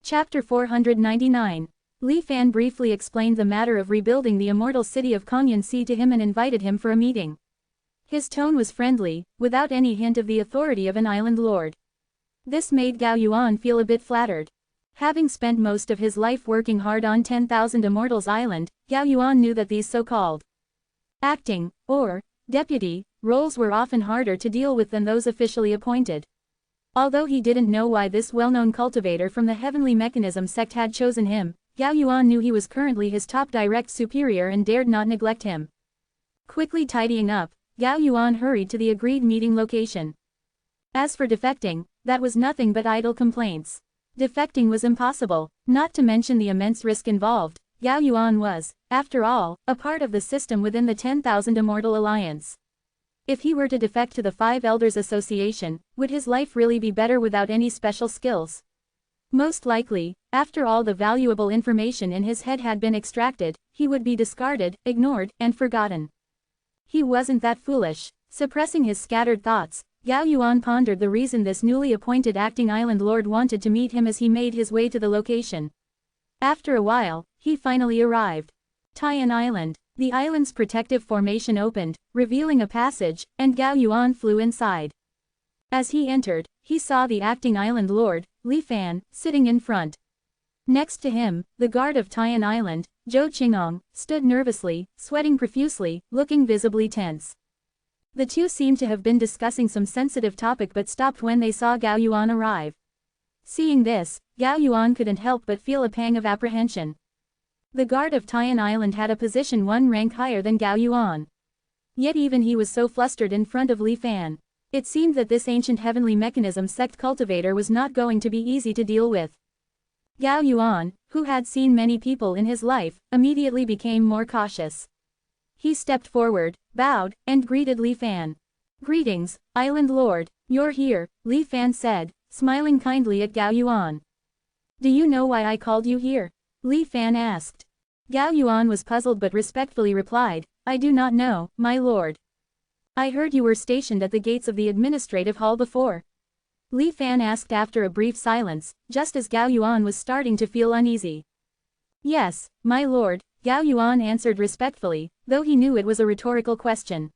Chapter 499. Li Fan briefly explained the matter of rebuilding the immortal city of Kongyunsi to him and invited him for a meeting. His tone was friendly, without any hint of the authority of an island lord. This made Gao Yuan feel a bit flattered. Having spent most of his life working hard on 10,000 Immortals Island, Gao Yuan knew that these so-called acting, or deputy, roles were often harder to deal with than those officially appointed. Although he didn't know why this well-known cultivator from the Heavenly Mechanism sect had chosen him, Gao Yuan knew he was currently his top direct superior and dared not neglect him. Quickly tidying up, Gao Yuan hurried to the agreed meeting location. As for defecting, that was nothing but idle complaints. Defecting was impossible, not to mention the immense risk involved. Gao Yuan was, after all, a part of the system within the 10,000 Immortal Alliance. If he were to defect to the Five Elders Association, would his life really be better without any special skills? Most likely, after all the valuable information in his head had been extracted, he would be discarded, ignored, and forgotten. He wasn't that foolish. Suppressing his scattered thoughts, Gao Yuan pondered the reason this newly appointed acting island lord wanted to meet him as he made his way to the location. After a while, he finally arrived. Tian Island. The island's protective formation opened, revealing a passage, and Gao Yuan flew inside. As he entered, he saw the acting island lord, Li Fan, sitting in front. Next to him, the guard of Tian Island, Zhou Qingong, stood nervously, sweating profusely, looking visibly tense. The two seemed to have been discussing some sensitive topic but stopped when they saw Gao Yuan arrive. Seeing this, Gao Yuan couldn't help but feel a pang of apprehension. The guard of Tian Island had a position one rank higher than Gao Yuan. Yet even he was so flustered in front of Li Fan. It seemed that this ancient Heavenly Mechanism sect cultivator was not going to be easy to deal with. Gao Yuan, who had seen many people in his life, immediately became more cautious. He stepped forward, bowed, and greeted Li Fan. "Greetings, Island Lord, you're here," Li Fan said, smiling kindly at Gao Yuan. "Do you know why I called you here?" Li Fan asked. Gao Yuan was puzzled but respectfully replied, "I do not know, my lord. I heard you were stationed at the gates of the administrative hall before." Li Fan asked after a brief silence, just as Gao Yuan was starting to feel uneasy. "Yes, my lord," Gao Yuan answered respectfully, though he knew it was a rhetorical question.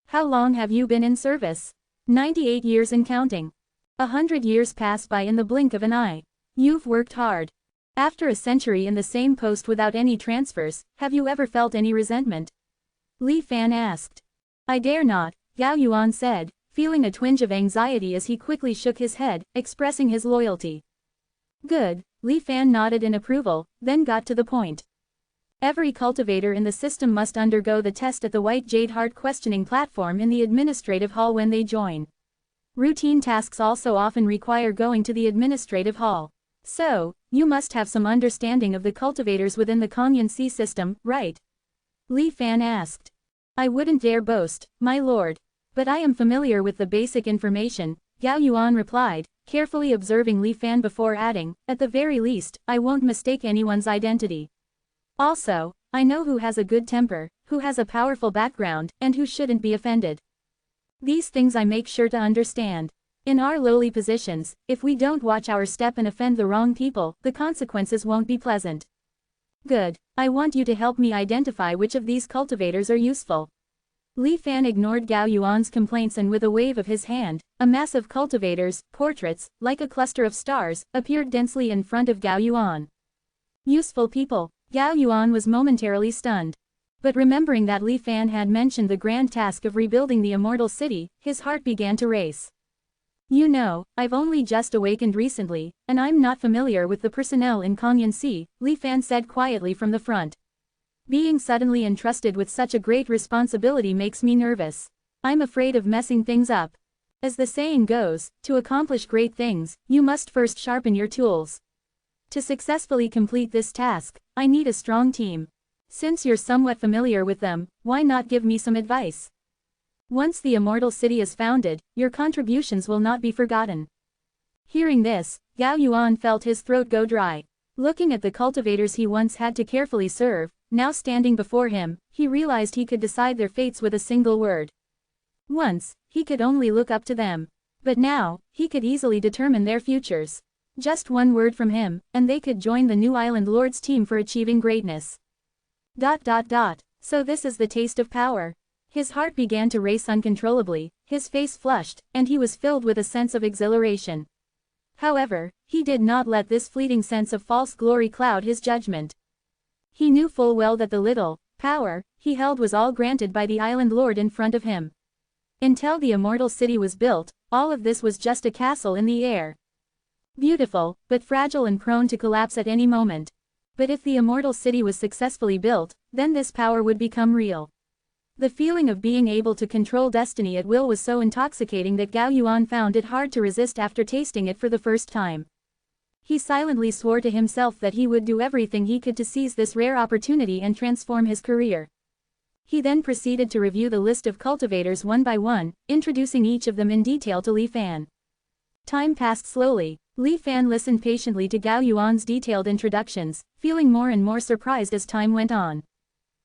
"How long have you been in service?" 98 years and counting. 100 years pass by in the blink of an eye. You've worked hard. After a century in the same post without any transfers, have you ever felt any resentment?" Li Fan asked. "I dare not," Gao Yuan said, feeling a twinge of anxiety as he quickly shook his head, expressing his loyalty. "Good," Li Fan nodded in approval, then got to the point. "Every cultivator in the system must undergo the test at the White Jade Heart questioning platform in the administrative hall when they join. Routine tasks also often require going to the administrative hall. So, you must have some understanding of the cultivators within the Kongyunsi system, right?" Li Fan asked. "I wouldn't dare boast, my lord. But I am familiar with the basic information," Gao Yuan replied, carefully observing Li Fan before adding, "At the very least, I won't mistake anyone's identity. Also, I know who has a good temper, who has a powerful background, and who shouldn't be offended. These things I make sure to understand. In our lowly positions, if we don't watch our step and offend the wrong people, the consequences won't be pleasant." "Good. I want you to help me identify which of these cultivators are useful." Li Fan ignored Gao Yuan's complaints and with a wave of his hand, a mass of cultivators, portraits, like a cluster of stars, appeared densely in front of Gao Yuan. Useful people. Gao Yuan was momentarily stunned. But remembering that Li Fan had mentioned the grand task of rebuilding the immortal city, his heart began to race. "You know, I've only just awakened recently, and I'm not familiar with the personnel in Kongyunsi," Li Fan said quietly from the front. "Being suddenly entrusted with such a great responsibility makes me nervous. I'm afraid of messing things up. As the saying goes, to accomplish great things, you must first sharpen your tools. To successfully complete this task, I need a strong team. Since you're somewhat familiar with them, why not give me some advice? Once the immortal city is founded, your contributions will not be forgotten." Hearing this, Gao Yuan felt his throat go dry. Looking at the cultivators he once had to carefully serve, now standing before him, he realized he could decide their fates with a single word. Once, he could only look up to them. But now, he could easily determine their futures. Just one word from him, and they could join the new Island Lord's team for achieving greatness. So this is the taste of power. His heart began to race uncontrollably, his face flushed, and he was filled with a sense of exhilaration. However, he did not let this fleeting sense of false glory cloud his judgment. He knew full well that the little power he held was all granted by the Island Lord in front of him. Until the Immortal City was built, all of this was just a castle in the air. Beautiful, but fragile and prone to collapse at any moment. But if the Immortal City was successfully built, then this power would become real. The feeling of being able to control destiny at will was so intoxicating that Gao Yuan found it hard to resist after tasting it for the first time. He silently swore to himself that he would do everything he could to seize this rare opportunity and transform his career. He then proceeded to review the list of cultivators one by one, introducing each of them in detail to Li Fan. Time passed slowly. Li Fan listened patiently to Gao Yuan's detailed introductions, feeling more and more surprised as time went on.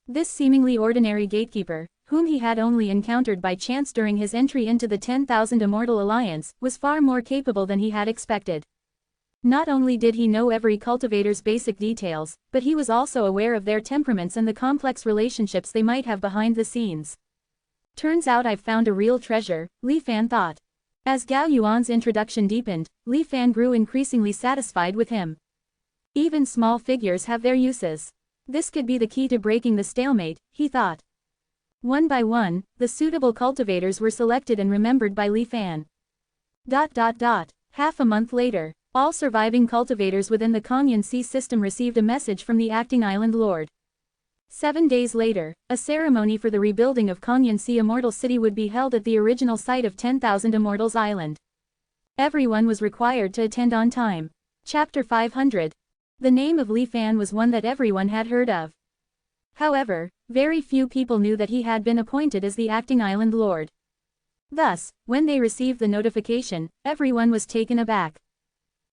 This seemingly ordinary gatekeeper, whom he had only encountered by chance during his entry into the 10,000 Immortal Alliance, was far more capable than he had expected. Not only did he know every cultivator's basic details, but he was also aware of their temperaments and the complex relationships they might have behind the scenes. Turns out I've found a real treasure, Li Fan thought. As Gao Yuan's introduction deepened, Li Fan grew increasingly satisfied with him. Even small figures have their uses. This could be the key to breaking the stalemate, he thought. One by one, the suitable cultivators were selected and remembered by Li Fan. Half a month later, all surviving cultivators within the Kanyan Sea system received a message from the acting Island Lord. 7 days later, a ceremony for the rebuilding of Kanyan Sea Immortal City would be held at the original site of 10,000 Immortals Island. Everyone was required to attend on time. Chapter 500. The name of Li Fan was one that everyone had heard of. However, very few people knew that he had been appointed as the acting Island Lord. Thus, when they received the notification, everyone was taken aback.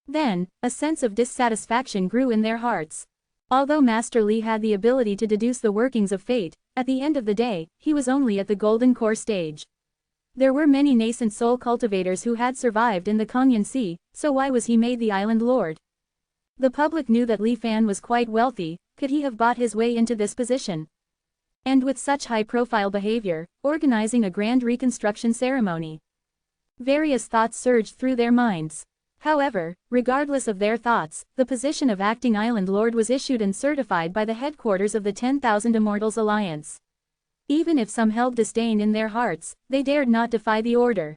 Then, a sense of dissatisfaction grew in their hearts. Although Master Li had the ability to deduce the workings of fate, at the end of the day, he was only at the Golden Core stage. There were many nascent soul cultivators who had survived in the Kanyan Sea, so why was he made the Island Lord? The public knew that Li Fan was quite wealthy. Could he have bought his way into this position? And with such high-profile behavior, organizing a grand reconstruction ceremony. Various thoughts surged through their minds. However, regardless of their thoughts, the position of acting Island Lord was issued and certified by the headquarters of the 10,000 Immortals Alliance. Even if some held disdain in their hearts, they dared not defy the order.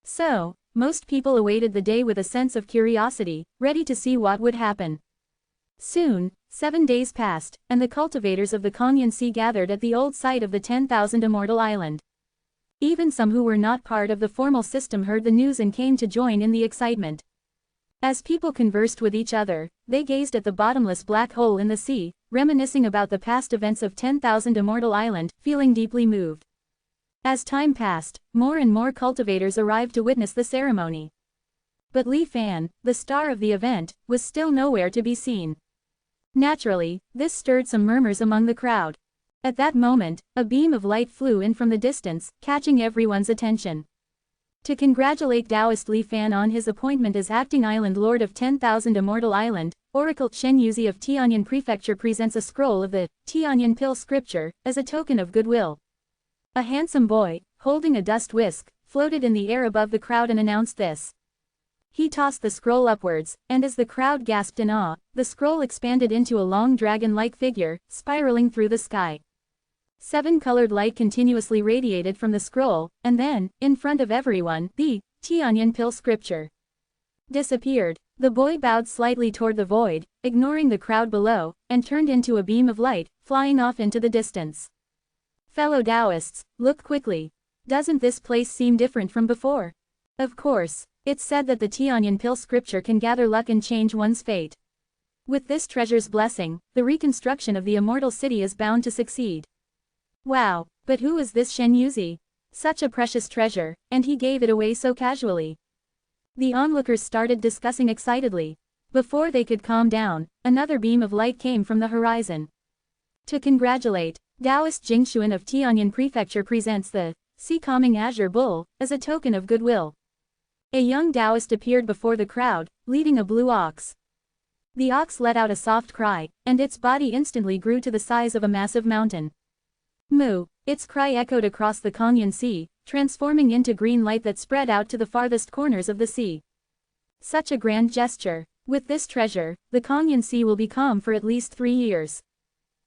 So, most people awaited the day with a sense of curiosity, ready to see what would happen. Soon, 7 days passed, and the cultivators of the Kanyan Sea gathered at the old site of the 10,000 Immortal Island. Even some who were not part of the formal system heard the news and came to join in the excitement. As people conversed with each other, they gazed at the bottomless black hole in the sea, reminiscing about the past events of 10,000 Immortal Island, feeling deeply moved. As time passed, more and more cultivators arrived to witness the ceremony. But Li Fan, the star of the event, was still nowhere to be seen. Naturally, this stirred some murmurs among the crowd. At that moment, a beam of light flew in from the distance, catching everyone's attention. To congratulate Taoist Li Fan on his appointment as acting Island Lord of 10,000 Immortal Island, Oracle Chen Yuzi of Tianyan Prefecture presents a scroll of the Tianyan Pill scripture, as a token of goodwill. A handsome boy, holding a dust whisk, floated in the air above the crowd and announced this. He tossed the scroll upwards, and as the crowd gasped in awe, the scroll expanded into a long dragon-like figure, spiraling through the sky. 7 colored light continuously radiated from the scroll, and then, in front of everyone, the Tianyan Pill scripture disappeared. The boy bowed slightly toward the void, ignoring the crowd below, and turned into a beam of light, flying off into the distance. Fellow Taoists, look quickly. Doesn't this place seem different from before? Of course, it's said that the Tianyan Pill scripture can gather luck and change one's fate. With this treasure's blessing, the reconstruction of the Immortal City is bound to succeed. Wow, but who is this Shen Yuzi? Such a precious treasure, and he gave it away so casually. The onlookers started discussing excitedly. Before they could calm down, another beam of light came from the horizon. To congratulate, Taoist Jingshuan of Tianyan Prefecture presents the Sea Calming Azure Bull, as a token of goodwill. A young Taoist appeared before the crowd, leading a blue ox. The ox let out a soft cry, and its body instantly grew to the size of a massive mountain. Moo! Its cry echoed across the Konyan Sea, transforming into green light that spread out to the farthest corners of the sea. Such a grand gesture! With this treasure, the Konyan Sea will be calm for at least 3 years.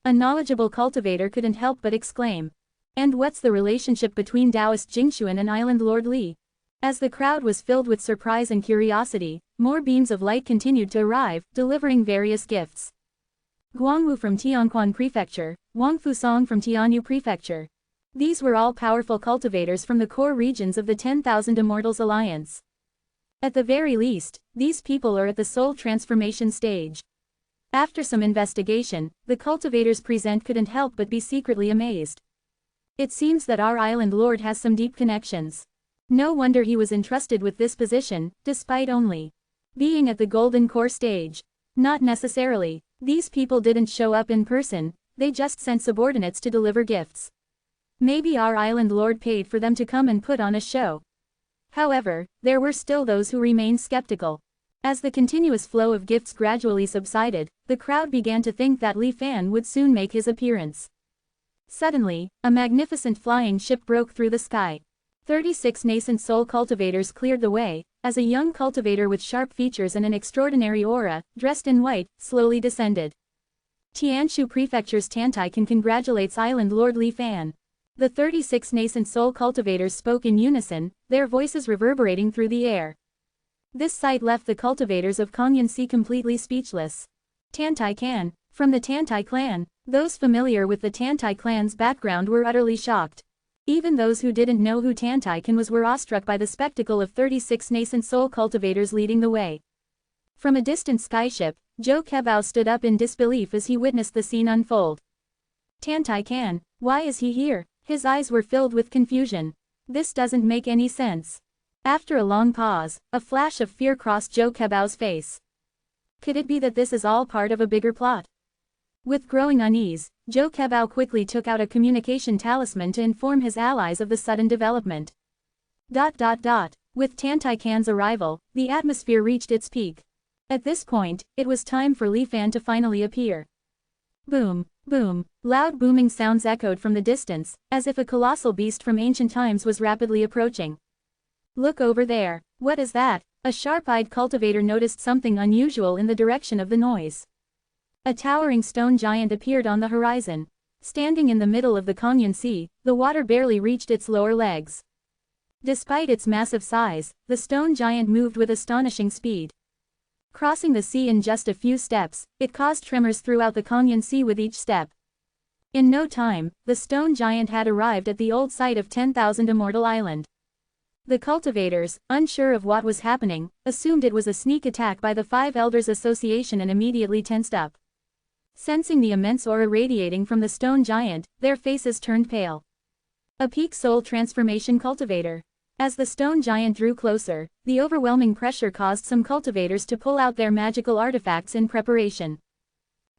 A knowledgeable cultivator couldn't help but exclaim. And what's the relationship between Taoist Jingxuan and Island Lord Li? As the crowd was filled with surprise and curiosity, more beams of light continued to arrive, delivering various gifts. Guangwu from Tianquan Prefecture, Wang Fusong from Tianyu Prefecture. These were all powerful cultivators from the core regions of the 10,000 Immortals Alliance. At the very least, these people are at the soul transformation stage. After some investigation, the cultivators present couldn't help but be secretly amazed. It seems that our island lord has some deep connections. No wonder he was entrusted with this position, despite only being at the golden core stage. Not necessarily. These people didn't show up in person, they just sent subordinates to deliver gifts. Maybe our island lord paid for them to come and put on a show. However, there were still those who remained skeptical. As the continuous flow of gifts gradually subsided, the crowd began to think that Li Fan would soon make his appearance. Suddenly, a magnificent flying ship broke through the sky. 36 nascent soul cultivators cleared the way, as a young cultivator with sharp features and an extraordinary aura, dressed in white, slowly descended. Tianshu Prefecture's Tantaikan congratulates Island Lord Li Fan. The 36 nascent soul cultivators spoke in unison, their voices reverberating through the air. This sight left the cultivators of Konyan Sea completely speechless. Tantaikan, from the Tantai clan. Those familiar with the Tantai clan's background were utterly shocked. Even those who didn't know who Tantaikan was were awestruck by the spectacle of 36 nascent soul cultivators leading the way. From a distant skyship, Zhou Kebao stood up in disbelief as he witnessed the scene unfold. Tantaikan, why is he here? His eyes were filled with confusion. This doesn't make any sense. After a long pause, a flash of fear crossed Zhou Kebao's face. Could it be that this is all part of a bigger plot? With growing unease, Zhou Kebao quickly took out a communication talisman to inform his allies of the sudden development. With Tantaikan's arrival, the atmosphere reached its peak. At this point, it was time for Li Fan to finally appear. Boom, boom, loud booming sounds echoed from the distance, as if a colossal beast from ancient times was rapidly approaching. Look over there, what is that? A sharp-eyed cultivator noticed something unusual in the direction of the noise. A towering stone giant appeared on the horizon. Standing in the middle of the Konyan Sea, the water barely reached its lower legs. Despite its massive size, the stone giant moved with astonishing speed. Crossing the sea in just a few steps, it caused tremors throughout the Konyan Sea with each step. In no time, the stone giant had arrived at the old site of 10,000 Immortal Island. The cultivators, unsure of what was happening, assumed it was a sneak attack by the Five Elders Association and immediately tensed up. Sensing the immense aura radiating from the stone giant, their faces turned pale. A peak soul transformation cultivator. As the stone giant drew closer, the overwhelming pressure caused some cultivators to pull out their magical artifacts in preparation.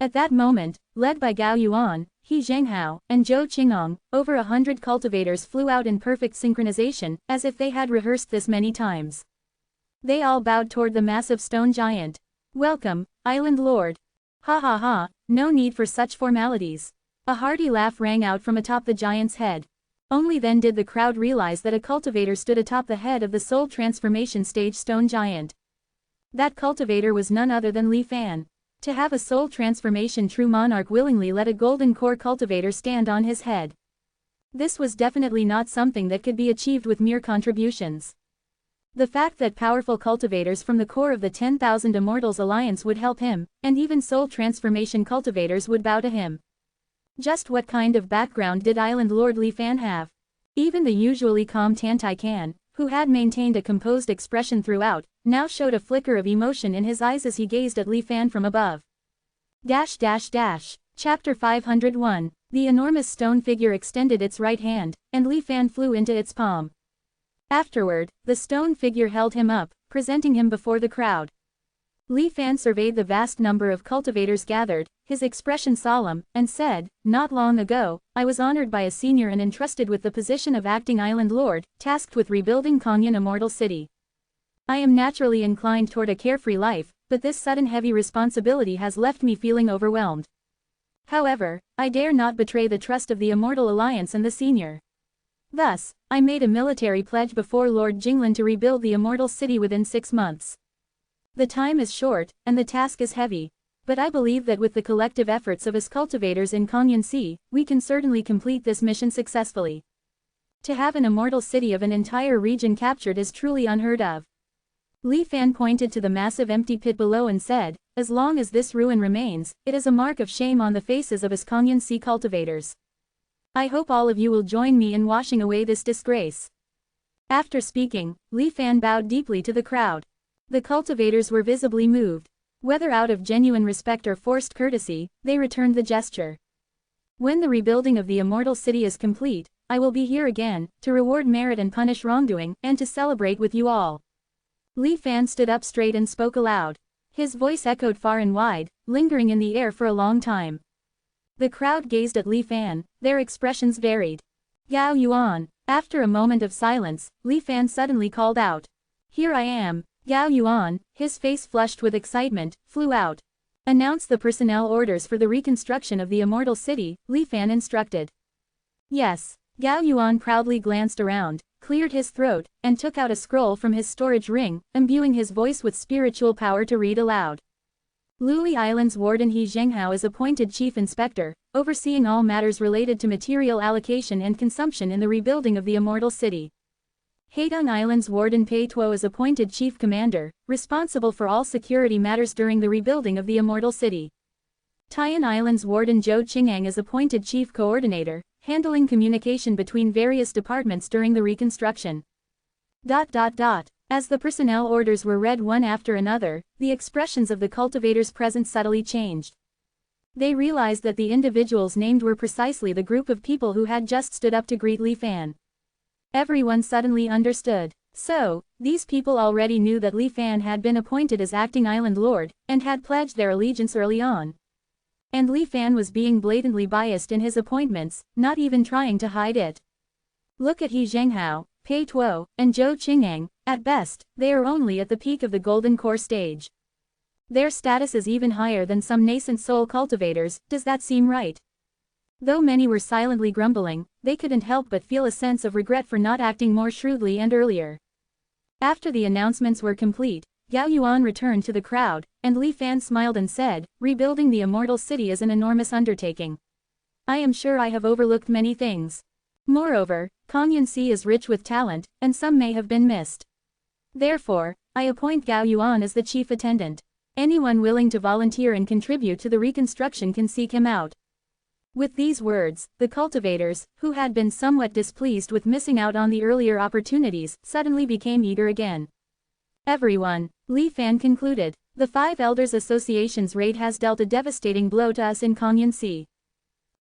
At that moment, led by Gao Yuan, He Zhenghao, and Zhou Qingong, over 100 cultivators flew out in perfect synchronization, as if they had rehearsed this many times. They all bowed toward the massive stone giant. Welcome, Island Lord. Ha ha ha, no need for such formalities. A hearty laugh rang out from atop the giant's head. Only then did the crowd realize that a cultivator stood atop the head of the soul transformation stage stone giant. That cultivator was none other than Li Fan. To have a soul transformation true monarch willingly let a golden core cultivator stand on his head. This was definitely not something that could be achieved with mere contributions. The fact that powerful cultivators from the core of the 10,000 Immortals Alliance would help him, and even soul transformation cultivators would bow to him. Just what kind of background did Island Lord Li Fan have? Even the usually calm Tantaikan, who had maintained a composed expression throughout, now showed a flicker of emotion in his eyes as he gazed at Li Fan from above. Chapter 501. The enormous stone figure extended its right hand, and Li Fan flew into its palm. Afterward, the stone figure held him up, presenting him before the crowd. Li Fan surveyed the vast number of cultivators gathered, his expression solemn, and said, "Not long ago, I was honored by a senior and entrusted with the position of acting island lord, tasked with rebuilding Konyan Immortal City. I am naturally inclined toward a carefree life, but this sudden heavy responsibility has left me feeling overwhelmed. However, I dare not betray the trust of the Immortal Alliance and the Senior. Thus, I made a military pledge before Lord Jinglan to rebuild the Immortal City within 6 months. The time is short, and the task is heavy. But I believe that with the collective efforts of us cultivators in Kanyan Sea, we can certainly complete this mission successfully. To have an immortal city of an entire region captured is truly unheard of. Li Fan pointed to the massive empty pit below and said, as long as this ruin remains, it is a mark of shame on the faces of us Kanyan Sea cultivators. I hope all of you will join me in washing away this disgrace. After speaking, Li Fan bowed deeply to the crowd. The cultivators were visibly moved. Whether out of genuine respect or forced courtesy, they returned the gesture. When the rebuilding of the Immortal City is complete, I will be here again, to reward merit and punish wrongdoing, and to celebrate with you all. Li Fan stood up straight and spoke aloud. His voice echoed far and wide, lingering in the air for a long time. The crowd gazed at Li Fan, their expressions varied. Gao Yuan. After a moment of silence, Li Fan suddenly called out. Here I am. Gao Yuan, his face flushed with excitement, flew out. Announce the personnel orders for the reconstruction of the Immortal City, Li Fan instructed. Yes. Gao Yuan proudly glanced around, cleared his throat, and took out a scroll from his storage ring, imbuing his voice with spiritual power to read aloud. Luli Island's warden He Zhenghao is appointed chief inspector, overseeing all matters related to material allocation and consumption in the rebuilding of the Immortal City. Haidong Island's warden Pei Tuo is appointed chief commander, responsible for all security matters during the rebuilding of the Immortal City. Taiyan Island's warden Zhou Qingang is appointed chief coordinator, handling communication between various departments during the reconstruction. As the personnel orders were read one after another, the expressions of the cultivators present subtly changed. They realized that the individuals named were precisely the group of people who had just stood up to greet Li Fan. Everyone suddenly understood. So, these people already knew that Li Fan had been appointed as acting island lord, and had pledged their allegiance early on. And Li Fan was being blatantly biased in his appointments, not even trying to hide it. Look at He Zhenghao, Pei Tuo, and Zhou Qingang. At best, they are only at the peak of the golden core stage. Their status is even higher than some nascent soul cultivators. Does that seem right? Though many were silently grumbling, they couldn't help but feel a sense of regret for not acting more shrewdly and earlier. After the announcements were complete, Gao Yuan returned to the crowd, and Li Fan smiled and said, rebuilding the Immortal City is an enormous undertaking. I am sure I have overlooked many things. Moreover, Kanyan Sea is rich with talent, and some may have been missed. Therefore, I appoint Gao Yuan as the chief attendant. Anyone willing to volunteer and contribute to the reconstruction can seek him out. With these words, the cultivators, who had been somewhat displeased with missing out on the earlier opportunities, suddenly became eager again. Everyone, Li Fan concluded, the 5 Elders Association's raid has dealt a devastating blow to us in Kanyan Sea.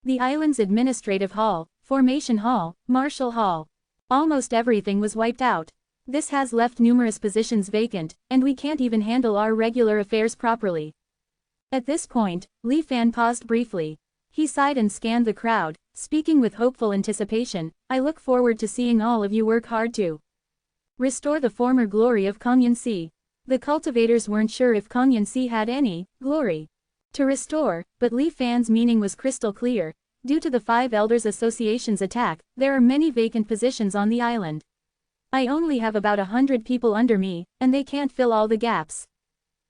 The island's administrative hall, formation hall, martial hall. Almost everything was wiped out. This has left numerous positions vacant, and we can't even handle our regular affairs properly. At this point, Li Fan paused briefly. He sighed and scanned the crowd, speaking with hopeful anticipation. I look forward to seeing all of you work hard to restore the former glory of Kanyan Sea. The cultivators weren't sure if Kanyan Sea had any glory to restore, but Li Fan's meaning was crystal clear. Due to the 5 Elders Association's attack, there are many vacant positions on the island. I only have about 100 people under me, and they can't fill all the gaps.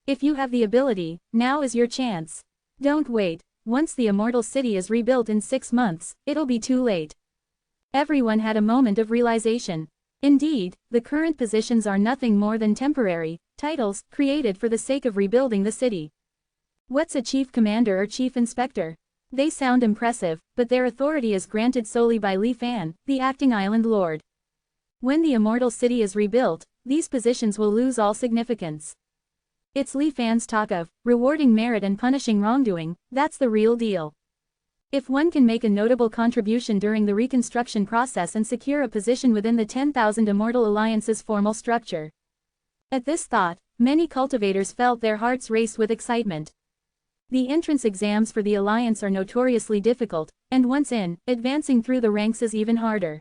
If you have the ability, now is your chance. Don't wait. Once the Immortal City is rebuilt in 6 months, it'll be too late. Everyone had a moment of realization. Indeed, the current positions are nothing more than temporary titles created for the sake of rebuilding the city. What's a chief commander or chief inspector? They sound impressive, but their authority is granted solely by Li Fan, the acting island lord. When the Immortal City is rebuilt, these positions will lose all significance. It's Li Fan's talk of rewarding merit and punishing wrongdoing, that's the real deal. If one can make a notable contribution during the reconstruction process and secure a position within the 10,000 Immortal Alliance's formal structure. At this thought, many cultivators felt their hearts race with excitement. The entrance exams for the Alliance are notoriously difficult, and once in, advancing through the ranks is even harder.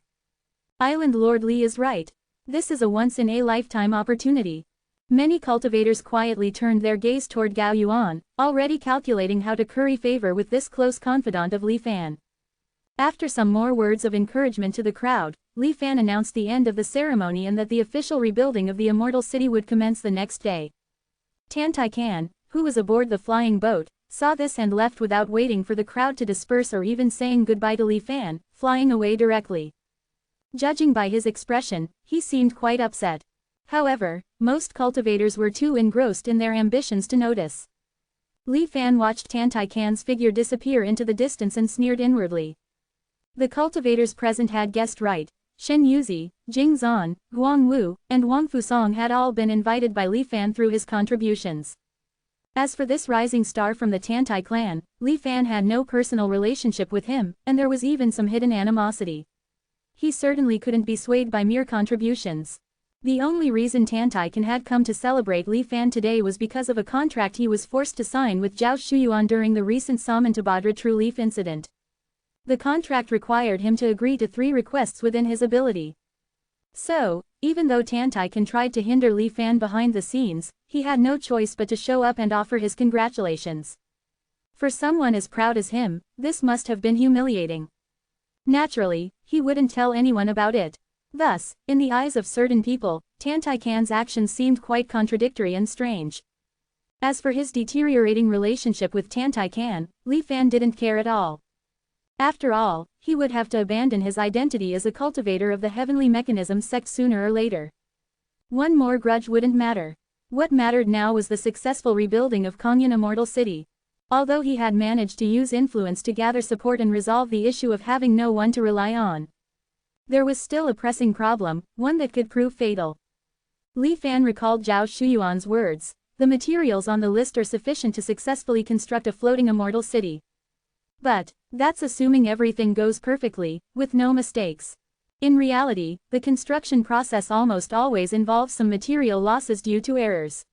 Island Lord Li is right. This is a once-in-a-lifetime opportunity. Many cultivators quietly turned their gaze toward Gao Yuan, already calculating how to curry favor with this close confidant of Li Fan. After some more words of encouragement to the crowd, Li Fan announced the end of the ceremony and that the official rebuilding of the Immortal City would commence the next day. Tan Tai Can, who was aboard the flying boat, saw this and left without waiting for the crowd to disperse or even saying goodbye to Li Fan, flying away directly. Judging by his expression, he seemed quite upset. However, most cultivators were too engrossed in their ambitions to notice. Li Fan watched Tan Tai Can's figure disappear into the distance and sneered inwardly. The cultivators present had guessed right. Shen Yuzi, Jing Zan, Guang Wu, and Wang Fusong had all been invited by Li Fan through his contributions. As for this rising star from the Tan Tai clan, Li Fan had no personal relationship with him, and there was even some hidden animosity. He certainly couldn't be swayed by mere contributions. The only reason Tan Tai Can had come to celebrate Li Fan today was because of a contract he was forced to sign with Zhao Shuyuan during the recent Samantabhadra True Leaf incident. The contract required him to agree to 3 requests within his ability. So, even though Tan Tai Can tried to hinder Li Fan behind the scenes, he had no choice but to show up and offer his congratulations. For someone as proud as him, this must have been humiliating. Naturally, he wouldn't tell anyone about it. Thus, in the eyes of certain people, Tan Tai Can's actions seemed quite contradictory and strange. As for his deteriorating relationship with Tan Tai Can, Li Fan didn't care at all. After all, he would have to abandon his identity as a cultivator of the Heavenly Mechanism sect sooner or later. One more grudge wouldn't matter. What mattered now was the successful rebuilding of Kongyun Immortal City. Although he had managed to use influence to gather support and resolve the issue of having no one to rely on, there was still a pressing problem, one that could prove fatal. Li Fan recalled Zhao Shuyuan's words. The materials on the list are sufficient to successfully construct a floating immortal city. But that's assuming everything goes perfectly, with no mistakes. In reality, the construction process almost always involves some material losses due to errors.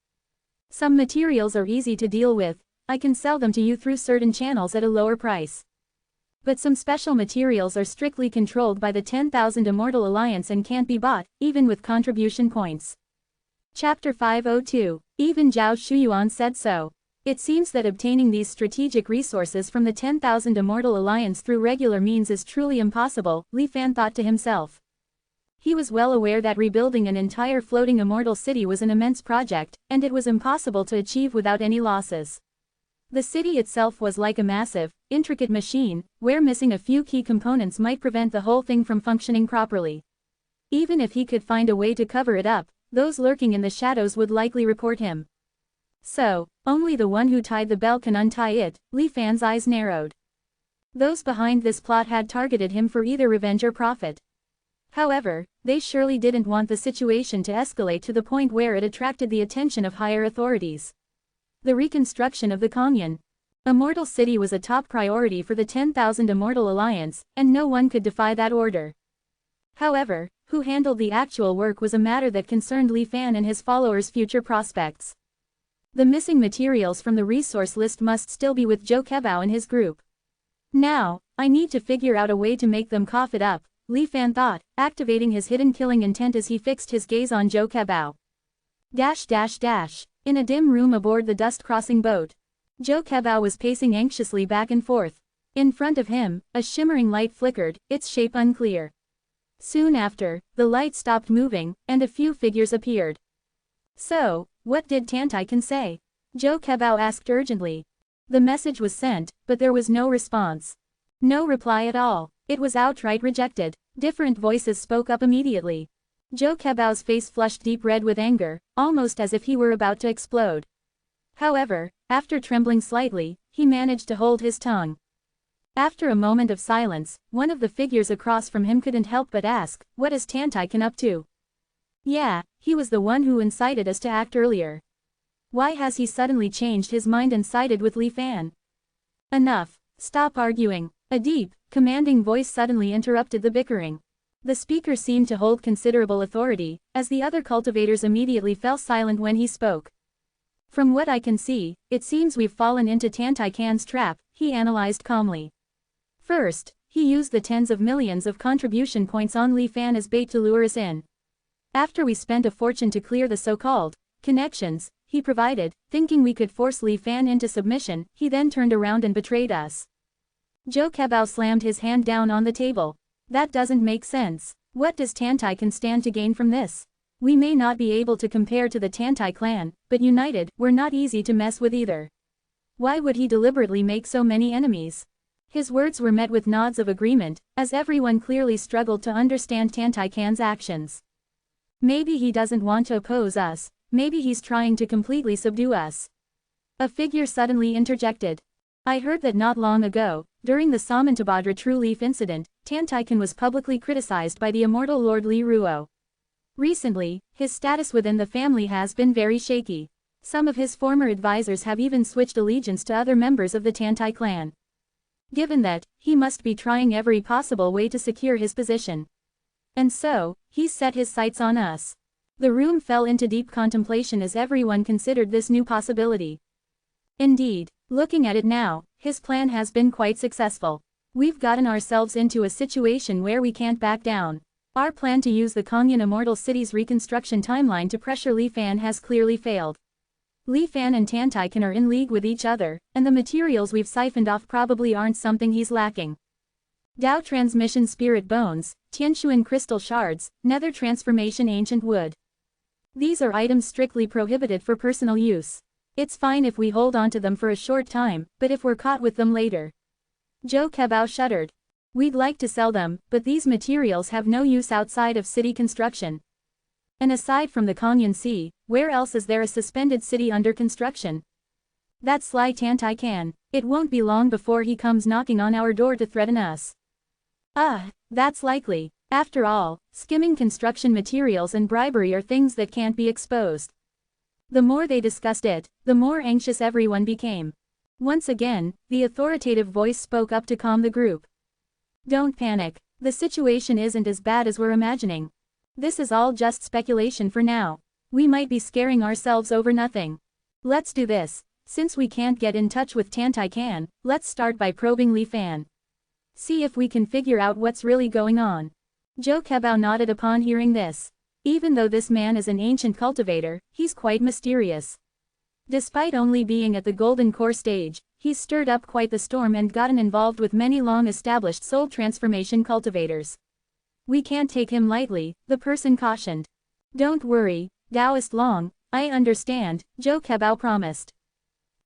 Some materials are easy to deal with. I can sell them to you through certain channels at a lower price. But some special materials are strictly controlled by the 10,000 Immortal Alliance and can't be bought, even with contribution points. Chapter 502. Even Zhao Shuyuan said so. It seems that obtaining these strategic resources from the 10,000 Immortal Alliance through regular means is truly impossible, Li Fan thought to himself. He was well aware that rebuilding an entire floating immortal city was an immense project, and it was impossible to achieve without any losses. The city itself was like a massive, intricate machine, where missing a few key components might prevent the whole thing from functioning properly. Even if he could find a way to cover it up, those lurking in the shadows would likely report him. So, only the one who tied the bell can untie it. Li Fan's eyes narrowed. Those behind this plot had targeted him for either revenge or profit. However, they surely didn't want the situation to escalate to the point where it attracted the attention of higher authorities. The reconstruction of the Kongyun Immortal City was a top priority for the 10,000 Immortal Alliance, and no one could defy that order. However, who handled the actual work was a matter that concerned Li Fan and his followers' future prospects. The missing materials from the resource list must still be with Zhou Kebao and his group. Now, I need to figure out a way to make them cough it up, Li Fan thought, activating his hidden killing intent as he fixed his gaze on Zhou Kebao. In a dim room aboard the dust-crossing boat, Zhou Kebao was pacing anxiously back and forth. In front of him, a shimmering light flickered, its shape unclear. Soon after, the light stopped moving, and a few figures appeared. So, what did Tan Tai Can say? Zhou Kebao asked urgently. The message was sent, but there was no response. No reply at all. It was outright rejected. Different voices spoke up immediately. Zhou Kebao's face flushed deep red with anger, almost as if he were about to explode. However, after trembling slightly, he managed to hold his tongue. After a moment of silence, one of the figures across from him couldn't help but ask, "What is Tan Tai Can up to?" Yeah, he was the one who incited us to act earlier. Why has he suddenly changed his mind and sided with Li Fan? Enough. Stop arguing. A deep, commanding voice suddenly interrupted the bickering. The speaker seemed to hold considerable authority, as the other cultivators immediately fell silent when he spoke. From what I can see, it seems we've fallen into Tan Tai Can's trap, he analyzed calmly. First, he used the tens of millions of contribution points on Li Fan as bait to lure us in. After we spent a fortune to clear the so-called connections he provided, thinking we could force Li Fan into submission. He then turned around and betrayed us. Zhou Kebao slammed his hand down on the table. That doesn't make sense. What does Tantai Clan stand to gain from this? We may not be able to compare to the Tantai Clan, but united, we're not easy to mess with either. Why would he deliberately make so many enemies? His words were met with nods of agreement, as everyone clearly struggled to understand Tantai Clan's actions. Maybe he doesn't want to oppose us, maybe he's trying to completely subdue us. A figure suddenly interjected. I heard that not long ago, during the Samantabhadra True Leaf incident, Tantai Clan was publicly criticized by the immortal Lord Li Ruo. Recently, his status within the family has been very shaky. Some of his former advisors have even switched allegiance to other members of the Tantai Clan. Given that, he must be trying every possible way to secure his position. And so, he's set his sights on us. The room fell into deep contemplation as everyone considered this new possibility. Indeed, looking at it now, his plan has been quite successful. We've gotten ourselves into a situation where we can't back down. Our plan to use the Kongyuan Immortal City's reconstruction timeline to pressure Li Fan has clearly failed. Li Fan and Tantai Clan are in league with each other, and the materials we've siphoned off probably aren't something he's lacking. Dao Transmission Spirit Bones, Tianshuan Crystal Shards, Nether Transformation Ancient Wood. These are items strictly prohibited for personal use. It's fine if we hold on to them for a short time, but if we're caught with them later. Zhou Kebao shuddered. We'd like to sell them, but these materials have no use outside of city construction. And aside from the Kongyuan Sea, where else is there a suspended city under construction? That sly Tantai Clan, it won't be long before he comes knocking on our door to threaten us. That's likely. After all, skimming construction materials and bribery are things that can't be exposed. The more they discussed it, the more anxious everyone became. Once again, the authoritative voice spoke up to calm the group. Don't panic. The situation isn't as bad as we're imagining. This is all just speculation for now. We might be scaring ourselves over nothing. Let's do this. Since we can't get in touch with Tantai Clan, let's start by probing Li Fan. See if we can figure out what's really going on. Zhou Kebao nodded upon hearing this. Even though this man is an ancient cultivator, he's quite mysterious. Despite only being at the Golden Core stage, he's stirred up quite the storm and gotten involved with many long-established soul transformation cultivators. We can't take him lightly, the person cautioned. Don't worry, Taoist Long, I understand, Zhou Kebao promised.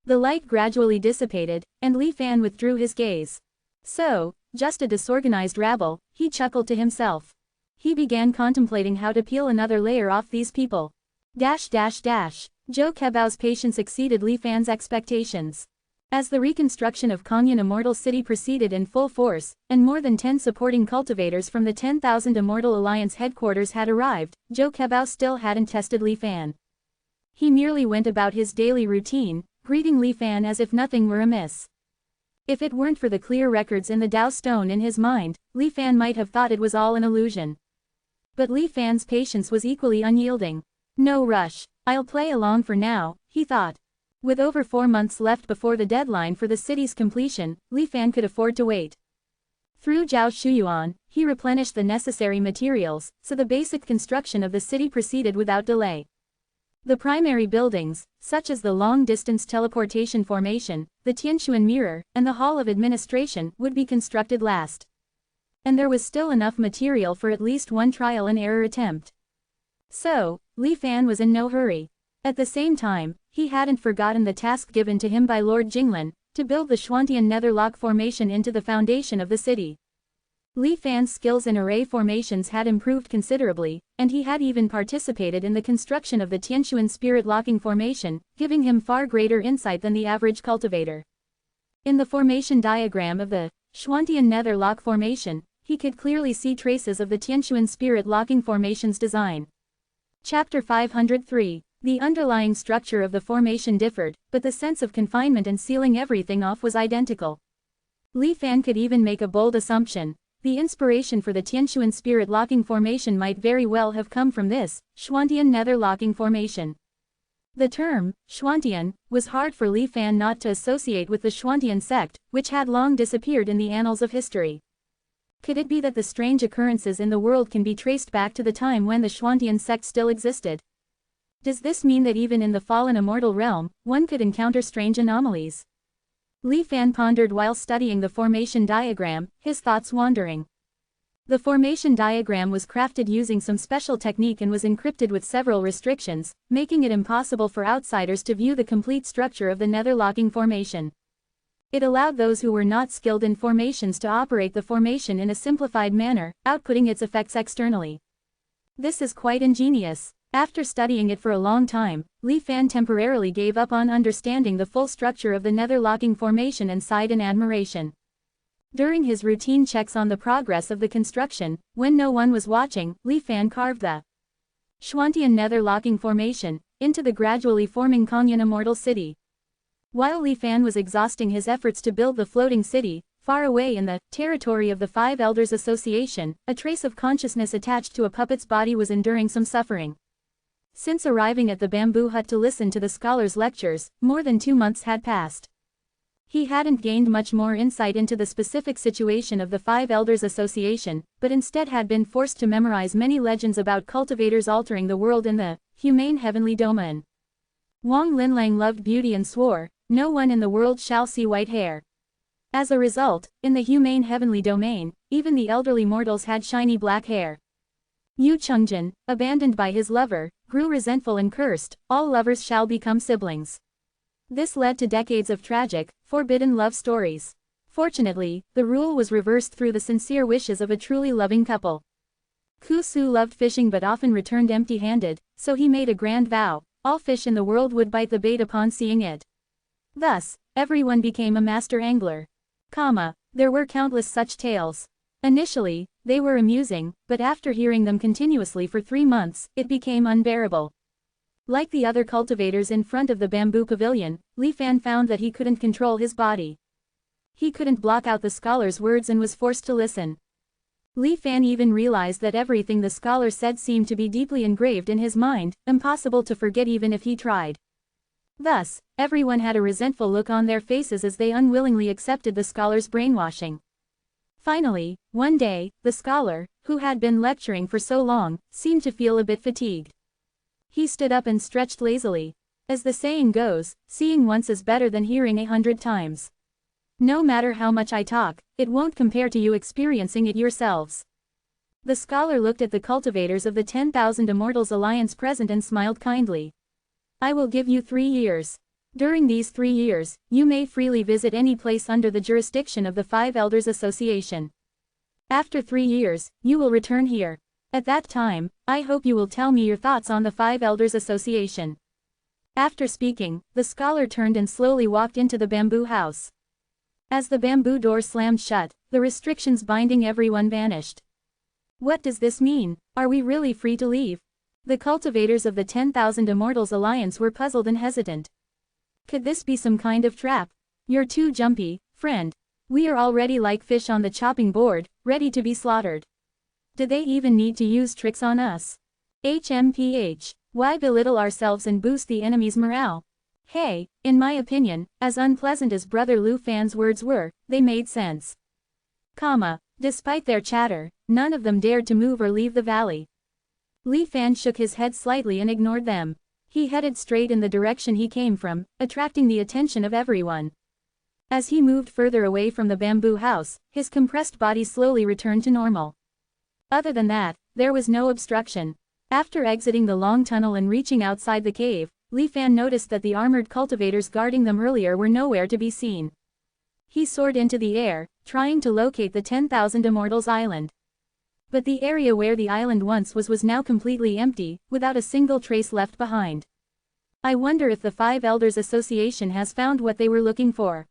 The light gradually dissipated, and Li Fan withdrew his gaze. So, just a disorganized rabble, he chuckled to himself. He began contemplating how to peel another layer off these people. Zhou Kebao's patience exceeded Li Fan's expectations. As the reconstruction of Kongyuan Immortal City proceeded in full force, and more than 10 supporting cultivators from the 10,000 Immortal Alliance headquarters had arrived, Zhou Kebao still hadn't tested Li Fan. He merely went about his daily routine, greeting Li Fan as if nothing were amiss. If it weren't for the clear records in the Dao Stone in his mind, Li Fan might have thought it was all an illusion. But Li Fan's patience was equally unyielding. No rush, I'll play along for now, he thought. With over 4 months left before the deadline for the city's completion, Li Fan could afford to wait. Through Zhao Shuyuan, he replenished the necessary materials, so the basic construction of the city proceeded without delay. The primary buildings, such as the long-distance teleportation formation, the Tianshuan Mirror, and the Hall of Administration, would be constructed last. And there was still enough material for at least one trial-and-error attempt. So, Li Fan was in no hurry. At the same time, he hadn't forgotten the task given to him by Lord Jinglan, to build the Xuantian Netherlock formation into the foundation of the city. Li Fan's skills in array formations had improved considerably, and he had even participated in the construction of the Tianshuan Spirit Locking Formation, giving him far greater insight than the average cultivator. In the formation diagram of the Xuantian Netherlock Formation, he could clearly see traces of the Tianshuan Spirit Locking Formation's design. Chapter 503. The underlying structure of the formation differed, but the sense of confinement and sealing everything off was identical. Li Fan could even make a bold assumption. The inspiration for the Tianshuan Spirit Locking Formation might very well have come from this, Xuantian Nether Locking Formation. The term, Xuantian, was hard for Li Fan not to associate with the Xuantian sect, which had long disappeared in the annals of history. Could it be that the strange occurrences in the world can be traced back to the time when the Xuantian sect still existed? Does this mean that even in the fallen immortal realm, one could encounter strange anomalies? Li Fan pondered while studying the formation diagram, his thoughts wandering. The formation diagram was crafted using some special technique and was encrypted with several restrictions, making it impossible for outsiders to view the complete structure of the nether-locking formation. It allowed those who were not skilled in formations to operate the formation in a simplified manner, outputting its effects externally. This is quite ingenious. After studying it for a long time, Li Fan temporarily gave up on understanding the full structure of the nether-locking formation and sighed in admiration. During his routine checks on the progress of the construction, when no one was watching, Li Fan carved the Schwantian nether-locking formation into the gradually forming Konyan Immortal City. While Li Fan was exhausting his efforts to build the floating city, far away in the territory of the Five Elders Association, a trace of consciousness attached to a puppet's body was enduring some suffering. Since arriving at the bamboo hut to listen to the scholar's lectures, more than 2 months had passed. He hadn't gained much more insight into the specific situation of the Five Elders Association, but instead had been forced to memorize many legends about cultivators altering the world in the humane heavenly domain. Wang Linlang loved beauty and swore, "No one in the world shall see white hair." As a result, in the humane heavenly domain, even the elderly mortals had shiny black hair. Yu Chungjin, abandoned by his lover, grew resentful and cursed, "All lovers shall become siblings." This led to decades of tragic, forbidden love stories. Fortunately, the rule was reversed through the sincere wishes of a truly loving couple. Ku Su loved fishing but often returned empty-handed, so he made a grand vow: all fish in the world would bite the bait upon seeing it. Thus, everyone became a master angler. There were countless such tales. Initially, they were amusing, but after hearing them continuously for 3 months, it became unbearable. Like the other cultivators in front of the bamboo pavilion, Li Fan found that he couldn't control his body. He couldn't block out the scholar's words and was forced to listen. Li Fan even realized that everything the scholar said seemed to be deeply engraved in his mind, impossible to forget even if he tried. Thus, everyone had a resentful look on their faces as they unwillingly accepted the scholar's brainwashing. Finally, one day, the scholar, who had been lecturing for so long, seemed to feel a bit fatigued. He stood up and stretched lazily. As the saying goes, seeing once is better than hearing 100 times. No matter how much I talk, it won't compare to you experiencing it yourselves. The scholar looked at the cultivators of the 10,000 Immortals Alliance present and smiled kindly. I will give you 3 years. During these 3 years, you may freely visit any place under the jurisdiction of the Five Elders Association. After 3 years, you will return here. At that time, I hope you will tell me your thoughts on the Five Elders Association. After speaking, the scholar turned and slowly walked into the bamboo house. As the bamboo door slammed shut, the restrictions binding everyone vanished. What does this mean? Are we really free to leave? The cultivators of the 10,000 Immortals Alliance were puzzled and hesitant. Could this be some kind of trap? You're too jumpy, friend. We are already like fish on the chopping board, ready to be slaughtered. Do they even need to use tricks on us? HMPH. Why belittle ourselves and boost the enemy's morale? Hey, in my opinion, as unpleasant as Brother Lu Fan's words were, they made sense. Despite their chatter, none of them dared to move or leave the valley. Li Fan shook his head slightly and ignored them. He headed straight in the direction he came from, attracting the attention of everyone. As he moved further away from the bamboo house, his compressed body slowly returned to normal. Other than that, there was no obstruction. After exiting the long tunnel and reaching outside the cave, Li Fan noticed that the armored cultivators guarding them earlier were nowhere to be seen. He soared into the air, trying to locate the 10,000 Immortals Island. But the area where the island once was now completely empty, without a single trace left behind. I wonder if the Five Elders Association has found what they were looking for.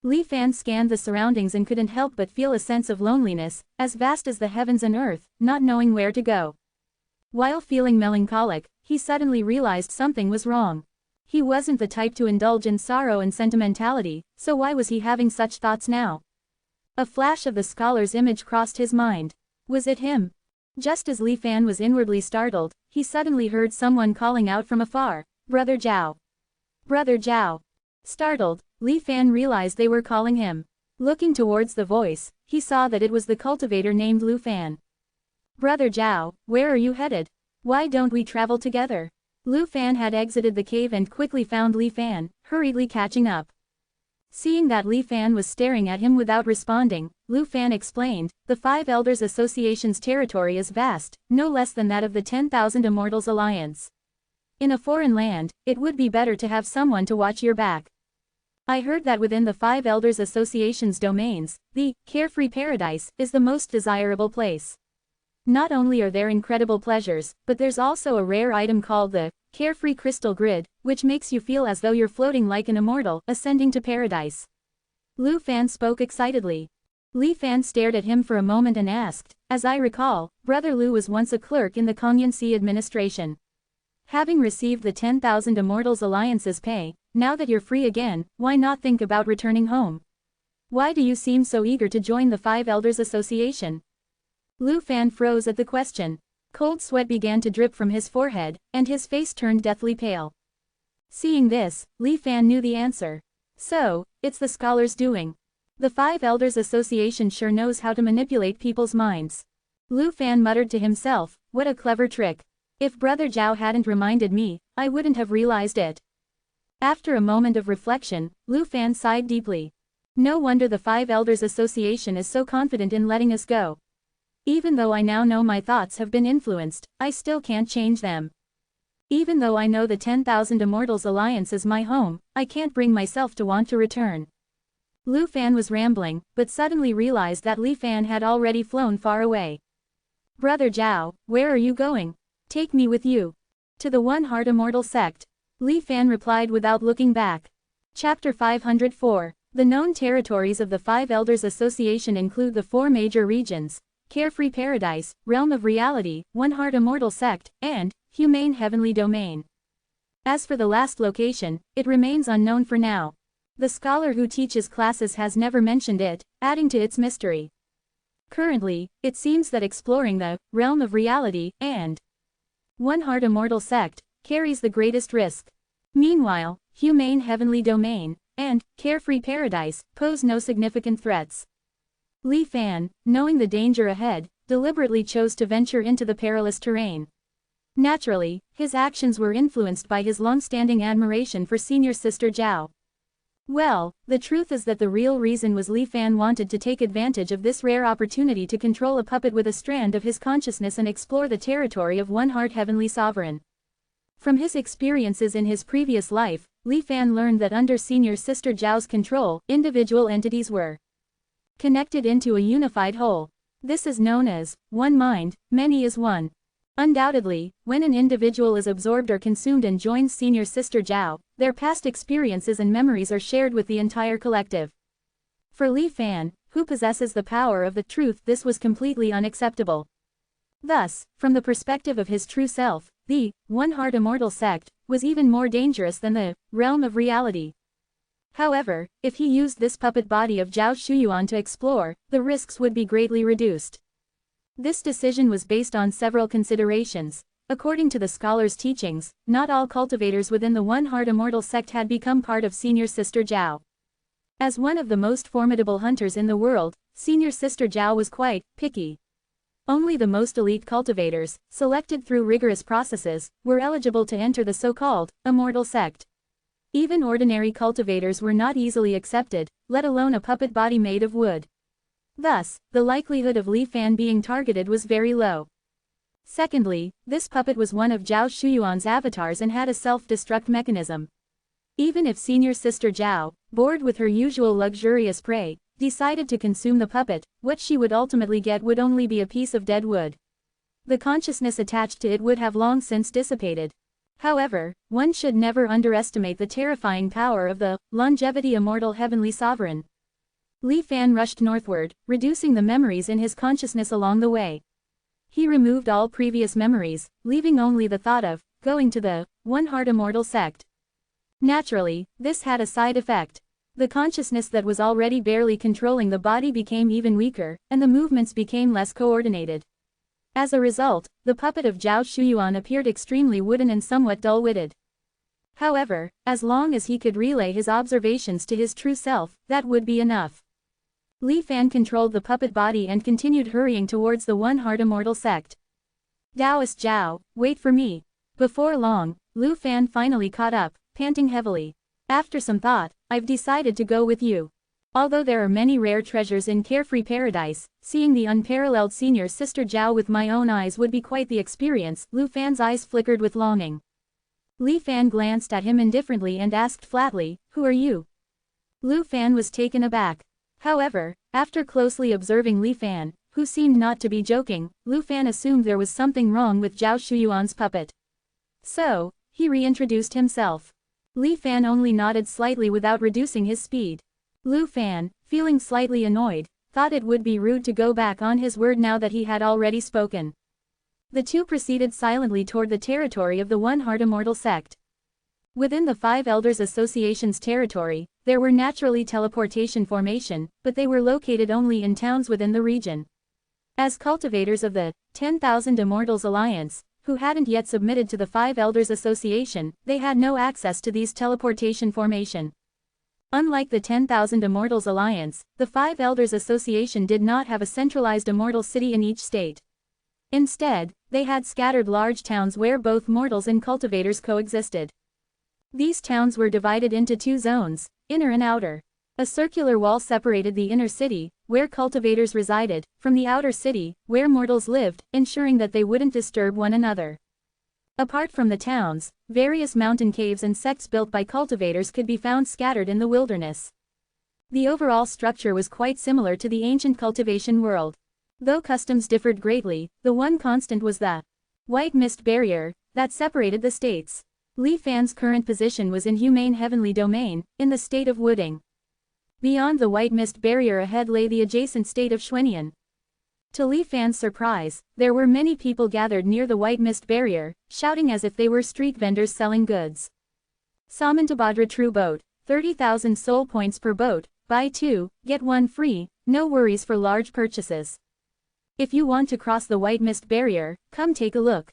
Li Fan scanned the surroundings and couldn't help but feel a sense of loneliness, as vast as the heavens and earth, not knowing where to go. While feeling melancholic, he suddenly realized something was wrong. He wasn't the type to indulge in sorrow and sentimentality, so why was he having such thoughts now? A flash of the scholar's image crossed his mind. Was it him? Just as Li Fan was inwardly startled, he suddenly heard someone calling out from afar, "Brother Zhao! Brother Zhao!" Startled, Li Fan realized they were calling him. Looking towards the voice, he saw that it was the cultivator named Lu Fan. "Brother Zhao, where are you headed? Why don't we travel together?" Lu Fan had exited the cave and quickly found Li Fan, hurriedly catching up. Seeing that Li Fan was staring at him without responding, Lu Fan explained, "The Five Elders Association's territory is vast, no less than that of the 10,000 Immortals Alliance. In a foreign land, it would be better to have someone to watch your back. I heard that within the Five Elders Association's domains, the Carefree Paradise is the most desirable place. Not only are there incredible pleasures, but there's also a rare item called the Carefree Crystal Grid, which makes you feel as though you're floating like an immortal, ascending to paradise." Lu Fan spoke excitedly. Li Fan stared at him for a moment and asked, "As I recall, Brother Lu was once a clerk in the Kongyun Sea administration. Having received the 10,000 Immortals Alliance's pay, now that you're free again, why not think about returning home? Why do you seem so eager to join the Five Elders Association?" Lu Fan froze at the question. Cold sweat began to drip from his forehead, and his face turned deathly pale. Seeing this, Li Fan knew the answer. "So, it's the scholar's doing. The Five Elders Association sure knows how to manipulate people's minds." Lu Fan muttered to himself, "What a clever trick. If Brother Zhao hadn't reminded me, I wouldn't have realized it." After a moment of reflection, Lu Fan sighed deeply. "No wonder the Five Elders Association is so confident in letting us go. Even though I now know my thoughts have been influenced, I still can't change them. Even though I know the 10,000 Immortals Alliance is my home, I can't bring myself to want to return." Lu Fan was rambling, but suddenly realized that Li Fan had already flown far away. "Brother Zhao, where are you going? Take me with you." "To the One Heart Immortal Sect," Li Fan replied without looking back. Chapter 504. The known territories of the Five Elders Association include the four major regions: Carefree Paradise, Realm of Reality, One Heart Immortal Sect, and Humane Heavenly Domain. As for the last location, it remains unknown for now. The scholar who teaches classes has never mentioned it, adding to its mystery. Currently, it seems that exploring the Realm of Reality and One Heart Immortal Sect carries the greatest risk. Meanwhile, Humane Heavenly Domain and Carefree Paradise pose no significant threats. Li Fan, knowing the danger ahead, deliberately chose to venture into the perilous terrain. Naturally, his actions were influenced by his long-standing admiration for Senior Sister Zhao. Well, the truth is that the real reason was Li Fan wanted to take advantage of this rare opportunity to control a puppet with a strand of his consciousness and explore the territory of One Heart Heavenly Sovereign. From his experiences in his previous life, Li Fan learned that under Senior Sister Zhao's control, individual entities were connected into a unified whole. This is known as one mind, many is one. Undoubtedly, when an individual is absorbed or consumed and joins Senior Sister Zhao, their past experiences and memories are shared with the entire collective. For Li Fan, who possesses the power of the truth, this was completely unacceptable. Thus, from the perspective of his true self, the One Heart Immortal Sect was even more dangerous than the Realm of Reality. However, if he used this puppet body of Zhao Shuyuan to explore, the risks would be greatly reduced. This decision was based on several considerations. According to the scholar's teachings, not all cultivators within the One Heart Immortal Sect had become part of Senior Sister Zhao. As one of the most formidable hunters in the world, Senior Sister Zhao was quite picky. Only the most elite cultivators, selected through rigorous processes, were eligible to enter the so-called Immortal Sect. Even ordinary cultivators were not easily accepted, let alone a puppet body made of wood. Thus, the likelihood of Li Fan being targeted was very low. Secondly, this puppet was one of Zhao Shuyuan's avatars and had a self-destruct mechanism. Even if Senior Sister Zhao, bored with her usual luxurious prey, decided to consume the puppet, what she would ultimately get would only be a piece of dead wood. The consciousness attached to it would have long since dissipated. However, one should never underestimate the terrifying power of the Longevity Immortal Heavenly Sovereign. Li Fan rushed northward, reducing the memories in his consciousness along the way. He removed all previous memories, leaving only the thought of going to the One Heart Immortal Sect. Naturally, this had a side effect. The consciousness that was already barely controlling the body became even weaker, and the movements became less coordinated. As a result, the puppet of Zhao Shuyuan appeared extremely wooden and somewhat dull-witted. However, as long as he could relay his observations to his true self, that would be enough. Li Fan controlled the puppet body and continued hurrying towards the One Heart Immortal Sect. "Taoist Zhao, wait for me." Before long, Lu Fan finally caught up, panting heavily. After some thought, I've decided to go with you. Although there are many rare treasures in Carefree Paradise, seeing the unparalleled senior sister Zhao with my own eyes would be quite the experience. Lu Fan's eyes flickered with longing. Li Fan glanced at him indifferently and asked flatly, "Who are you?" Lu Fan was taken aback. However, after closely observing Li Fan, who seemed not to be joking, Lu Fan assumed there was something wrong with Zhao Shuyuan's puppet. So, he reintroduced himself. Li Fan only nodded slightly without reducing his speed. Lu Fan, feeling slightly annoyed, thought it would be rude to go back on his word now that he had already spoken. The two proceeded silently toward the territory of the One-Heart Immortal sect. Within the Five Elders Association's territory, there were naturally teleportation formation, but they were located only in towns within the region. As cultivators of the 10,000 Immortals Alliance, who hadn't yet submitted to the Five Elders Association, they had no access to these teleportation formation. Unlike the 10,000 Immortals Alliance, the Five Elders Association did not have a centralized immortal city in each state. Instead, they had scattered large towns where both mortals and cultivators coexisted. These towns were divided into two zones, inner and outer. A circular wall separated the inner city, where cultivators resided, from the outer city, where mortals lived, ensuring that they wouldn't disturb one another. Apart from the towns, various mountain caves and sects built by cultivators could be found scattered in the wilderness. The overall structure was quite similar to the ancient cultivation world. Though customs differed greatly, the one constant was the white mist barrier that separated the states. Li Fan's current position was in Humane Heavenly Domain, in the state of Wuding. Beyond the white mist barrier ahead lay the adjacent state of Xuanian. To Li Fan's surprise, there were many people gathered near the white mist barrier, shouting as if they were street vendors selling goods. Samantabhadra True Boat, 30,000 soul points per boat, buy 2, get 1 free, no worries for large purchases. If you want to cross the white mist barrier, come take a look.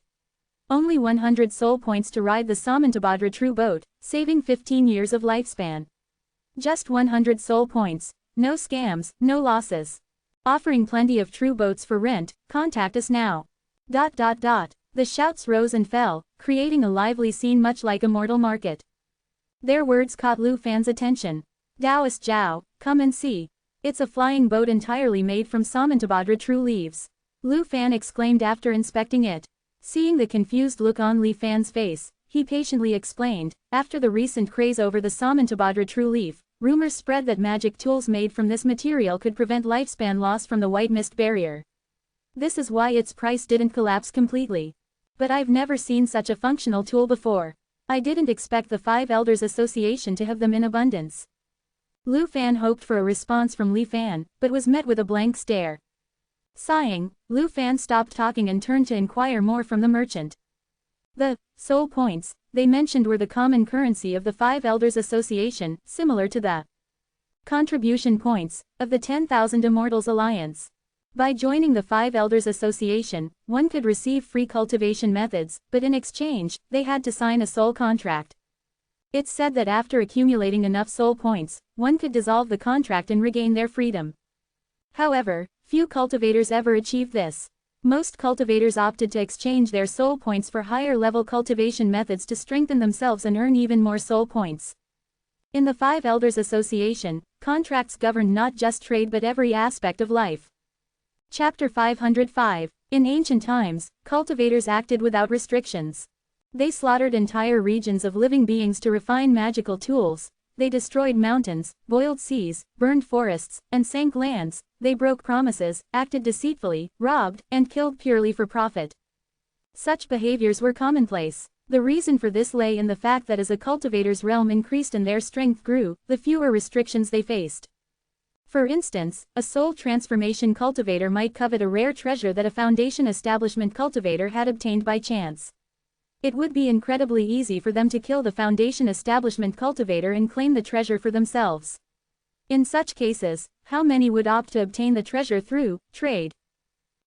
Only 100 soul points to ride the Samantabhadra True Boat, saving 15 years of lifespan. Just 100 soul points, no scams, no losses. Offering plenty of true boats for rent, contact us now. The shouts rose and fell, creating a lively scene much like a mortal market. Their words caught Lu Fan's attention. Taoist Zhao, come and see. It's a flying boat entirely made from Samantabhadra true leaves. Lu Fan exclaimed after inspecting it. Seeing the confused look on Li Fan's face, he patiently explained, after the recent craze over the Samantabhadra true leaf, rumors spread that magic tools made from this material could prevent lifespan loss from the white mist barrier. This is why its price didn't collapse completely. But I've never seen such a functional tool before. I didn't expect the Five Elders Association to have them in abundance. Lu Fan hoped for a response from Li Fan, but was met with a blank stare. Sighing, Lu Fan stopped talking and turned to inquire more from the merchant. The soul points they mentioned were the common currency of the Five Elders Association, similar to the contribution points of the 10,000 Immortals Alliance. By joining the Five Elders Association, one could receive free cultivation methods, but in exchange, they had to sign a soul contract. It's said that after accumulating enough soul points, one could dissolve the contract and regain their freedom. However, few cultivators ever achieved this. Most cultivators opted to exchange their soul points for higher-level cultivation methods to strengthen themselves and earn even more soul points. In the Five Elders Association, contracts govern not just trade but every aspect of life. Chapter 505. In ancient times, cultivators acted without restrictions. They slaughtered entire regions of living beings to refine magical tools. They destroyed mountains, boiled seas, burned forests, and sank lands. They broke promises, acted deceitfully, robbed, and killed purely for profit. Such behaviors were commonplace. The reason for this lay in the fact that as a cultivator's realm increased and their strength grew, the fewer restrictions they faced. For instance, a soul transformation cultivator might covet a rare treasure that a foundation establishment cultivator had obtained by chance. It would be incredibly easy for them to kill the foundation establishment cultivator and claim the treasure for themselves. In such cases, how many would opt to obtain the treasure through trade?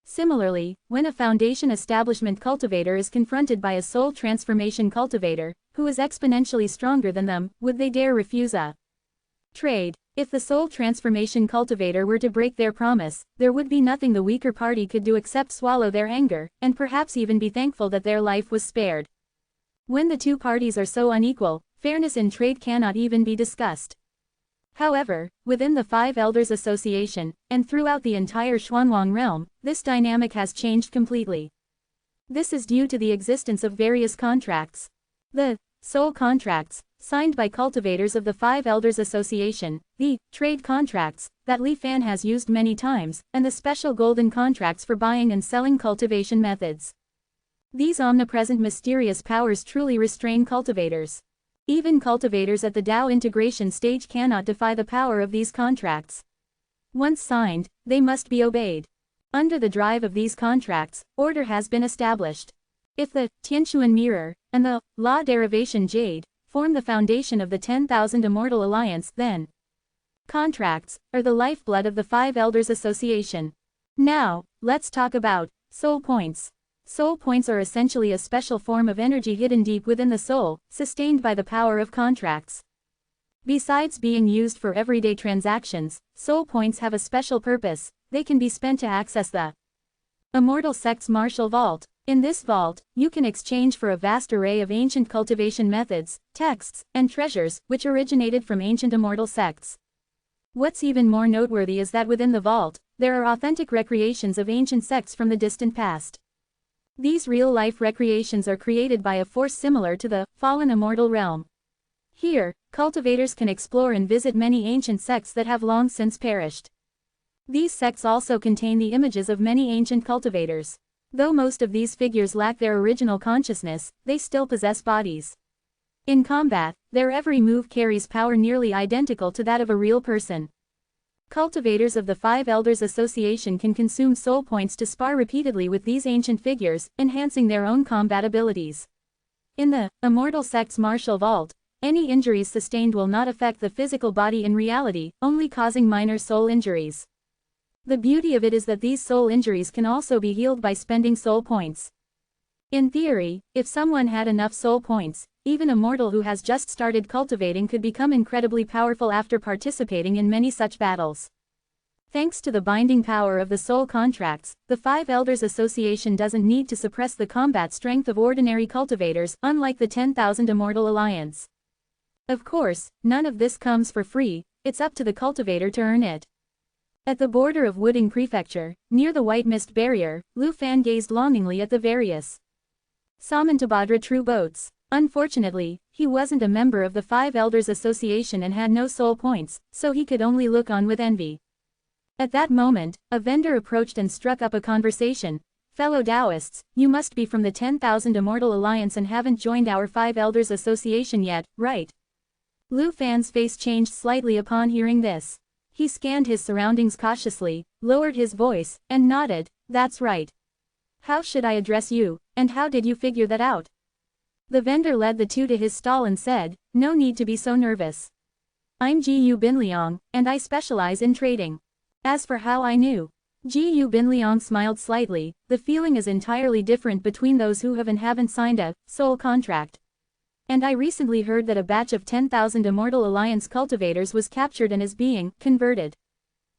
Similarly, when a foundation establishment cultivator is confronted by a soul transformation cultivator, who is exponentially stronger than them, would they dare refuse a trade? If the soul transformation cultivator were to break their promise, there would be nothing the weaker party could do except swallow their anger, and perhaps even be thankful that their life was spared. When the two parties are so unequal, fairness in trade cannot even be discussed. However, within the Five Elders Association, and throughout the entire Xuanwang realm, this dynamic has changed completely. This is due to the existence of various contracts. The soul contracts, signed by cultivators of the Five Elders Association, the trade contracts, that Li Fan has used many times, and the special golden contracts for buying and selling cultivation methods. These omnipresent mysterious powers truly restrain cultivators. Even cultivators at the Dao integration stage cannot defy the power of these contracts. Once signed, they must be obeyed. Under the drive of these contracts, order has been established. If the Tianquan Mirror and the Law Derivation Jade form the foundation of the 10,000 Immortal Alliance, then contracts are the lifeblood of the Five Elders Association. Now, let's talk about soul points. Soul points are essentially a special form of energy hidden deep within the soul, sustained by the power of contracts. Besides being used for everyday transactions, soul points have a special purpose. They can be spent to access the Immortal Sect's Martial Vault. In this vault, you can exchange for a vast array of ancient cultivation methods, texts, and treasures, which originated from ancient immortal sects. What's even more noteworthy is that within the vault, there are authentic recreations of ancient sects from the distant past. These real-life recreations are created by a force similar to the fallen immortal realm. Here, cultivators can explore and visit many ancient sects that have long since perished. These sects also contain the images of many ancient cultivators. Though most of these figures lack their original consciousness, they still possess bodies. In combat, their every move carries power nearly identical to that of a real person. Cultivators of the Five Elders Association can consume soul points to spar repeatedly with these ancient figures, enhancing their own combat abilities. In the Immortal Sect's Martial Vault, any injuries sustained will not affect the physical body in reality, only causing minor soul injuries. The beauty of it is that these soul injuries can also be healed by spending soul points. In theory, if someone had enough soul points, even a mortal who has just started cultivating could become incredibly powerful after participating in many such battles. Thanks to the binding power of the soul contracts, the Five Elders Association doesn't need to suppress the combat strength of ordinary cultivators, unlike the 10,000 Immortal Alliance. Of course, none of this comes for free, it's up to the cultivator to earn it. At the border of Wuding Prefecture, near the White Mist Barrier, Lu Fan gazed longingly at the various Samantabhadra true boats. Unfortunately, he wasn't a member of the Five Elders Association and had no soul points, so he could only look on with envy. At that moment, a vendor approached and struck up a conversation. Fellow Taoists, you must be from the 10,000 Immortal Alliance and haven't joined our Five Elders Association yet, right? Lu Fan's face changed slightly upon hearing this. He scanned his surroundings cautiously, lowered his voice, and nodded, that's right. How should I address you, and how did you figure that out? The vendor led the two to his stall and said, no need to be so nervous. I'm Gu Binliang, and I specialize in trading. As for how I knew, Gu Binliang smiled slightly, the feeling is entirely different between those who have and haven't signed a soul contract. And I recently heard that a batch of 10,000 Immortal Alliance cultivators was captured and is being converted.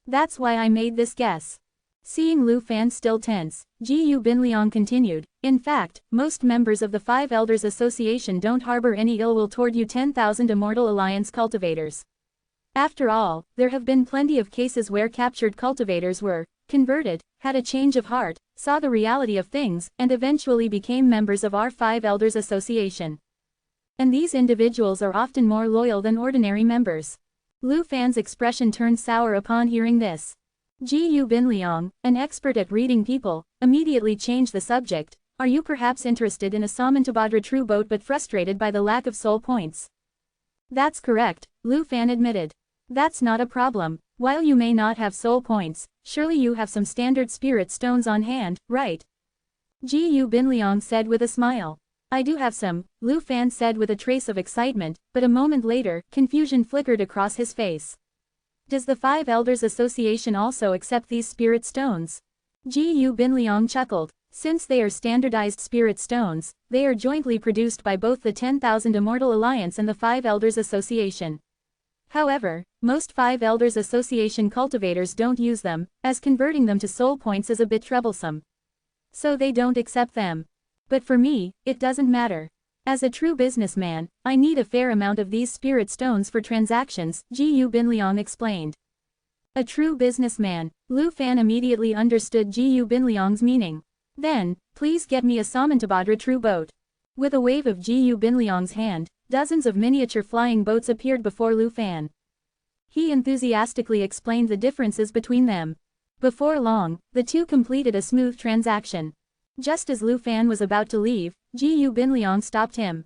That's why I made this guess. Seeing Lu Fan still tense, Gu Binliang continued, in fact, most members of the Five Elders Association don't harbor any ill will toward you 10,000 Immortal Alliance cultivators. After all, there have been plenty of cases where captured cultivators were converted, had a change of heart, saw the reality of things, and eventually became members of our Five Elders Association. And these individuals are often more loyal than ordinary members. Lu Fan's expression turned sour upon hearing this. Gu Binliang, an expert at reading people, immediately changed the subject. Are you perhaps interested in a Samantabhadra true boat but frustrated by the lack of soul points? That's correct, Lu Fan admitted. That's not a problem. While you may not have soul points, surely you have some standard spirit stones on hand, right? Gu Binliang said with a smile. I do have some, Lu Fan said with a trace of excitement, but a moment later, confusion flickered across his face. Does the Five Elders Association also accept these spirit stones? Gu Binliang chuckled. Since they are standardized spirit stones, they are jointly produced by both the 10,000 Immortal Alliance and the Five Elders Association. However, most Five Elders Association cultivators don't use them, as converting them to soul points is a bit troublesome. So they don't accept them. But for me, it doesn't matter. As a true businessman, I need a fair amount of these spirit stones for transactions, Gu Binliang explained. A true businessman, Lu Fan immediately understood Gu Binliang's meaning. Then, please get me a Samantabhadra true boat. With a wave of Gu Binliang's hand, dozens of miniature flying boats appeared before Lu Fan. He enthusiastically explained the differences between them. Before long, the two completed a smooth transaction. Just as Lu Fan was about to leave, Gu Binliang stopped him.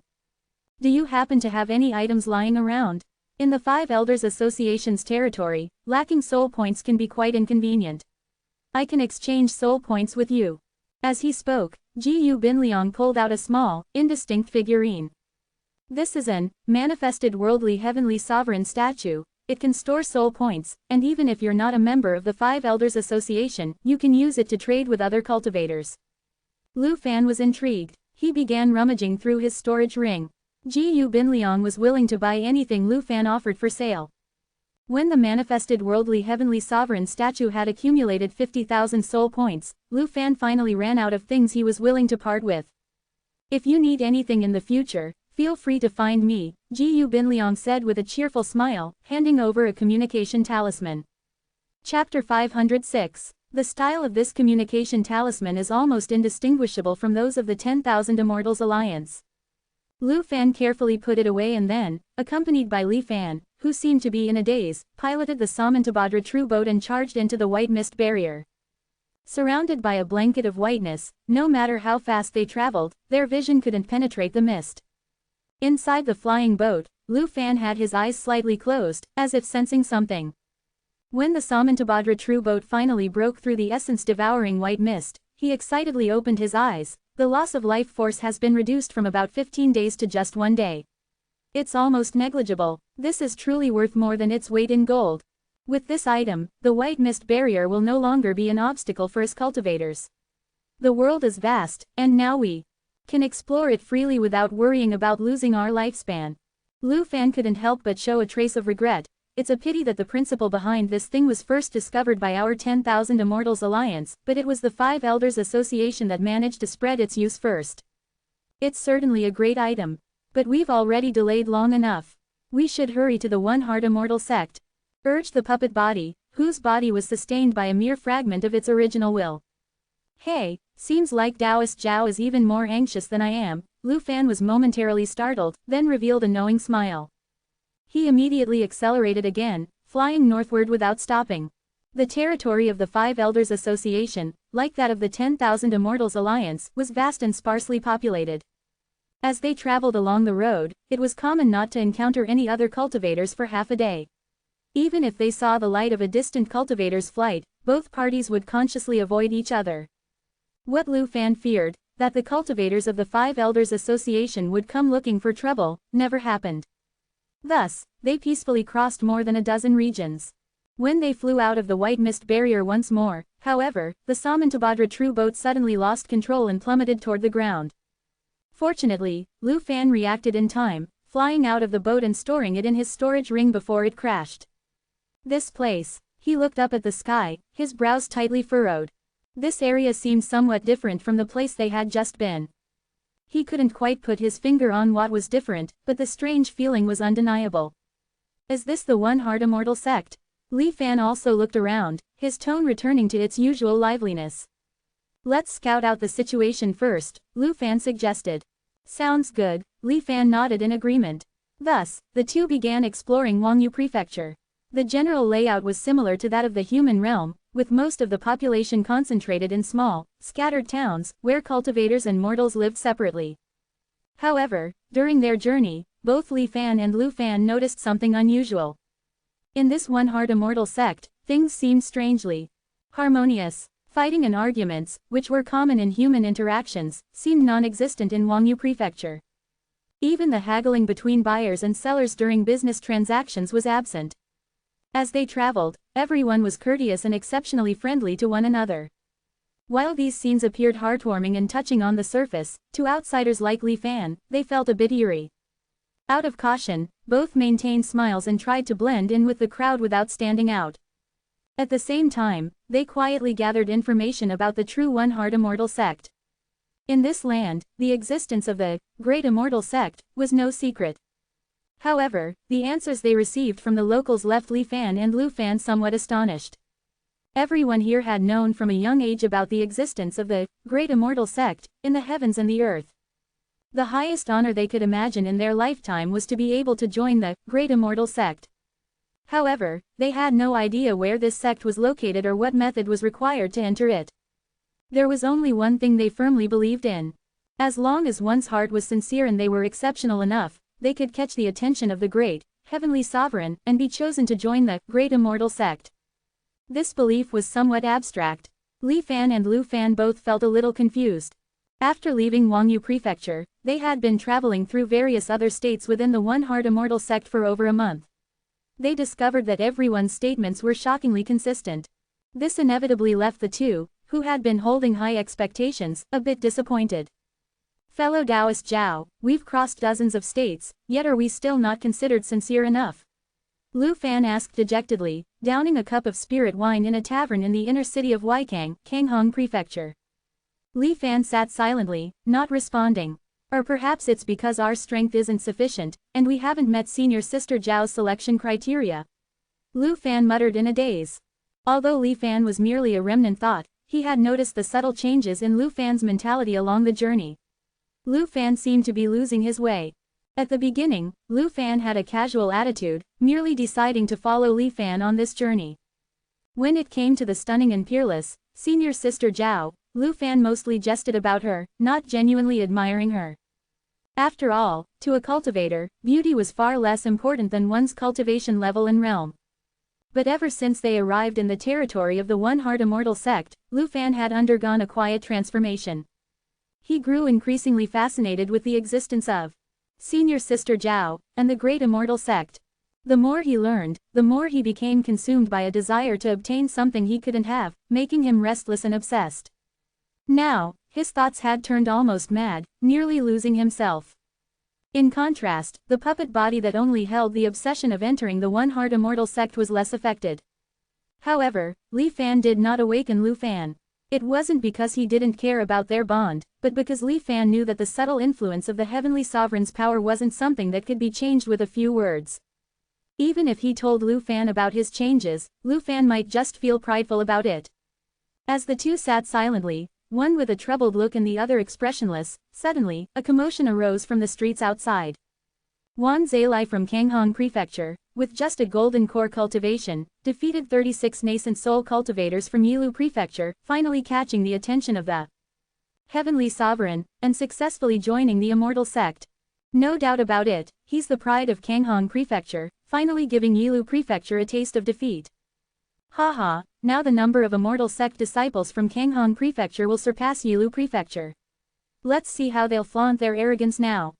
Do you happen to have any items lying around? In the Five Elders Association's territory, lacking soul points can be quite inconvenient. I can exchange soul points with you. As he spoke, Gu Binliang pulled out a small, indistinct figurine. This is an manifested worldly heavenly sovereign statue. It can store soul points, and even if you're not a member of the Five Elders Association, you can use it to trade with other cultivators. Lu Fan was intrigued. He began rummaging through his storage ring. Gu Binliang was willing to buy anything Lu Fan offered for sale. When the manifested worldly heavenly sovereign statue had accumulated 50,000 soul points, Lu Fan finally ran out of things he was willing to part with. If you need anything in the future, feel free to find me, Gu Binliang said with a cheerful smile, handing over a communication talisman. Chapter 506. The style of this communication talisman is almost indistinguishable from those of the 10,000 Immortals Alliance. Lu Fan carefully put it away and then, accompanied by Li Fan, who seemed to be in a daze, piloted the Samantabhadra true boat and charged into the white mist barrier. Surrounded by a blanket of whiteness, no matter how fast they traveled, their vision couldn't penetrate the mist. Inside the flying boat, Lu Fan had his eyes slightly closed, as if sensing something. When the Samantabhadra true boat finally broke through the essence-devouring white mist, he excitedly opened his eyes. The loss of life force has been reduced from about 15 days to just 1 day. It's almost negligible. This is truly worth more than its weight in gold. With this item, the white mist barrier will no longer be an obstacle for us cultivators. The world is vast, and now we can explore it freely without worrying about losing our lifespan. Lu Fan couldn't help but show a trace of regret. It's a pity that the principle behind this thing was first discovered by our 10,000 Immortals Alliance, but it was the Five Elders Association that managed to spread its use first. It's certainly a great item. But we've already delayed long enough. We should hurry to the One-Heart Immortal sect, urged the puppet body, whose body was sustained by a mere fragment of its original will. Hey, seems like Taoist Zhao is even more anxious than I am. Lu Fan was momentarily startled, then revealed a knowing smile. He immediately accelerated again, flying northward without stopping. The territory of the Five Elders Association, like that of the 10,000 Immortals Alliance, was vast and sparsely populated. As they traveled along the road, it was common not to encounter any other cultivators for half a day. Even if they saw the light of a distant cultivator's flight, both parties would consciously avoid each other. What Lu Fan feared, that the cultivators of the Five Elders Association would come looking for trouble, never happened. Thus, they peacefully crossed more than a dozen regions. When they flew out of the white mist barrier once more, however, the Samantabhadra true boat suddenly lost control and plummeted toward the ground. Fortunately, Lu Fan reacted in time, flying out of the boat and storing it in his storage ring before it crashed. This place. He looked up at the sky, his brows tightly furrowed. This area seemed somewhat different from the place they had just been. He couldn't quite put his finger on what was different, but the strange feeling was undeniable. Is this the One-Heart Immortal sect? Li Fan also looked around, his tone returning to its usual liveliness. Let's scout out the situation first, Lu Fan suggested. Sounds good, Li Fan nodded in agreement. Thus, the two began exploring Wangyu Prefecture. The general layout was similar to that of the human realm, with most of the population concentrated in small, scattered towns, where cultivators and mortals lived separately. However, during their journey, both Li Fan and Lu Fan noticed something unusual. In this One-Heart Immortal sect, things seemed strangely harmonious. Fighting and arguments, which were common in human interactions, seemed non-existent in Wangyu Prefecture. Even the haggling between buyers and sellers during business transactions was absent. As they traveled, everyone was courteous and exceptionally friendly to one another. While these scenes appeared heartwarming and touching on the surface, to outsiders like Li Fan, they felt a bit eerie. Out of caution, both maintained smiles and tried to blend in with the crowd without standing out. At the same time, they quietly gathered information about the true One-Heart Immortal sect. In this land, the existence of the Great Immortal Sect was no secret. However, the answers they received from the locals left Li Fan and Lu Fan somewhat astonished. Everyone here had known from a young age about the existence of the Great Immortal Sect in the heavens and the earth. The highest honor they could imagine in their lifetime was to be able to join the Great Immortal Sect. However, they had no idea where this sect was located or what method was required to enter it. There was only one thing they firmly believed in. As long as one's heart was sincere and they were exceptional enough, they could catch the attention of the great, heavenly sovereign, and be chosen to join the Great Immortal Sect. This belief was somewhat abstract. Li Fan and Lu Fan both felt a little confused. After leaving Wangyu Prefecture, they had been traveling through various other states within the One Heart Immortal Sect for over a month. They discovered that everyone's statements were shockingly consistent. This inevitably left the two, who had been holding high expectations, a bit disappointed. Fellow Taoist Zhao, we've crossed dozens of states, yet are we still not considered sincere enough? Lu Fan asked dejectedly, downing a cup of spirit wine in a tavern in the inner city of Weikang, Kanghong Prefecture. Li Fan sat silently, not responding. Or perhaps it's because our strength isn't sufficient, and we haven't met senior sister Zhao's selection criteria. Lu Fan muttered in a daze. Although Li Fan was merely a remnant thought, he had noticed the subtle changes in Lu Fan's mentality along the journey. Lu Fan seemed to be losing his way. At the beginning, Lu Fan had a casual attitude, merely deciding to follow Li Fan on this journey. When it came to the stunning and peerless senior sister Zhao, Lu Fan mostly jested about her, not genuinely admiring her. After all, to a cultivator, beauty was far less important than one's cultivation level and realm. But ever since they arrived in the territory of the One Heart Immortal Sect, Lu Fan had undergone a quiet transformation. He grew increasingly fascinated with the existence of senior sister Zhao and the Great Immortal Sect. The more he learned, the more he became consumed by a desire to obtain something he couldn't have, making him restless and obsessed. Now, his thoughts had turned almost mad, nearly losing himself. In contrast, the puppet body that only held the obsession of entering the One Heart Immortal Sect was less affected. However, Li Fan did not awaken Lu Fan. It wasn't because he didn't care about their bond, but because Li Fan knew that the subtle influence of the Heavenly Sovereign's power wasn't something that could be changed with a few words. Even if he told Lu Fan about his changes, Lu Fan might just feel prideful about it. As the two sat silently, one with a troubled look and the other expressionless, suddenly, a commotion arose from the streets outside. Wan Zilai from Kanghong Prefecture, with just a golden core cultivation, defeated 36 nascent soul cultivators from Yilu Prefecture, finally catching the attention of the Heavenly Sovereign, and successfully joining the Immortal Sect. No doubt about it, he's the pride of Kanghong Prefecture, finally giving Yilu Prefecture a taste of defeat. Haha, now the number of Immortal Sect disciples from Kanghong Prefecture will surpass Yilu Prefecture. Let's see how they'll flaunt their arrogance now.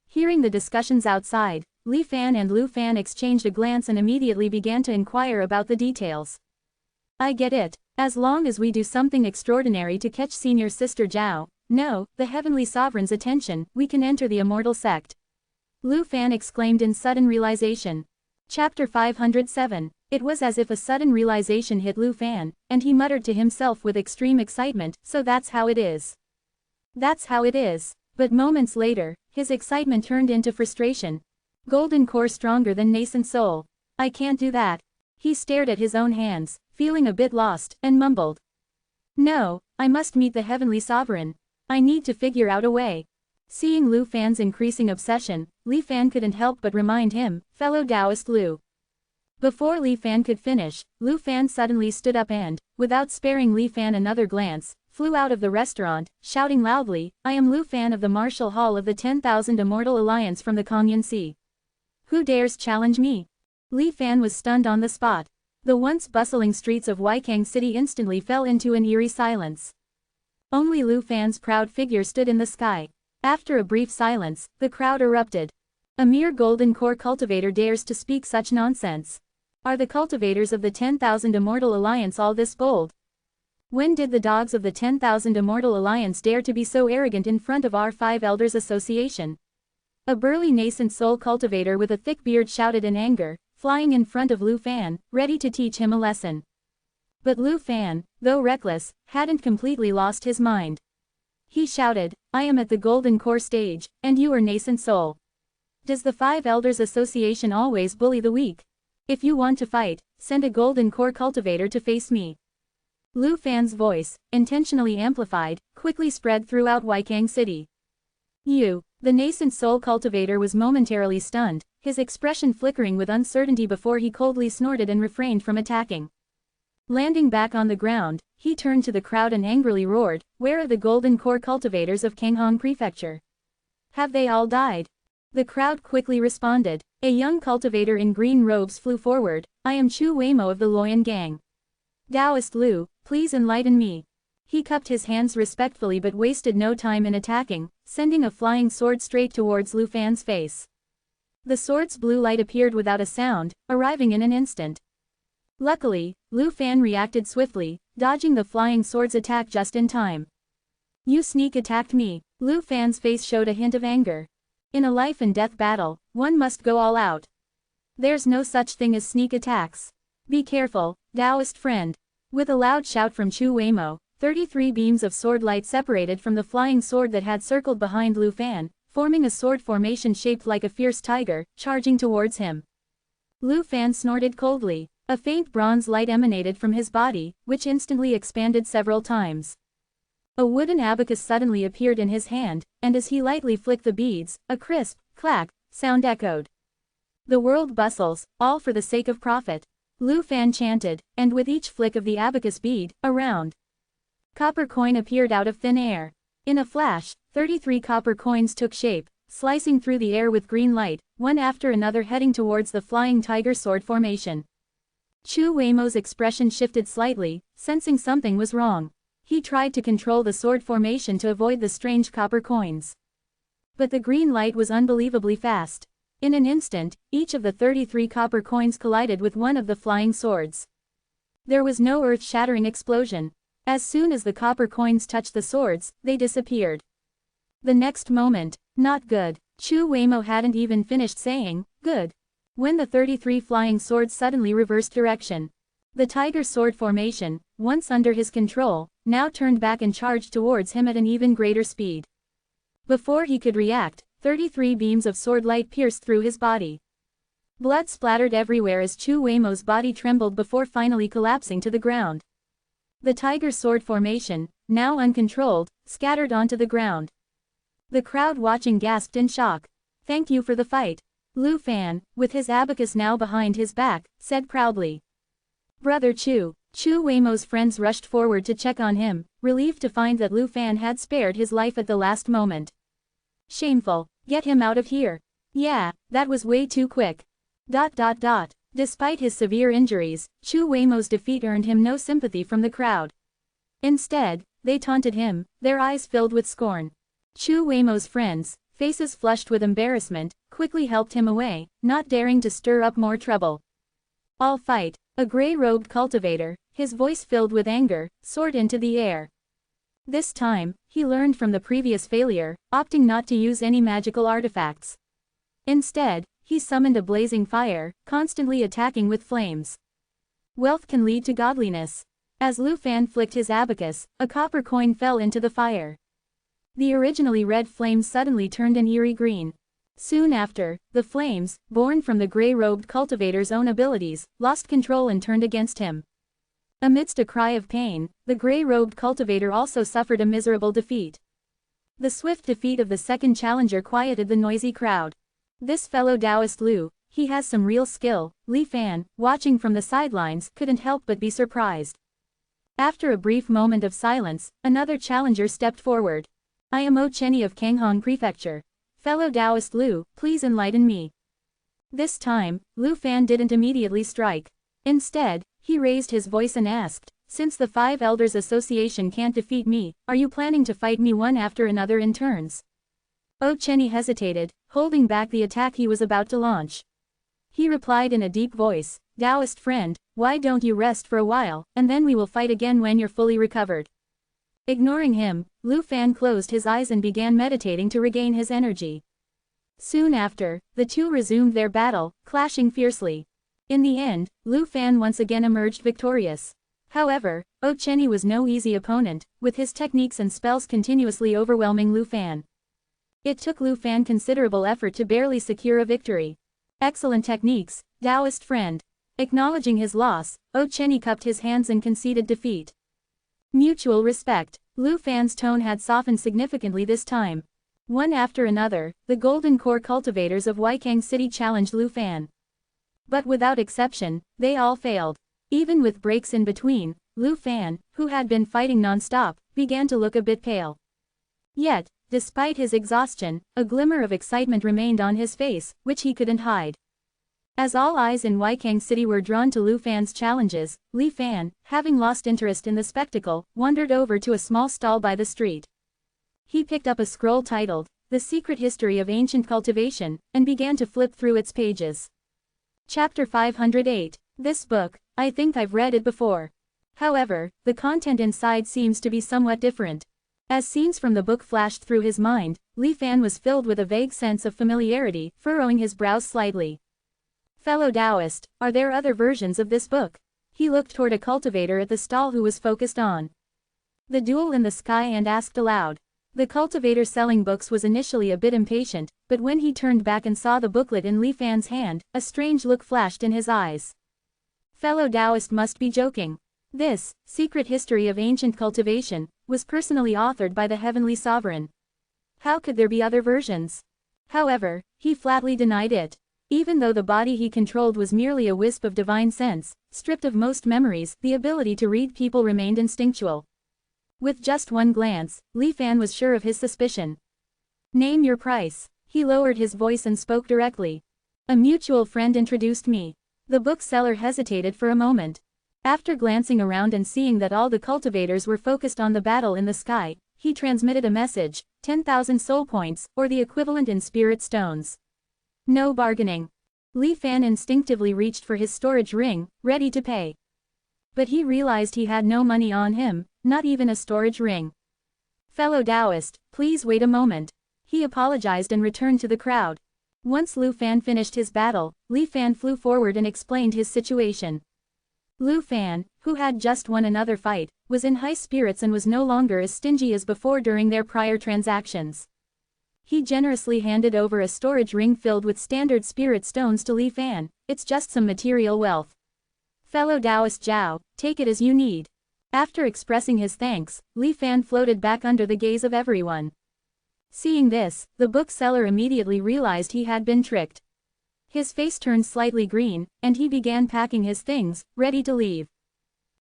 Hearing the discussions outside, Li Fan and Lu Fan exchanged a glance and immediately began to inquire about the details. I get it. As long as we do something extraordinary to catch senior sister Zhao, no, the Heavenly Sovereign's attention, we can enter the Immortal Sect. Lu Fan exclaimed in sudden realization. Chapter 507. It was as if a sudden realization hit Lu Fan, and he muttered to himself with extreme excitement, so that's how it is. That's how it is. But moments later, his excitement turned into frustration. Golden core stronger than nascent soul. I can't do that. He stared at his own hands, feeling a bit lost, and mumbled. No, I must meet the Heavenly Sovereign. I need to figure out a way. Seeing Lu Fan's increasing obsession, Li Fan couldn't help but remind him, fellow Taoist Lu. Before Li Fan could finish, Lu Fan suddenly stood up and, without sparing Li Fan another glance, flew out of the restaurant, shouting loudly, I am Lu Fan of the Martial Hall of the 10,000 Immortal Alliance from the Kongyan Sea. Who dares challenge me? Li Fan was stunned on the spot. The once bustling streets of Weikang City instantly fell into an eerie silence. Only Lu Fan's proud figure stood in the sky. After a brief silence, the crowd erupted. A mere golden core cultivator dares to speak such nonsense. Are the cultivators of the 10,000 Immortal Alliance all this bold? When did the dogs of the 10,000 Immortal Alliance dare to be so arrogant in front of our Five Elders Association? A burly nascent soul cultivator with a thick beard shouted in anger, flying in front of Lu Fan, ready to teach him a lesson. But Lu Fan, though reckless, hadn't completely lost his mind. He shouted, I am at the golden core stage, and you are nascent soul. Does the Five Elders Association always bully the weak? If you want to fight, send a golden core cultivator to face me. Lu Fan's voice, intentionally amplified, quickly spread throughout Weikang City. The nascent soul cultivator was momentarily stunned, his expression flickering with uncertainty before he coldly snorted and refrained from attacking. Landing back on the ground, he turned to the crowd and angrily roared, where are the golden core cultivators of Kanghong Prefecture? Have they all died? The crowd quickly responded. A young cultivator in green robes flew forward, I am Chu Weimo of the Loyan Gang. Taoist Lu, please enlighten me. He cupped his hands respectfully but wasted no time in attacking, sending a flying sword straight towards Lu Fan's face. The sword's blue light appeared without a sound, arriving in an instant. Luckily, Lu Fan reacted swiftly, dodging the flying sword's attack just in time. You sneak attacked me. Lu Fan's face showed a hint of anger. In a life and death battle, one must go all out. There's no such thing as sneak attacks. Be careful, Taoist friend. With a loud shout from Chu Weimo, 33 beams of sword light separated from the flying sword that had circled behind Lu Fan, forming a sword formation shaped like a fierce tiger, charging towards him. Lu Fan snorted coldly. A faint bronze light emanated from his body, which instantly expanded several times. A wooden abacus suddenly appeared in his hand, and as he lightly flicked the beads, a crisp, clack, sound echoed. The world bustles, all for the sake of profit. Lu Fan chanted, and with each flick of the abacus bead, a round copper coin appeared out of thin air. In a flash, 33 copper coins took shape, slicing through the air with green light, one after another heading towards the flying tiger sword formation. Chu Weimo's expression shifted slightly, sensing something was wrong. He tried to control the sword formation to avoid the strange copper coins. But the green light was unbelievably fast. In an instant, each of the 33 copper coins collided with one of the flying swords. There was no earth-shattering explosion. As soon as the copper coins touched the swords, they disappeared. The next moment, not good. Chu Weimo hadn't even finished saying, good, when the 33 flying swords suddenly reversed direction. The tiger sword formation, once under his control, now turned back and charged towards him at an even greater speed. Before he could react, 33 beams of sword light pierced through his body. Blood splattered everywhere as Chu Weimo's body trembled before finally collapsing to the ground. The tiger sword formation, now uncontrolled, scattered onto the ground. The crowd watching gasped in shock. Thank you for the fight. Lu Fan, with his abacus now behind his back, said proudly. Brother Chu. Chu Weimo's friends rushed forward to check on him, relieved to find that Lu Fan had spared his life at the last moment. Shameful. Get him out of here. Yeah, that was way too quick. ... Despite his severe injuries, Chu Weimo's defeat earned him no sympathy from the crowd. Instead, they taunted him, their eyes filled with scorn. Chu Weimo's friends, faces flushed with embarrassment, quickly helped him away, not daring to stir up more trouble. All fight. A gray-robed cultivator, his voice filled with anger, soared into the air. This time, he learned from the previous failure, opting not to use any magical artifacts. Instead, he summoned a blazing fire, constantly attacking with flames. Wealth can lead to godliness. As Lu Fan flicked his abacus, a copper coin fell into the fire. The originally red flames suddenly turned an eerie green. Soon after, the flames, born from the gray-robed cultivator's own abilities, lost control and turned against him. Amidst a cry of pain, the gray-robed cultivator also suffered a miserable defeat. The swift defeat of the second challenger quieted the noisy crowd. This fellow Taoist Lu, he has some real skill. Li Fan, watching from the sidelines, couldn't help but be surprised. After a brief moment of silence, another challenger stepped forward. I am O Chenny of Kanghong Prefecture. Fellow Taoist Lu, please enlighten me. This time, Lu Fan didn't immediately strike. Instead, he raised his voice and asked, since the Five Elders Association can't defeat me, are you planning to fight me one after another in turns? O Chenny hesitated, holding back the attack he was about to launch. He replied in a deep voice, Taoist friend, why don't you rest for a while, and then we will fight again when you're fully recovered. Ignoring him, Lu Fan closed his eyes and began meditating to regain his energy. Soon after, the two resumed their battle, clashing fiercely. In the end, Lu Fan once again emerged victorious. However, Ocheni was no easy opponent, with his techniques and spells continuously overwhelming Lu Fan. It took Lu Fan considerable effort to barely secure a victory. Excellent techniques, Taoist friend. Acknowledging his loss, Ocheni cupped his hands and conceded defeat. Mutual respect. Lu Fan's tone had softened significantly this time. One after another, the Golden Core cultivators of Weikang City challenged Lu Fan. But without exception, they all failed. Even with breaks in between, Lu Fan, who had been fighting non-stop, began to look a bit pale. Yet, despite his exhaustion, a glimmer of excitement remained on his face, which he couldn't hide. As all eyes in Weikang City were drawn to Lu Fan's challenges, Li Fan, having lost interest in the spectacle, wandered over to a small stall by the street. He picked up a scroll titled, The Secret History of Ancient Cultivation, and began to flip through its pages. Chapter 508. This book, I think I've read it before. However, the content inside seems to be somewhat different. As scenes from the book flashed through his mind, Li Fan was filled with a vague sense of familiarity, furrowing his brows slightly. Fellow Taoist, are there other versions of this book? He looked toward a cultivator at the stall who was focused on the duel in the sky and asked aloud. The cultivator selling books was initially a bit impatient, but when he turned back and saw the booklet in Li Fan's hand, a strange look flashed in his eyes. Fellow Taoist must be joking. This, Secret History of Ancient Cultivation, was personally authored by the Heavenly Sovereign. How could there be other versions? However, he flatly denied it. Even though the body he controlled was merely a wisp of divine sense, stripped of most memories, the ability to read people remained instinctual. With just one glance, Li Fan was sure of his suspicion. Name your price. He lowered his voice and spoke directly. A mutual friend introduced me. The bookseller hesitated for a moment. After glancing around and seeing that all the cultivators were focused on the battle in the sky, he transmitted a message, 10,000 soul points, or the equivalent in spirit stones. No bargaining. Li Fan instinctively reached for his storage ring, ready to pay. But he realized he had no money on him, not even a storage ring. Fellow Taoist, please wait a moment. He apologized and returned to the crowd. Once Lu Fan finished his battle, Li Fan flew forward and explained his situation. Lu Fan, who had just won another fight, was in high spirits and was no longer as stingy as before during their prior transactions. He generously handed over a storage ring filled with standard spirit stones to Li Fan. It's just some material wealth. Fellow Taoist Zhao, take it as you need. After expressing his thanks, Li Fan floated back under the gaze of everyone. Seeing this, the bookseller immediately realized he had been tricked. His face turned slightly green, and he began packing his things, ready to leave.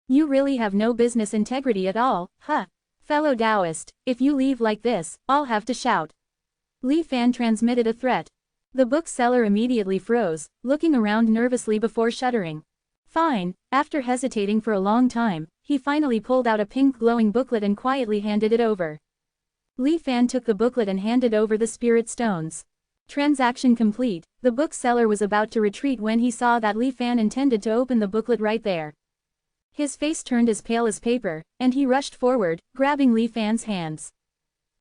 You really have no business integrity at all, huh? Fellow Taoist, if you leave like this, I'll have to shout. Li Fan transmitted a threat. The bookseller immediately froze, looking around nervously before shuddering. Fine. After hesitating for a long time, he finally pulled out a pink glowing booklet and quietly handed it over. Li Fan took the booklet and handed over the spirit stones. Transaction complete. The bookseller was about to retreat when he saw that Li Fan intended to open the booklet right there. His face turned as pale as paper, and he rushed forward, grabbing Li Fan's hands.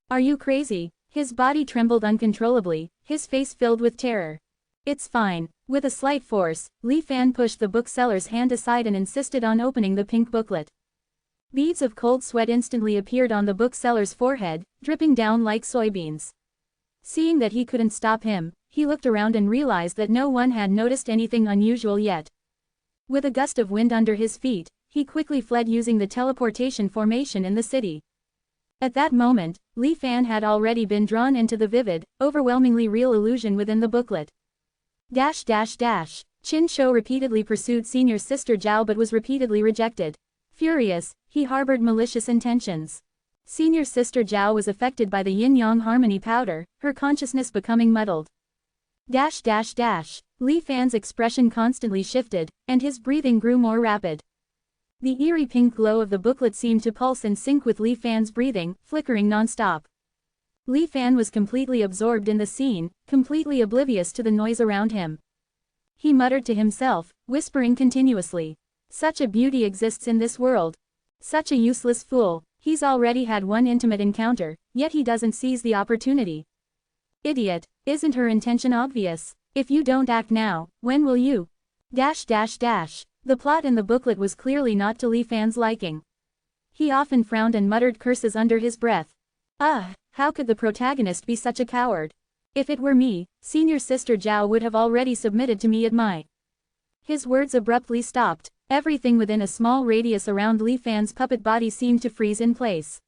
Are you crazy? His body trembled uncontrollably, his face filled with terror. It's fine. With a slight force, Li Fan pushed the bookseller's hand aside and insisted on opening the pink booklet. Beads of cold sweat instantly appeared on the bookseller's forehead, dripping down like soybeans. Seeing that he couldn't stop him, he looked around and realized that no one had noticed anything unusual yet. With a gust of wind under his feet, he quickly fled using the teleportation formation in the city. At that moment, Li Fan had already been drawn into the vivid, overwhelmingly real illusion within the booklet. Qin Shou repeatedly pursued senior sister Zhao but was repeatedly rejected. Furious, he harbored malicious intentions. Senior sister Zhao was affected by the yin-yang harmony powder, her consciousness becoming muddled. Li Fan's expression constantly shifted, and his breathing grew more rapid. The eerie pink glow of the booklet seemed to pulse in sync with Li Fan's breathing, flickering non-stop. Li Fan was completely absorbed in the scene, completely oblivious to the noise around him. He muttered to himself, whispering continuously. Such a beauty exists in this world. Such a useless fool. He's already had one intimate encounter, yet he doesn't seize the opportunity. Idiot. Isn't her intention obvious? If you don't act now, when will you? The plot in the booklet was clearly not to Li Fan's liking. He often frowned and muttered curses under his breath. How could the protagonist be such a coward? If it were me, senior sister Zhao would have already submitted to me at my... His words abruptly stopped. Everything within a small radius around Li Fan's puppet body seemed to freeze in place.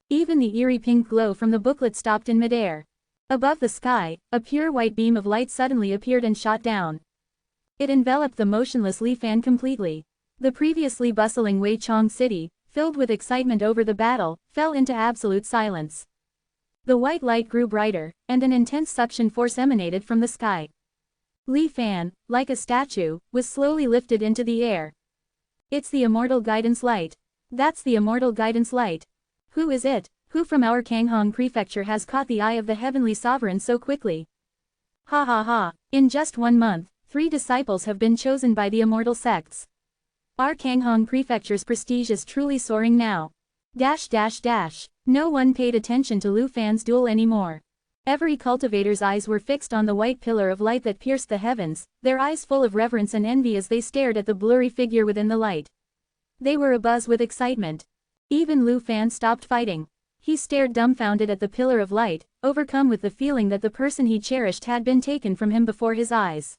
Even the eerie pink glow from the booklet stopped in midair. Above the sky, a pure white beam of light suddenly appeared and shot down. It enveloped the motionless Li Fan completely. The previously bustling Wei Chong city, filled with excitement over the battle, fell into absolute silence. The white light grew brighter, and an intense suction force emanated from the sky. Li Fan, like a statue, was slowly lifted into the air. It's the Immortal Guidance Light. That's the Immortal Guidance Light. Who is it? Who from our Kanghong prefecture has caught the eye of the Heavenly Sovereign so quickly? Ha ha ha, in just 1 month, 3 disciples have been chosen by the immortal sects. Our Kanghong prefecture's prestige is truly soaring now. No one paid attention to Lu Fan's duel anymore. Every cultivator's eyes were fixed on the white pillar of light that pierced the heavens, their eyes full of reverence and envy as they stared at the blurry figure within the light. They were abuzz with excitement. Even Lu Fan stopped fighting. He stared dumbfounded at the pillar of light, overcome with the feeling that the person he cherished had been taken from him before his eyes.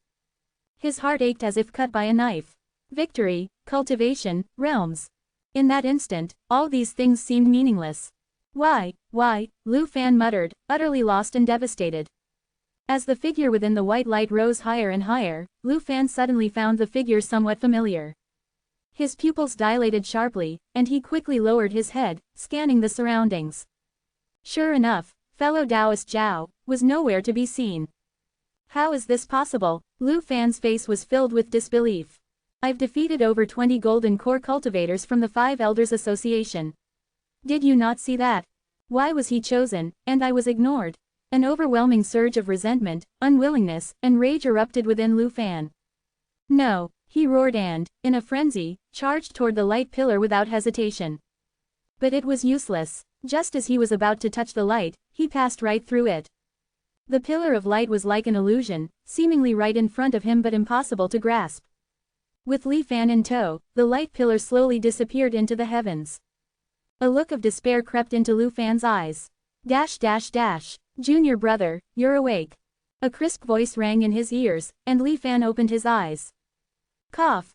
His heart ached as if cut by a knife. Victory, cultivation, realms. In that instant, all these things seemed meaningless. Why, Lu Fan muttered, utterly lost and devastated. As the figure within the white light rose higher and higher, Lu Fan suddenly found the figure somewhat familiar. His pupils dilated sharply, and he quickly lowered his head, scanning the surroundings. Sure enough, fellow Taoist Zhao was nowhere to be seen. How is this possible? Lu Fan's face was filled with disbelief. I've defeated over 20 golden core cultivators from the 5 Elders Association. Did you not see that? Why was he chosen, and I was ignored? An overwhelming surge of resentment, unwillingness, and rage erupted within Lu Fan. No, he roared and, in a frenzy, charged toward the light pillar without hesitation. But it was useless. Just as he was about to touch the light, he passed right through it. The pillar of light was like an illusion, seemingly right in front of him but impossible to grasp. With Li Fan in tow, the light pillar slowly disappeared into the heavens. A look of despair crept into Lu Fan's eyes. Junior brother, you're awake. A crisp voice rang in his ears, and Li Fan opened his eyes. Cough.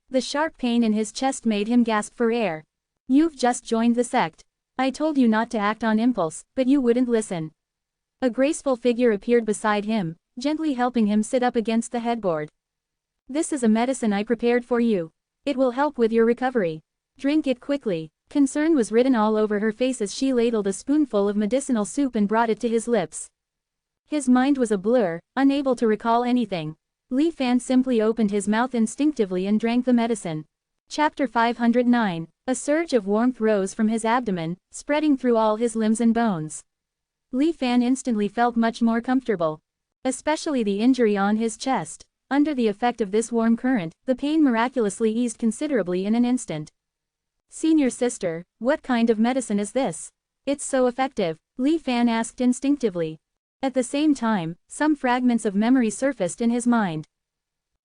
The sharp pain in his chest made him gasp for air. You've just joined the sect. I told you not to act on impulse, but you wouldn't listen. A graceful figure appeared beside him, gently helping him sit up against the headboard. This is a medicine I prepared for you. It will help with your recovery. Drink it quickly. Concern was written all over her face as she ladled a spoonful of medicinal soup and brought it to his lips. His mind was a blur, unable to recall anything. Li Fan simply opened his mouth instinctively and drank the medicine. Chapter 509. A surge of warmth rose from his abdomen, spreading through all his limbs and bones. Li Fan instantly felt much more comfortable. Especially the injury on his chest. Under the effect of this warm current, the pain miraculously eased considerably in an instant. Senior sister, what kind of medicine is this? It's so effective, Li Fan asked instinctively. At the same time, some fragments of memory surfaced in his mind.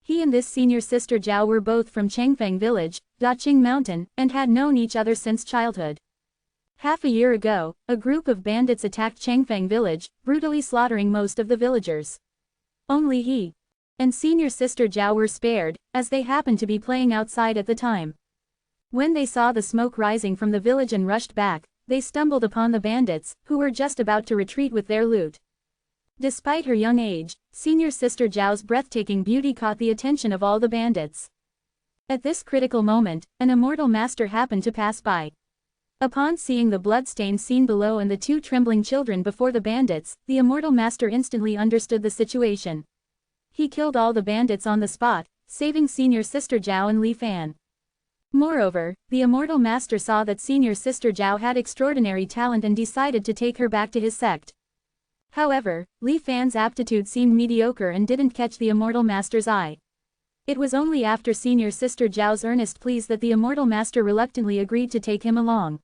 He and this senior sister Zhao were both from Changfeng village, Daqing Mountain, and had known each other since childhood. Half a year ago, a group of bandits attacked Changfeng village, brutally slaughtering most of the villagers. Only he and senior sister Zhao were spared, as they happened to be playing outside at the time. When they saw the smoke rising from the village and rushed back, they stumbled upon the bandits, who were just about to retreat with their loot. Despite her young age, senior sister Zhao's breathtaking beauty caught the attention of all the bandits. At this critical moment, an immortal master happened to pass by. Upon seeing the bloodstained scene below and the 2 trembling children before the bandits, the immortal master instantly understood the situation. He killed all the bandits on the spot, saving senior sister Zhao and Li Fan. Moreover, the immortal master saw that senior sister Zhao had extraordinary talent and decided to take her back to his sect. However, Li Fan's aptitude seemed mediocre and didn't catch the immortal master's eye. It was only after senior sister Zhao's earnest pleas that the immortal master reluctantly agreed to take him along.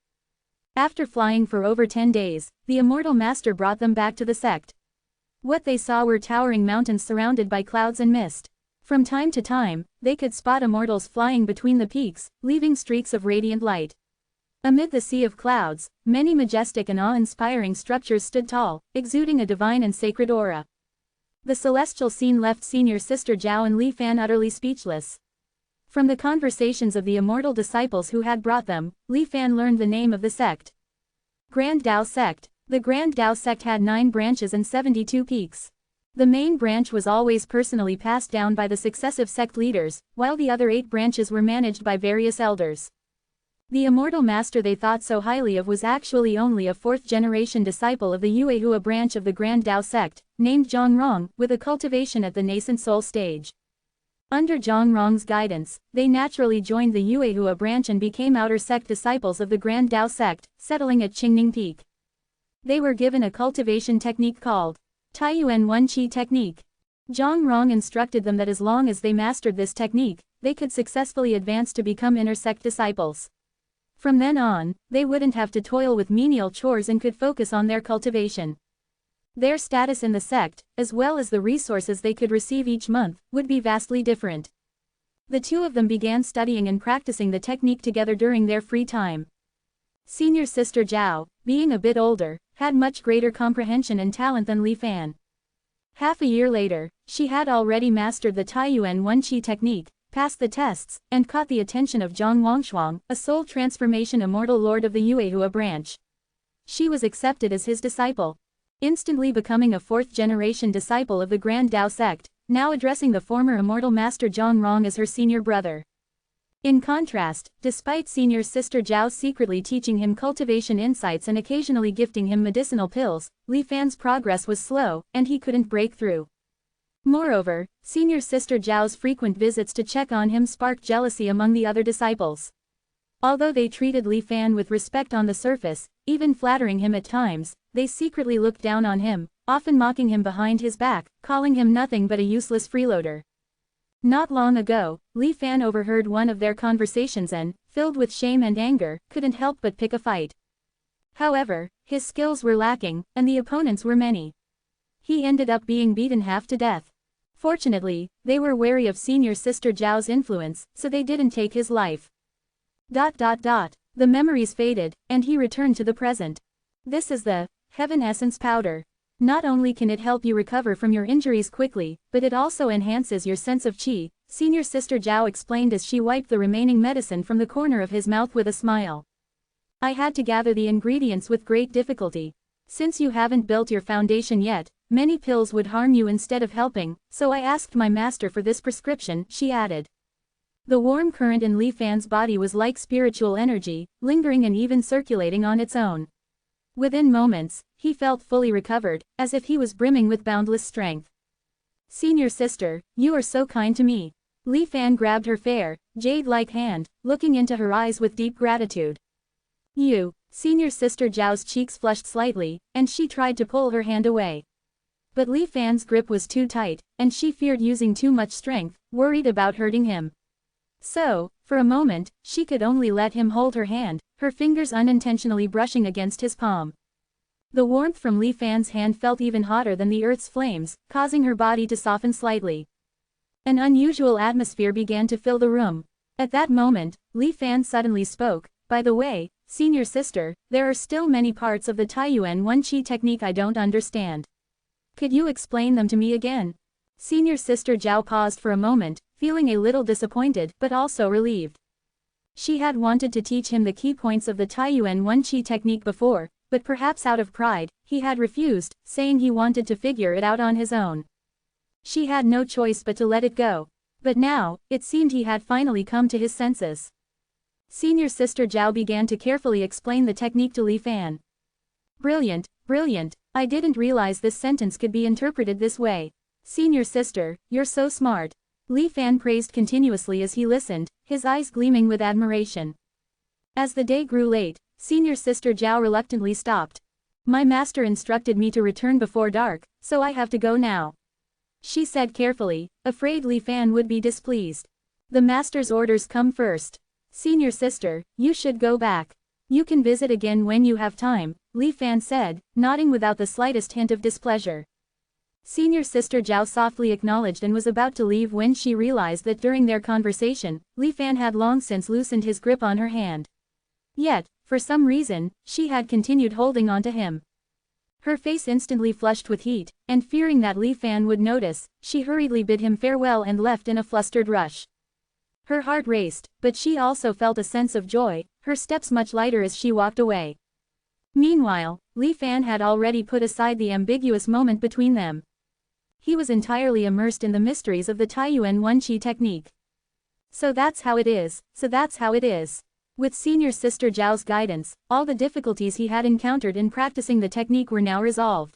After flying for over 10 days, the immortal master brought them back to the sect. What they saw were towering mountains surrounded by clouds and mist. From time to time, they could spot immortals flying between the peaks, leaving streaks of radiant light. Amid the sea of clouds, many majestic and awe-inspiring structures stood tall, exuding a divine and sacred aura. The celestial scene left Senior Sister Zhao and Li Fan utterly speechless. From the conversations of the immortal disciples who had brought them, Li Fan learned the name of the sect. Grand Tao Sect. The Grand Tao Sect had 9 branches and 72 peaks. The main branch was always personally passed down by the successive sect leaders, while the other 8 branches were managed by various elders. The immortal master they thought so highly of was actually only a 4th-generation disciple of the Yuehua branch of the Grand Tao Sect, named Zhongrong, with a cultivation at the nascent soul stage. Under Zhongrong's guidance, they naturally joined the Yuehua branch and became outer sect disciples of the Grand Tao Sect, settling at Qingning Peak. They were given a cultivation technique called Taiyuan Wenqi technique. Zhongrong instructed them that as long as they mastered this technique, they could successfully advance to become inner sect disciples. From then on, they wouldn't have to toil with menial chores and could focus on their cultivation. Their status in the sect, as well as the resources they could receive each month, would be vastly different. The two of them began studying and practicing the technique together during their free time. Senior Sister Zhao, being a bit older, had much greater comprehension and talent than Li Fan. Half a year later, she had already mastered the Taiyuan Wenqi technique, passed the tests, and caught the attention of Zhang Wangshuang, a soul transformation immortal lord of the Yuehua branch. She was accepted as his disciple, instantly becoming a 4th-generation disciple of the Grand Tao Sect, now addressing the former immortal master Zhongrong as her senior brother. In contrast, despite Senior Sister Zhao secretly teaching him cultivation insights and occasionally gifting him medicinal pills, Li Fan's progress was slow, and he couldn't break through. Moreover, Senior Sister Zhao's frequent visits to check on him sparked jealousy among the other disciples. Although they treated Li Fan with respect on the surface, even flattering him at times, they secretly looked down on him, often mocking him behind his back, calling him nothing but a useless freeloader. Not long ago, Li Fan overheard one of their conversations and, filled with shame and anger, couldn't help but pick a fight. However, his skills were lacking, and the opponents were many. He ended up being beaten half to death. Fortunately, they were wary of Senior Sister Zhao's influence, so they didn't take his life. The memories faded, and he returned to the present. This is the Heaven Essence Powder. Not only can it help you recover from your injuries quickly, but it also enhances your sense of qi, Senior Sister Zhao explained as she wiped the remaining medicine from the corner of his mouth with a smile. I had to gather the ingredients with great difficulty. Since you haven't built your foundation yet, many pills would harm you instead of helping, so I asked my master for this prescription, she added. The warm current in Li Fan's body was like spiritual energy, lingering and even circulating on its own. Within moments, he felt fully recovered, as if he was brimming with boundless strength. Senior Sister, you are so kind to me. Li Fan grabbed her fair, jade-like hand, looking into her eyes with deep gratitude. You, Senior Sister Zhao's cheeks flushed slightly, and she tried to pull her hand away. But Li Fan's grip was too tight, and she feared using too much strength, worried about hurting him. So, for a moment, she could only let him hold her hand, her fingers unintentionally brushing against his palm. The warmth from Li Fan's hand felt even hotter than the earth's flames, causing her body to soften slightly. An unusual atmosphere began to fill the room. At that moment, Li Fan suddenly spoke, by the way, Senior Sister, there are still many parts of the Taiyuan Wenqi technique I don't understand. Could you explain them to me again? Senior Sister Zhao paused for a moment, feeling a little disappointed but also relieved. She had wanted to teach him the key points of the Taiyuan Wenqi technique before, but perhaps out of pride, he had refused, saying he wanted to figure it out on his own. She had no choice but to let it go. But now, it seemed he had finally come to his senses. Senior Sister Zhao began to carefully explain the technique to Li Fan. Brilliant, brilliant, I didn't realize this sentence could be interpreted this way. Senior Sister, you're so smart. Li Fan praised continuously as he listened, his eyes gleaming with admiration. As the day grew late, Senior Sister Zhao reluctantly stopped. My master instructed me to return before dark, so I have to go now. She said carefully, afraid Li Fan would be displeased. The master's orders come first. Senior Sister, you should go back. You can visit again when you have time, Li Fan said, nodding without the slightest hint of displeasure. Senior Sister Zhao softly acknowledged and was about to leave when she realized that during their conversation, Li Fan had long since loosened his grip on her hand. Yet, for some reason, she had continued holding on to him. Her face instantly flushed with heat, and fearing that Li Fan would notice, she hurriedly bid him farewell and left in a flustered rush. Her heart raced, but she also felt a sense of joy, her steps much lighter as she walked away. Meanwhile, Li Fan had already put aside the ambiguous moment between them. He was entirely immersed in the mysteries of the Taiyuan Wenqi technique. So that's how it is. With Senior Sister Zhao's guidance, all the difficulties he had encountered in practicing the technique were now resolved.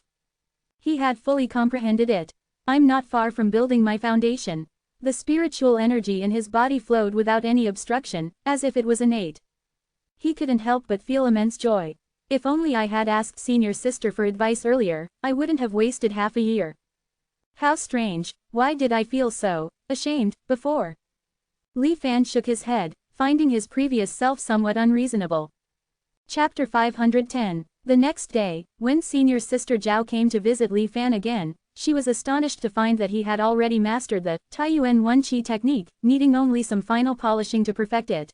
He had fully comprehended it. I'm not far from building my foundation. The spiritual energy in his body flowed without any obstruction, as if it was innate. He couldn't help but feel immense joy. If only I had asked Senior Sister for advice earlier, I wouldn't have wasted half a year. How strange, why did I feel so ashamed before? Li Fan shook his head, finding his previous self somewhat unreasonable. Chapter 510. The next day, when Senior Sister Zhao came to visit Li Fan again, she was astonished to find that he had already mastered the Taiyuan Wenqi technique, needing only some final polishing to perfect it.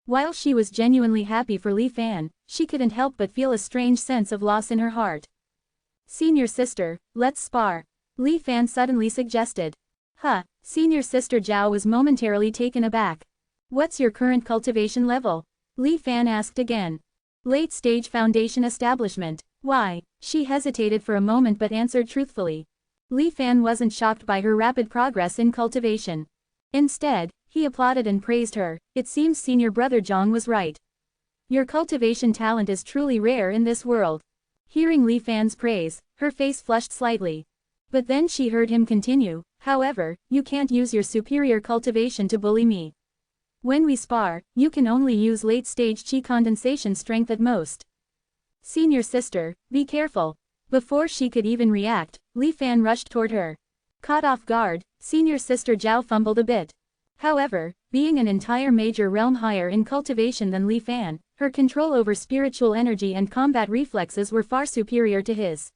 While she was genuinely happy for Li Fan, she couldn't help but feel a strange sense of loss in her heart. Senior Sister, let's spar. Li Fan suddenly suggested. Senior Sister Zhao was momentarily taken aback. What's your current cultivation level? Li Fan asked again. Late stage foundation establishment. Why? She hesitated for a moment but answered truthfully. Li Fan wasn't shocked by her rapid progress in cultivation. Instead, he applauded and praised her. It seems Senior Brother Zhang was right. Your cultivation talent is truly rare in this world. Hearing Li Fan's praise, her face flushed slightly. But then she heard him continue, however, you can't use your superior cultivation to bully me. When we spar, you can only use late-stage qi condensation strength at most. Senior Sister, be careful. Before she could even react, Li Fan rushed toward her. Caught off guard, Senior Sister Zhao fumbled a bit. However, being an entire major realm higher in cultivation than Li Fan, her control over spiritual energy and combat reflexes were far superior to his.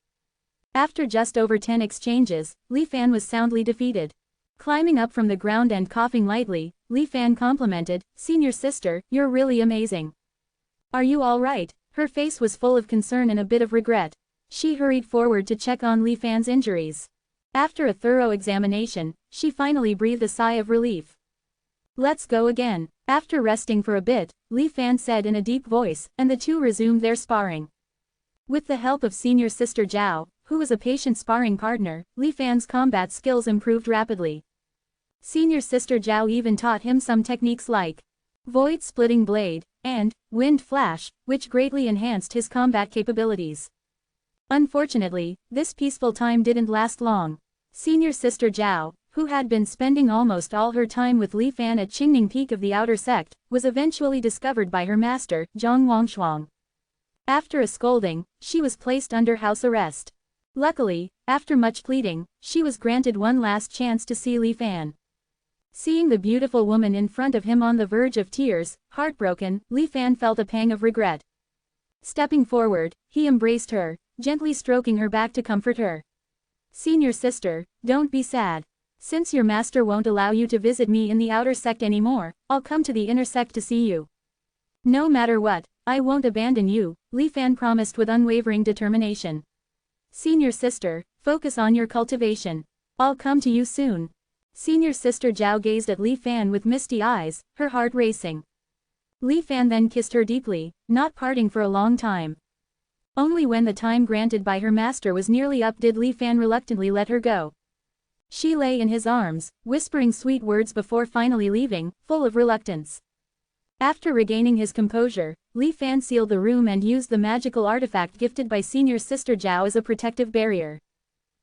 After just over 10 exchanges, Li Fan was soundly defeated. Climbing up from the ground and coughing lightly, Li Fan complimented, Senior Sister, you're really amazing. Are you all right? Her face was full of concern and a bit of regret. She hurried forward to check on Li Fan's injuries. After a thorough examination, she finally breathed a sigh of relief. Let's go again. After resting for a bit, Li Fan said in a deep voice, and the two resumed their sparring. With the help of Senior Sister Zhao, who was a patient sparring partner, Li Fan's combat skills improved rapidly. Senior Sister Zhao even taught him some techniques like Void Splitting Blade and Wind Flash, which greatly enhanced his combat capabilities. Unfortunately, this peaceful time didn't last long. Senior Sister Zhao, who had been spending almost all her time with Li Fan at Qingning Peak of the Outer Sect, was eventually discovered by her master, Zhang Wangshuang. After a scolding, she was placed under house arrest. Luckily, after much pleading, she was granted one last chance to see Li Fan. Seeing the beautiful woman in front of him on the verge of tears, heartbroken, Li Fan felt a pang of regret. Stepping forward, he embraced her, gently stroking her back to comfort her. Senior Sister, don't be sad. Since your master won't allow you to visit me in the outer sect anymore, I'll come to the inner sect to see you. No matter what, I won't abandon you, Li Fan promised with unwavering determination. Senior Sister, focus on your cultivation. I'll come to you soon. Senior Sister Zhao gazed at Li Fan with misty eyes, her heart racing. Li Fan then kissed her deeply, not parting for a long time. Only when the time granted by her master was nearly up did Li Fan reluctantly let her go. She lay in his arms, whispering sweet words before finally leaving, full of reluctance. After regaining his composure, Li Fan sealed the room and used the magical artifact gifted by Senior Sister Zhao as a protective barrier.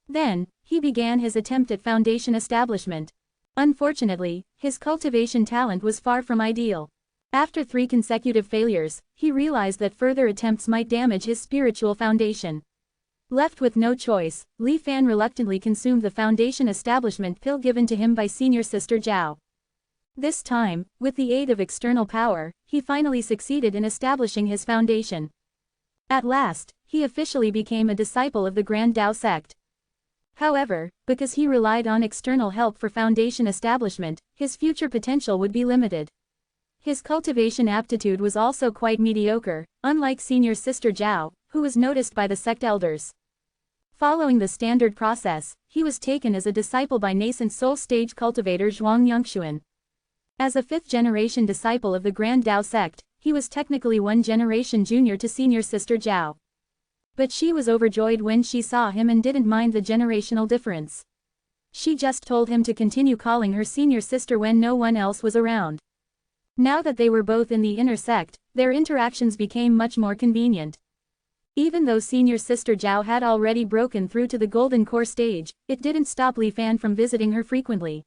Then, he began his attempt at foundation establishment. Unfortunately, his cultivation talent was far from ideal. After 3 consecutive failures, he realized that further attempts might damage his spiritual foundation. Left with no choice, Li Fan reluctantly consumed the foundation establishment pill given to him by Senior Sister Zhao. This time, with the aid of external power, he finally succeeded in establishing his foundation. At last, he officially became a disciple of the Grand Tao sect. However, because he relied on external help for foundation establishment, his future potential would be limited. His cultivation aptitude was also quite mediocre, unlike senior sister Zhao, who was noticed by the sect elders. Following the standard process, he was taken as a disciple by nascent soul stage cultivator Zhuang Yangxuan. As a fifth-generation disciple of the Grand Dao sect, he was technically one generation junior to senior sister Zhao. But she was overjoyed when she saw him and didn't mind the generational difference. She just told him to continue calling her senior sister when no one else was around. Now that they were both in the inner sect, their interactions became much more convenient. Even though senior sister Zhao had already broken through to the golden core stage, it didn't stop Li Fan from visiting her frequently.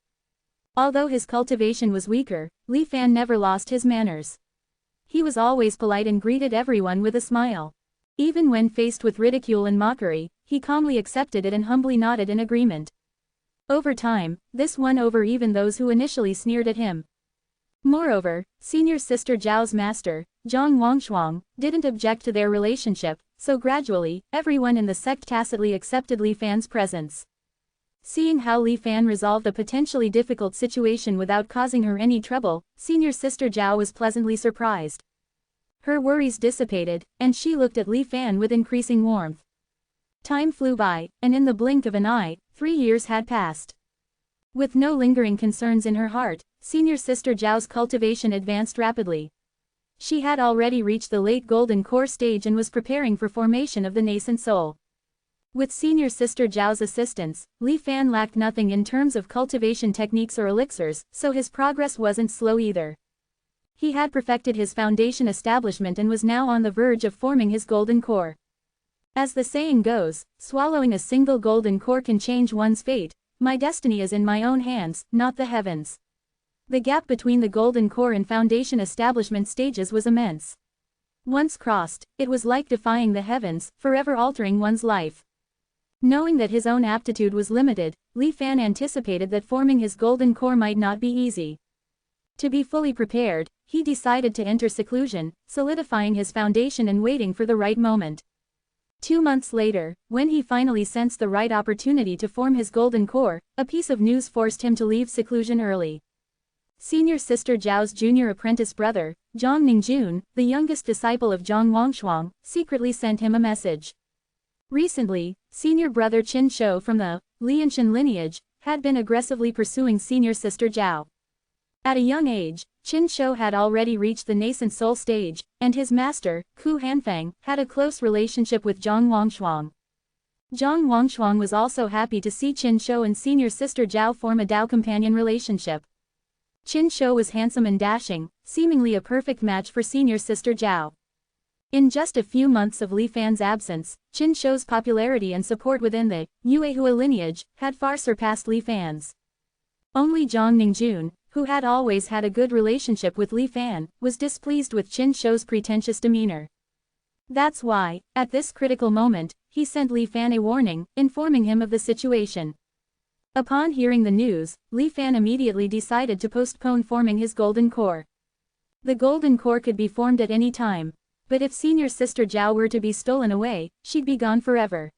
Although his cultivation was weaker, Li Fan never lost his manners. He was always polite and greeted everyone with a smile. Even when faced with ridicule and mockery, he calmly accepted it and humbly nodded in agreement. Over time, this won over even those who initially sneered at him. Moreover, senior sister Zhao's master, Zhang Wangshuang, didn't object to their relationship, so gradually, everyone in the sect tacitly accepted Li Fan's presence. Seeing how Li Fan resolved a potentially difficult situation without causing her any trouble, senior sister Zhao was pleasantly surprised. Her worries dissipated, and she looked at Li Fan with increasing warmth. Time flew by, and in the blink of an eye, 3 years had passed. With no lingering concerns in her heart, senior sister Zhao's cultivation advanced rapidly. She had already reached the late golden core stage and was preparing for formation of the nascent soul. With senior sister Zhao's assistance, Li Fan lacked nothing in terms of cultivation techniques or elixirs, so his progress wasn't slow either. He had perfected his foundation establishment and was now on the verge of forming his golden core. As the saying goes, swallowing a single golden core can change one's fate. My destiny is in my own hands, not the heavens. The gap between the golden core and foundation establishment stages was immense. Once crossed, it was like defying the heavens, forever altering one's life. Knowing that his own aptitude was limited, Li Fan anticipated that forming his golden core might not be easy. To be fully prepared, he decided to enter seclusion, solidifying his foundation and waiting for the right moment. 2 months later, when he finally sensed the right opportunity to form his golden core, a piece of news forced him to leave seclusion early. Senior sister Zhao's junior apprentice brother, Zhang Ningjun, the youngest disciple of Zhang Wangshuang, secretly sent him a message. Recently, senior brother Qin Shou from the Lianshan lineage had been aggressively pursuing senior sister Zhao. At a young age, Qin Shou had already reached the nascent soul stage, and his master, Ku Hanfeng, had a close relationship with Zhang Wangshuang. Zhang Wangshuang was also happy to see Qin Shou and senior sister Zhao form a Dao companion relationship. Qin Shou was handsome and dashing, seemingly a perfect match for senior sister Zhao. In just a few months of Li Fan's absence, Qin Shou's popularity and support within the Yuehua lineage had far surpassed Li Fan's. Only Zhang Ningjun, who had always had a good relationship with Li Fan, was displeased with Qin Shou's pretentious demeanor. That's why, at this critical moment, he sent Li Fan a warning, informing him of the situation. Upon hearing the news, Li Fan immediately decided to postpone forming his golden core. The golden core could be formed at any time, but if senior sister Zhao were to be stolen away, she'd be gone forever.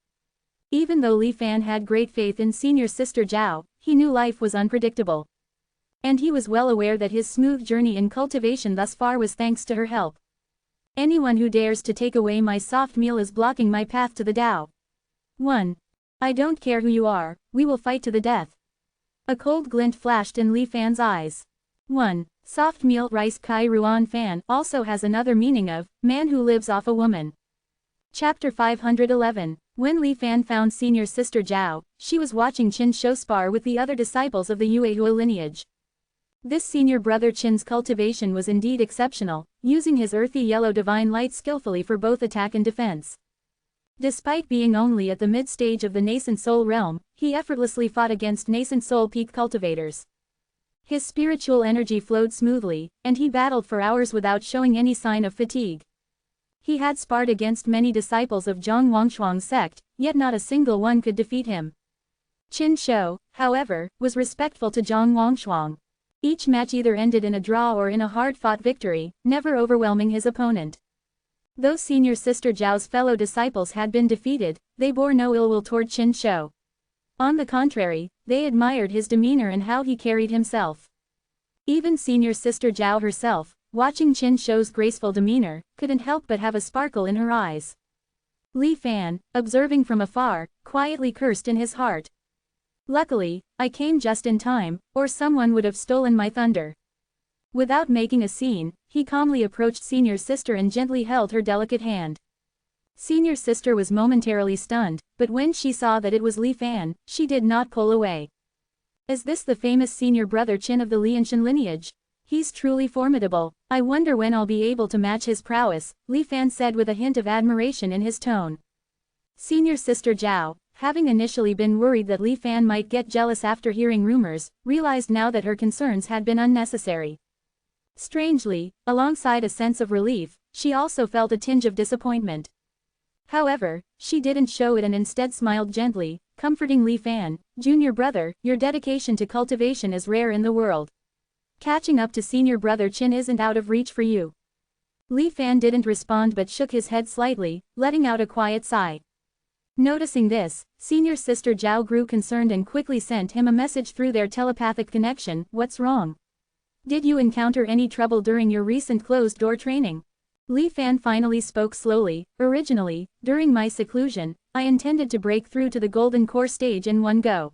Even though Li Fan had great faith in senior sister Zhao, he knew life was unpredictable. And he was well aware that his smooth journey in cultivation thus far was thanks to her help. Anyone who dares to take away my soft meal is blocking my path to the Dao. 1. I don't care who you are, we will fight to the death. A cold glint flashed in Li Fan's eyes. 1. Soft meal rice Kai Ruan Fan also has another meaning of, man who lives off a woman. Chapter 511. When Li Fan found senior sister Zhao, she was watching Qin Shou spar with the other disciples of the Yuehua lineage. This senior brother Qin's cultivation was indeed exceptional, using his earthy yellow divine light skillfully for both attack and defense. Despite being only at the mid-stage of the nascent soul realm, he effortlessly fought against nascent soul peak cultivators. His spiritual energy flowed smoothly, and he battled for hours without showing any sign of fatigue. He had sparred against many disciples of Zhang Wangshuang's sect, yet not a single one could defeat him. Qin Shou, however, was respectful to Zhang Wangshuang. Each match either ended in a draw or in a hard-fought victory, never overwhelming his opponent. Though senior sister Zhao's fellow disciples had been defeated, they bore no ill will toward Qin Shou. On the contrary, they admired his demeanor and how he carried himself. Even senior sister Zhao herself, watching Qin Shou's graceful demeanor, couldn't help but have a sparkle in her eyes. Li Fan, observing from afar, quietly cursed in his heart. Luckily, I came just in time, or someone would have stolen my thunder. Without making a scene, he calmly approached senior sister and gently held her delicate hand. Senior sister was momentarily stunned, but when she saw that it was Li Fan, she did not pull away. Is this the famous senior brother Qin of the Lianshan lineage? He's truly formidable. I wonder when I'll be able to match his prowess, Li Fan said with a hint of admiration in his tone. Senior sister Zhao, having initially been worried that Li Fan might get jealous after hearing rumors, realized now that her concerns had been unnecessary. Strangely, alongside a sense of relief, she also felt a tinge of disappointment. However, she didn't show it and instead smiled gently, comforting Li Fan, "Junior brother, your dedication to cultivation is rare in the world. Catching up to senior brother Qin isn't out of reach for you." Li Fan didn't respond but shook his head slightly, letting out a quiet sigh. Noticing this, senior sister Zhao grew concerned and quickly sent him a message through their telepathic connection. "What's wrong? Did you encounter any trouble during your recent closed-door training?" Li Fan finally spoke slowly. "Originally, during my seclusion, I intended to break through to the Golden Core stage in one go.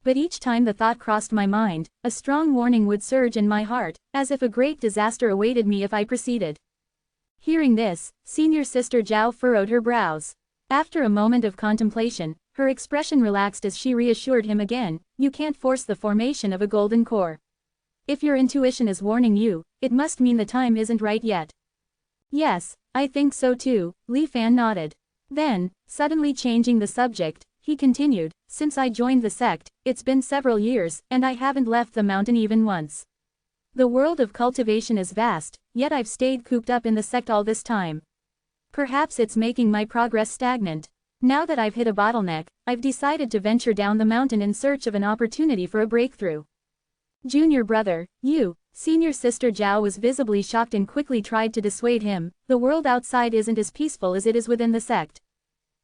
But each time the thought crossed my mind, a strong warning would surge in my heart, as if a great disaster awaited me if I proceeded." Hearing this, senior sister Zhao furrowed her brows. After a moment of contemplation, her expression relaxed as she reassured him again, "You can't force the formation of a golden core. If your intuition is warning you, it must mean the time isn't right yet." "Yes, I think so too," Li Fan nodded. Then, suddenly changing the subject, he continued, "Since I joined the sect, it's been several years, and I haven't left the mountain even once. The world of cultivation is vast, yet I've stayed cooped up in the sect all this time. Perhaps it's making my progress stagnant. Now that I've hit a bottleneck, I've decided to venture down the mountain in search of an opportunity for a breakthrough." "Junior brother, you," senior sister Zhao was visibly shocked and quickly tried to dissuade him, "The world outside isn't as peaceful as it is within the sect.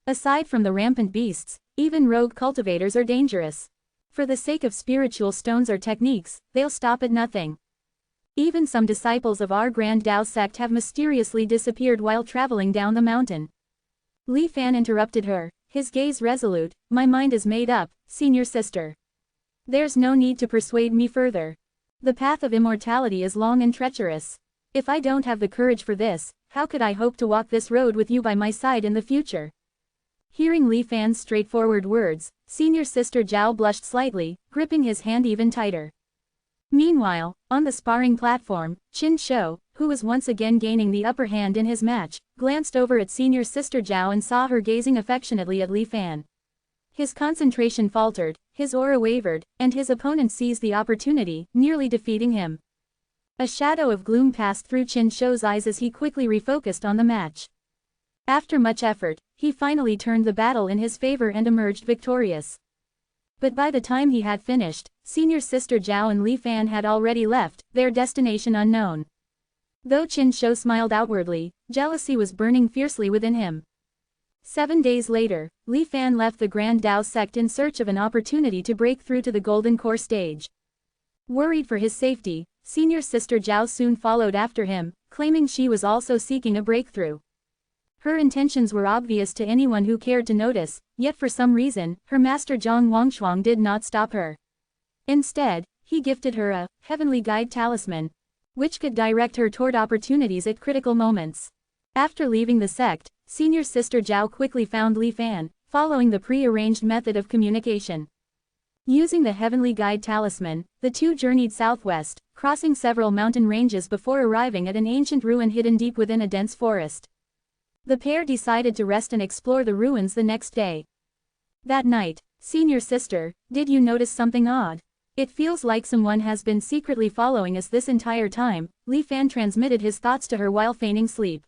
Aside from the rampant beasts, even rogue cultivators are dangerous. For the sake of spiritual stones or techniques, they'll stop at nothing. Even some disciples of our Grand Dao sect have mysteriously disappeared while traveling down the mountain." Li Fan interrupted her, his gaze resolute. "My mind is made up, senior sister. There's no need to persuade me further. The path of immortality is long and treacherous. If I don't have the courage for this, how could I hope to walk this road with you by my side in the future?" Hearing Li Fan's straightforward words, senior sister Zhao blushed slightly, gripping his hand even tighter. Meanwhile, on the sparring platform, Qin Shou, who was once again gaining the upper hand in his match, glanced over at senior sister Zhao and saw her gazing affectionately at Li Fan. His concentration faltered, his aura wavered, and his opponent seized the opportunity, nearly defeating him. A shadow of gloom passed through Qin Shou's eyes as he quickly refocused on the match. After much effort, he finally turned the battle in his favor and emerged victorious. But by the time he had finished, senior sister Zhao and Li Fan had already left, their destination unknown. Though Qin Shou smiled outwardly, jealousy was burning fiercely within him. 7 days later, Li Fan left the Grand Dao sect in search of an opportunity to break through to the Golden Core stage. Worried for his safety, senior sister Zhao soon followed after him, claiming she was also seeking a breakthrough. Her intentions were obvious to anyone who cared to notice, yet for some reason, her master Zhang Wangshuang did not stop her. Instead, he gifted her a heavenly guide talisman, which could direct her toward opportunities at critical moments. After leaving the sect, senior sister Zhao quickly found Li Fan, following the pre-arranged method of communication. Using the heavenly guide talisman, the two journeyed southwest, crossing several mountain ranges before arriving at an ancient ruin hidden deep within a dense forest. The pair decided to rest and explore the ruins the next day. That night, "Senior sister, did you notice something odd? It feels like someone has been secretly following us this entire time," Li Fan transmitted his thoughts to her while feigning sleep.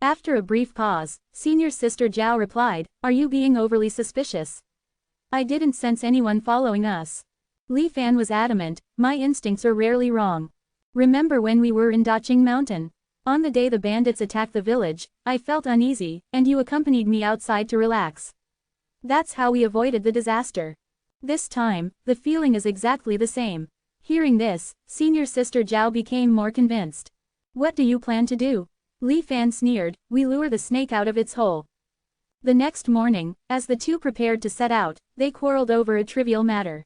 After a brief pause, senior sister Zhao replied, "Are you being overly suspicious? I didn't sense anyone following us." Li Fan was adamant, "My instincts are rarely wrong. Remember when we were in Daqing Mountain? On the day the bandits attacked the village, I felt uneasy, and you accompanied me outside to relax. That's how we avoided the disaster." This time, the feeling is exactly the same. Hearing this, senior sister Zhao became more convinced. What do you plan to do? Li Fan sneered, we lure the snake out of its hole. The next morning, as the two prepared to set out, they quarreled over a trivial matter.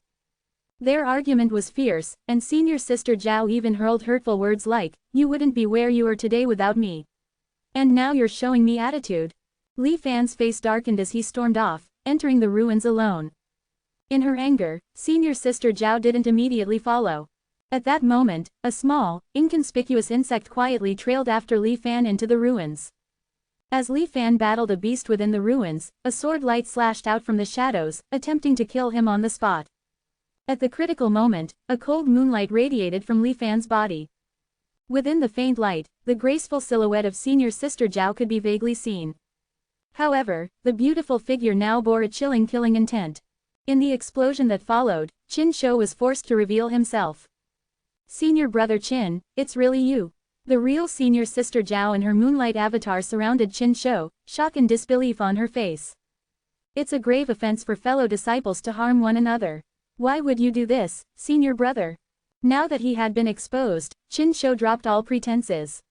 Their argument was fierce, and senior sister Zhao even hurled hurtful words like, you wouldn't be where you are today without me. And now you're showing me attitude. Li Fan's face darkened as he stormed off, entering the ruins alone. In her anger, senior sister Zhao didn't immediately follow. At that moment, a small, inconspicuous insect quietly trailed after Li Fan into the ruins. As Li Fan battled a beast within the ruins, a sword light slashed out from the shadows, attempting to kill him on the spot. At the critical moment, a cold moonlight radiated from Li Fan's body. Within the faint light, the graceful silhouette of senior sister Zhao could be vaguely seen. However, the beautiful figure now bore a chilling killing intent. In the explosion that followed, Qin Shou was forced to reveal himself. Senior brother Qin, it's really you. The real senior sister Zhao and her moonlight avatar surrounded Qin Shou, shock and disbelief on her face. It's a grave offense for fellow disciples to harm one another. Why would you do this, senior brother? Now that he had been exposed, Qin Shou dropped all pretenses.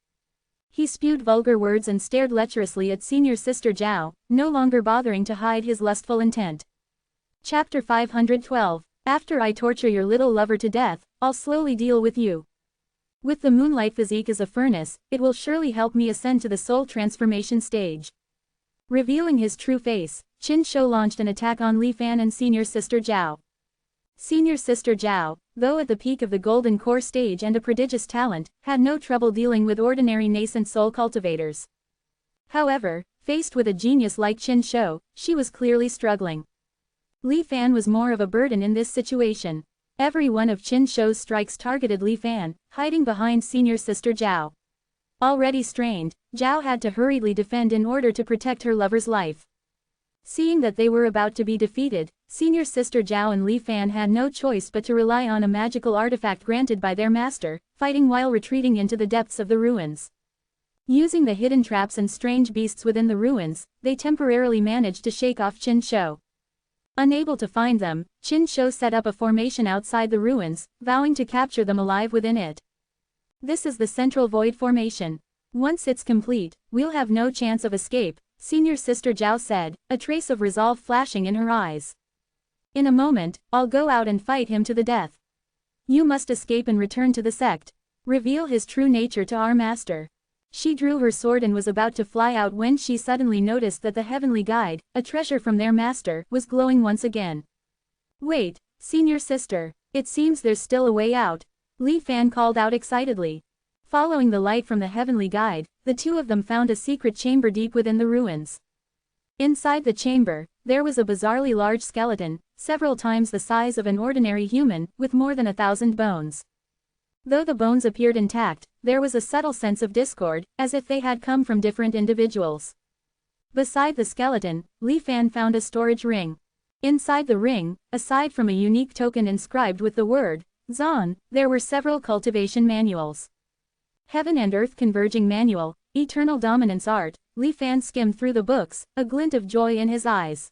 He spewed vulgar words and stared lecherously at senior sister Zhao, no longer bothering to hide his lustful intent. Chapter 512. After I torture your little lover to death, I'll slowly deal with you. With the moonlight physique as a furnace, it will surely help me ascend to the soul transformation stage. Revealing his true face, Qin Shou launched an attack on Li Fan and senior sister Zhao. Senior sister Zhao, though at the peak of the golden core stage and a prodigious talent, had no trouble dealing with ordinary nascent soul cultivators. However, faced with a genius like Qin Shou, she was clearly struggling. Li Fan was more of a burden in this situation. Every one of Qin Shou's strikes targeted Li Fan, hiding behind senior sister Zhao. Already strained, Zhao had to hurriedly defend in order to protect her lover's life. Seeing that they were about to be defeated, senior sister Zhao and Li Fan had no choice but to rely on a magical artifact granted by their master, fighting while retreating into the depths of the ruins. Using the hidden traps and strange beasts within the ruins, they temporarily managed to shake off Qin Shou. Unable to find them, Qin Shou set up a formation outside the ruins, vowing to capture them alive within it. This is the Central Void Formation. Once it's complete, we'll have no chance of escape, senior sister Zhao said, a trace of resolve flashing in her eyes. In a moment, I'll go out and fight him to the death. You must escape and return to the sect. Reveal his true nature to our master. She drew her sword and was about to fly out when she suddenly noticed that the heavenly guide, a treasure from their master, was glowing once again. Wait, senior sister, it seems there's still a way out. Li Fan called out excitedly. Following the light from the heavenly guide, the two of them found a secret chamber deep within the ruins. Inside the chamber, there was a bizarrely large skeleton, several times the size of an ordinary human, with more than 1,000 bones. Though the bones appeared intact, there was a subtle sense of discord, as if they had come from different individuals. Beside the skeleton, Li Fan found a storage ring. Inside the ring, aside from a unique token inscribed with the word Zan, there were several cultivation manuals. Heaven and Earth Converging Manual, Eternal Dominance Art. Li Fan skimmed through the books, a glint of joy in his eyes.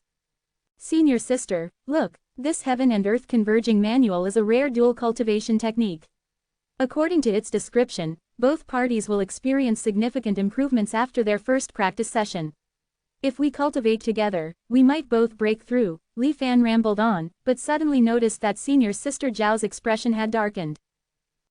Senior sister, look, this Heaven and Earth Converging Manual is a rare dual cultivation technique. According to its description, both parties will experience significant improvements after their first practice session. If we cultivate together, we might both break through, Li Fan rambled on, but suddenly noticed that senior sister Zhao's expression had darkened.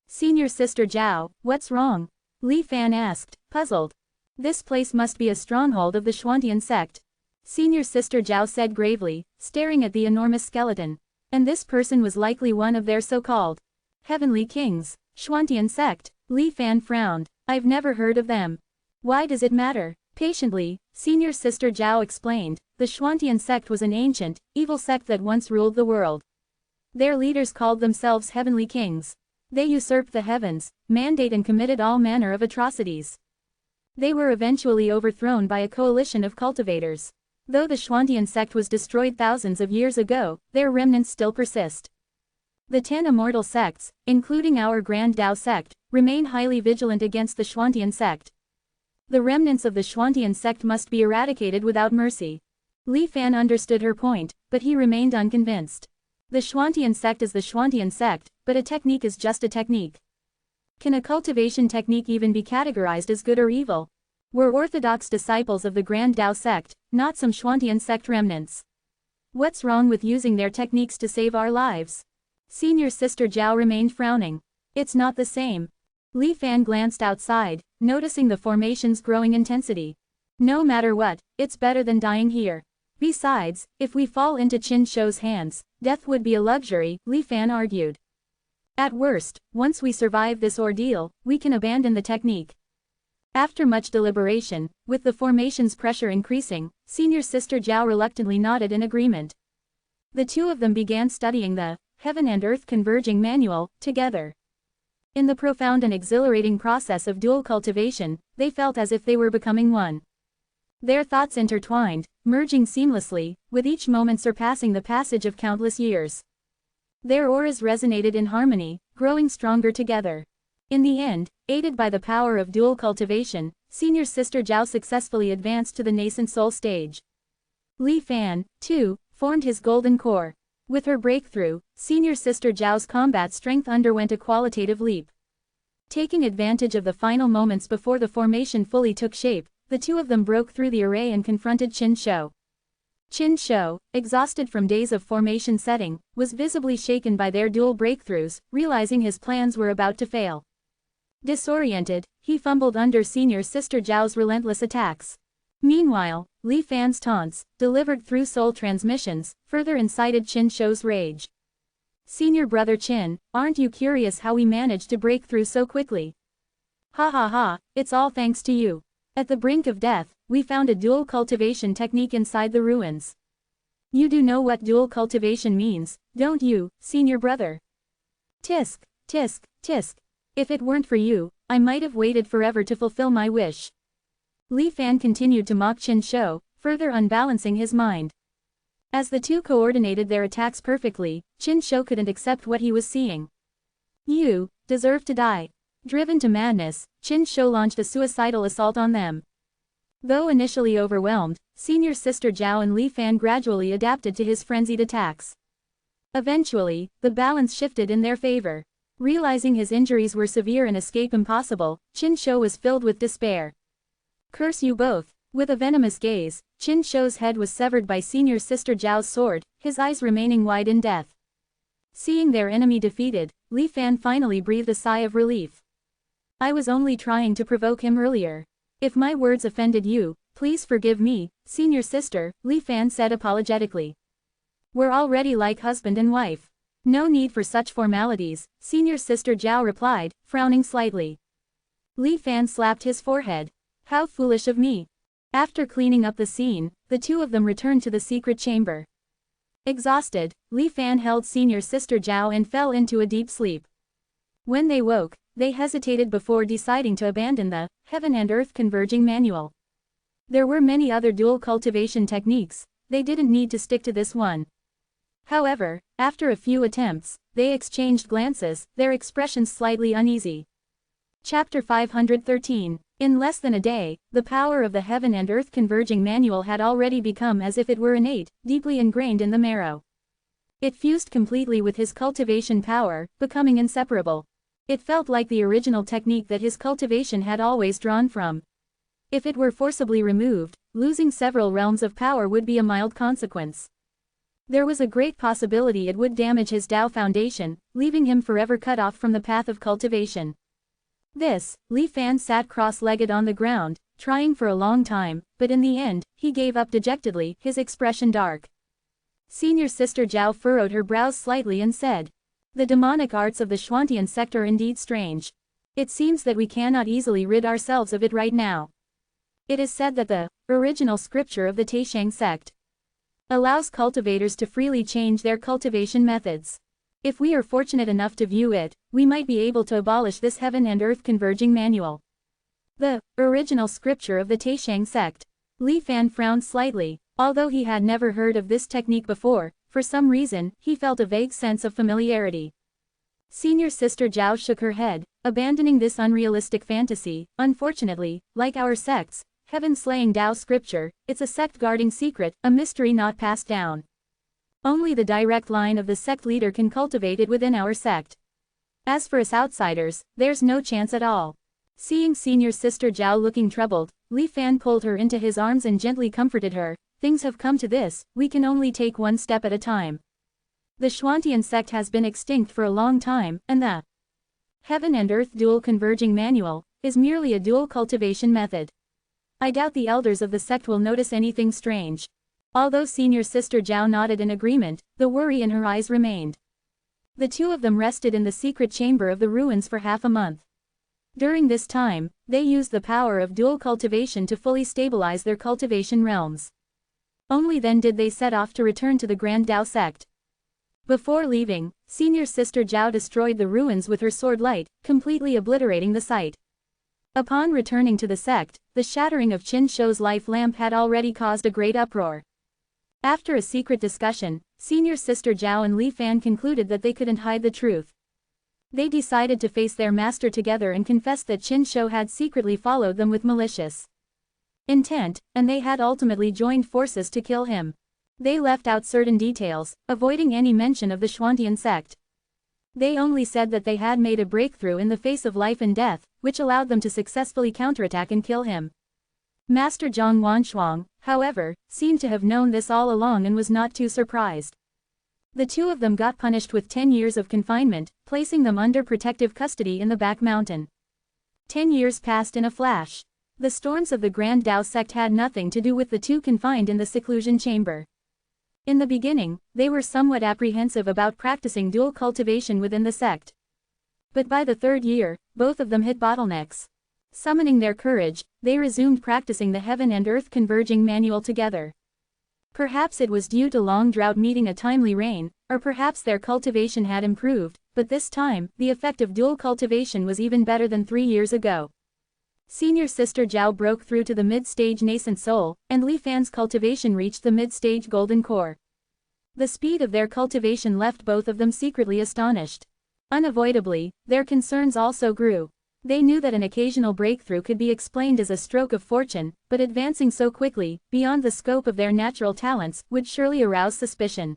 Senior sister Zhao, what's wrong? Li Fan asked, puzzled. This place must be a stronghold of the Xuantian sect. Senior sister Zhao said gravely, staring at the enormous skeleton. And this person was likely one of their so-called heavenly kings. Xuantian sect. Li Fan frowned. I've never heard of them. Why does it matter? Patiently, senior sister Zhao explained, the Xuantian sect was an ancient, evil sect that once ruled the world. Their leaders called themselves heavenly kings. They usurped the heavens, mandate and committed all manner of atrocities. They were eventually overthrown by a coalition of cultivators. Though the Xuantian sect was destroyed thousands of years ago, their remnants still persist. The 10 immortal sects, including our Grand Dao sect, remain highly vigilant against the Xuantian sect. The remnants of the Xuantian sect must be eradicated without mercy. Li Fan understood her point, but he remained unconvinced. The Xuantian sect is the Xuantian sect, but a technique is just a technique. Can a cultivation technique even be categorized as good or evil? We're orthodox disciples of the Grand Tao sect, not some Xuantian sect remnants. What's wrong with using their techniques to save our lives? Senior Sister Zhao remained frowning. It's not the same. Li Fan glanced outside, noticing the formation's growing intensity. No matter what, it's better than dying here. Besides, if we fall into Qin Shou's hands, death would be a luxury, Li Fan argued. At worst, once we survive this ordeal, we can abandon the technique. After much deliberation, with the formation's pressure increasing, Senior Sister Zhao reluctantly nodded in agreement. The two of them began studying the Heaven and Earth Converging Manual together. In the profound and exhilarating process of dual cultivation, they felt as if they were becoming one. Their thoughts intertwined, merging seamlessly, with each moment surpassing the passage of countless years. Their auras resonated in harmony, growing stronger together. In the end, aided by the power of dual cultivation, Senior Sister Zhao successfully advanced to the nascent soul stage. Li Fan, too, formed his golden core. With her breakthrough, Senior Sister Zhao's combat strength underwent a qualitative leap. Taking advantage of the final moments before the formation fully took shape, the two of them broke through the array and confronted Qin Shou. Qin Shou, exhausted from days of formation setting, was visibly shaken by their dual breakthroughs, realizing his plans were about to fail. Disoriented, he fumbled under Senior Sister Zhao's relentless attacks. Meanwhile, Li Fan's taunts, delivered through soul transmissions, further incited Qin Shou's rage. Senior Brother Qin, aren't you curious how we managed to break through so quickly? Ha ha ha, it's all thanks to you. At the brink of death, we found a dual cultivation technique inside the ruins. You do know what dual cultivation means, don't you, Senior Brother? Tisk, tisk, tisk. If it weren't for you, I might have waited forever to fulfill my wish. Li Fan continued to mock Qin Shou, further unbalancing his mind. As the two coordinated their attacks perfectly, Qin Shou couldn't accept what he was seeing. You deserve to die. Driven to madness, Qin Shou launched a suicidal assault on them. Though initially overwhelmed, Senior Sister Zhao and Li Fan gradually adapted to his frenzied attacks. Eventually, the balance shifted in their favor. Realizing his injuries were severe and escape impossible, Qin Shou was filled with despair. Curse you both! With a venomous gaze, Qin Shou's head was severed by Senior Sister Zhao's sword, his eyes remaining wide in death. Seeing their enemy defeated, Li Fan finally breathed a sigh of relief. I was only trying to provoke him earlier. If my words offended you, please forgive me, Senior Sister, Li Fan said apologetically. We're already like husband and wife. No need for such formalities, Senior Sister Zhao replied, frowning slightly. Li Fan slapped his forehead. How foolish of me. After cleaning up the scene, the two of them returned to the secret chamber. Exhausted, Li Fan held Senior Sister Zhao and fell into a deep sleep. When they woke, they hesitated before deciding to abandon the Heaven and Earth Converging Manual. There were many other dual cultivation techniques, they didn't need to stick to this one. However, after a few attempts, they exchanged glances, their expressions slightly uneasy. Chapter 513. In less than a day, the power of the Heaven and Earth Converging Manual had already become as if it were innate, deeply ingrained in the marrow. It fused completely with his cultivation power, becoming inseparable. It felt like the original technique that his cultivation had always drawn from. If it were forcibly removed, losing several realms of power would be a mild consequence. There was a great possibility it would damage his Tao foundation, leaving him forever cut off from the path of cultivation. Li Fan sat cross-legged on the ground, trying for a long time, but in the end, he gave up dejectedly, his expression dark. Senior Sister Zhao furrowed her brows slightly and said, the demonic arts of the Xuantian sect are indeed strange. It seems that we cannot easily rid ourselves of it right now. It is said that the original scripture of the Taishang sect allows cultivators to freely change their cultivation methods. If we are fortunate enough to view it, we might be able to abolish this Heaven and Earth Converging Manual. The original scripture of the Taishang sect. Li Fan frowned slightly. Although he had never heard of this technique before, for some reason, he felt a vague sense of familiarity. Senior Sister Zhao shook her head, abandoning this unrealistic fantasy. Unfortunately, like our sects, heaven-slaying Tao scripture, it's a sect guarding secret, a mystery not passed down. Only the direct line of the sect leader can cultivate it within our sect. As for us outsiders, there's no chance at all. Seeing senior sister Zhao looking troubled, Li Fan pulled her into his arms and gently comforted her. Things have come to this, we can only take one step at a time. The Xuantian sect has been extinct for a long time, and the Heaven and Earth Dual Converging Manual is merely a dual cultivation method. I doubt the elders of the sect will notice anything strange. Although senior sister Zhao nodded in agreement, the worry in her eyes remained. The two of them rested in the secret chamber of the ruins for half a month. During this time, they used the power of dual cultivation to fully stabilize their cultivation realms. Only then did they set off to return to the Grand Dao sect. Before leaving, senior sister Zhao destroyed the ruins with her sword light, completely obliterating the site. Upon returning to the sect, the shattering of Qin Shou's life lamp had already caused a great uproar. After a secret discussion, senior sister Zhao and Li Fan concluded that they couldn't hide the truth. They decided to face their master together and confessed that Qin Shou had secretly followed them with malicious intent, and they had ultimately joined forces to kill him. They left out certain details, avoiding any mention of the Xuantian sect. They only said that they had made a breakthrough in the face of life and death, which allowed them to successfully counterattack and kill him. Master Zhang Wanshuang, however, seemed to have known this all along and was not too surprised. The two of them got punished with 10 years of confinement, placing them under protective custody in the back mountain. 10 years passed in a flash. The storms of the Grand Dao sect had nothing to do with the two confined in the seclusion chamber. In the beginning, they were somewhat apprehensive about practicing dual cultivation within the sect. But by the third year, both of them hit bottlenecks. Summoning their courage, they resumed practicing the Heaven and Earth Converging Manual together. Perhaps it was due to long drought meeting a timely rain, or perhaps their cultivation had improved, but this time, the effect of dual cultivation was even better than 3 years ago. Senior sister Zhao broke through to the mid-stage nascent soul, and Li Fan's cultivation reached the mid-stage golden core. The speed of their cultivation left both of them secretly astonished. Unavoidably, their concerns also grew. They knew that an occasional breakthrough could be explained as a stroke of fortune, but advancing so quickly, beyond the scope of their natural talents, would surely arouse suspicion.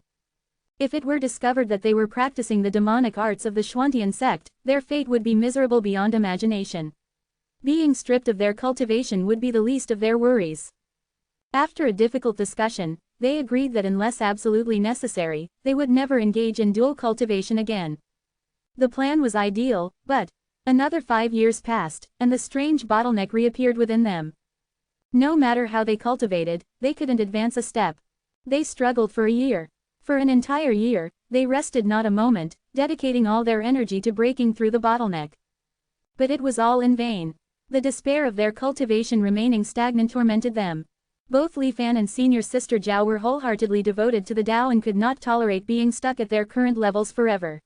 If it were discovered that they were practicing the demonic arts of the Xuantian sect, their fate would be miserable beyond imagination. Being stripped of their cultivation would be the least of their worries. After a difficult discussion, they agreed that unless absolutely necessary, they would never engage in dual cultivation again. The plan was ideal, but another 5 years passed, and the strange bottleneck reappeared within them. No matter how they cultivated, they couldn't advance a step. They struggled for a year. For an entire year, they rested not a moment, dedicating all their energy to breaking through the bottleneck. But it was all in vain. The despair of their cultivation remaining stagnant tormented them. Both Li Fan and senior sister Zhao were wholeheartedly devoted to the Tao and could not tolerate being stuck at their current levels forever.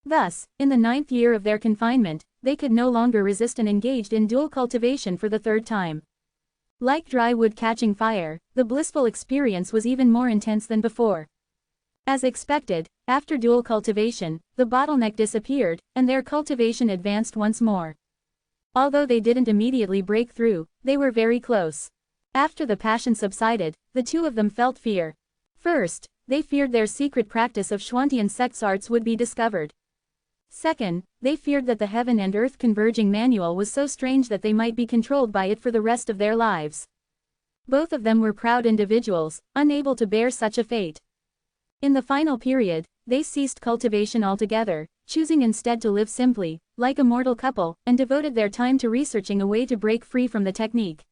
Thus, in the 9th year of their confinement, they could no longer resist and engaged in dual cultivation for the 3rd time. Like dry wood catching fire, the blissful experience was even more intense than before. As expected, after dual cultivation, the bottleneck disappeared, and their cultivation advanced once more. Although they didn't immediately break through, they were very close. After the passion subsided, the two of them felt fear. First, they feared their secret practice of Xuantian sect's arts would be discovered. Second, they feared that the Heaven and Earth Converging Manual was so strange that they might be controlled by it for the rest of their lives. Both of them were proud individuals, unable to bear such a fate. In the final period, they ceased cultivation altogether, choosing instead to live simply, like a mortal couple, and devoted their time to researching a way to break free from the technique.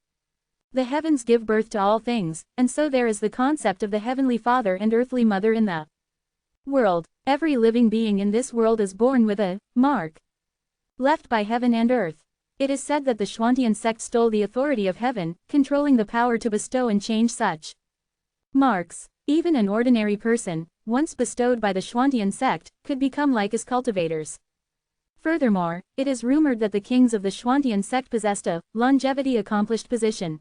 The heavens give birth to all things, and so there is the concept of the Heavenly Father and Earthly Mother in the world. Every living being in this world is born with a mark left by heaven and earth. It is said that the Xuantian sect stole the authority of heaven, controlling the power to bestow and change such marks. Even an ordinary person, once bestowed by the Xuantian sect, could become like as cultivators. Furthermore, it is rumored that the kings of the Xuantian sect possessed a longevity accomplished position.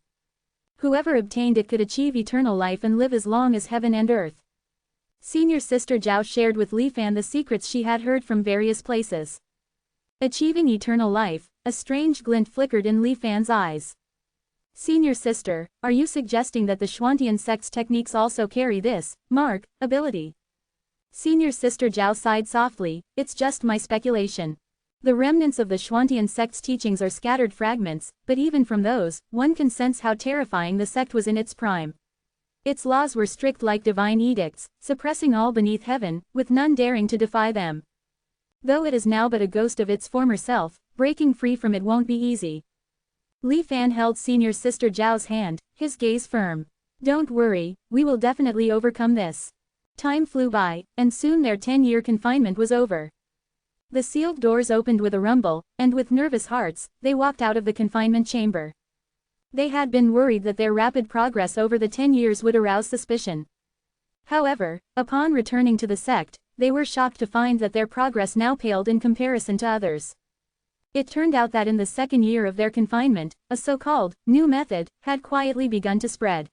Whoever obtained it could achieve eternal life and live as long as heaven and earth. Senior sister Zhao shared with Li Fan the secrets she had heard from various places. Achieving eternal life, a strange glint flickered in Li Fan's eyes. Senior sister, are you suggesting that the Xuantian sect's techniques also carry this ability? Senior sister Zhao sighed softly, it's just my speculation. The remnants of the Xuantian sect's teachings are scattered fragments, but even from those, one can sense how terrifying the sect was in its prime. Its laws were strict like divine edicts, suppressing all beneath heaven, with none daring to defy them. Though it is now but a ghost of its former self, breaking free from it won't be easy. Li Fan held senior sister Zhao's hand, his gaze firm. Don't worry, we will definitely overcome this. Time flew by, and soon their 10-year confinement was over. The sealed doors opened with a rumble, and with nervous hearts, they walked out of the confinement chamber. They had been worried that their rapid progress over the 10 years would arouse suspicion. However, upon returning to the sect, they were shocked to find that their progress now paled in comparison to others. It turned out that in the second year of their confinement, a so-called new method had quietly begun to spread.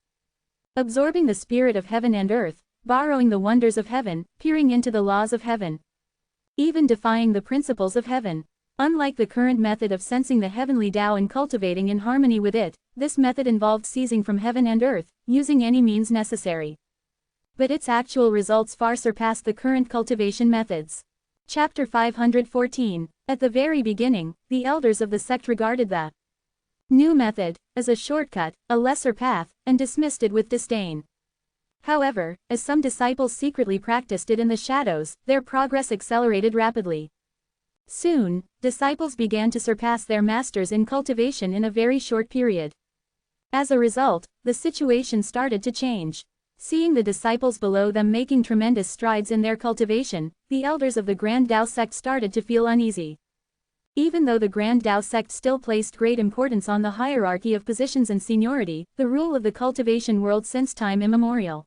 Absorbing the spirit of heaven and earth, borrowing the wonders of heaven, peering into the laws of heaven, even defying the principles of heaven. Unlike the current method of sensing the heavenly Tao and cultivating in harmony with it, this method involved seizing from heaven and earth, using any means necessary. But its actual results far surpassed the current cultivation methods. Chapter 514. At the very beginning, the elders of the sect regarded the new method as a shortcut, a lesser path, and dismissed it with disdain. However, as some disciples secretly practiced it in the shadows, their progress accelerated rapidly. Soon, disciples began to surpass their masters in cultivation in a very short period. As a result, the situation started to change. Seeing the disciples below them making tremendous strides in their cultivation, the elders of the Grand Tao sect started to feel uneasy. Even though the Grand Tao sect still placed great importance on the hierarchy of positions and seniority, the rule of the cultivation world since time immemorial,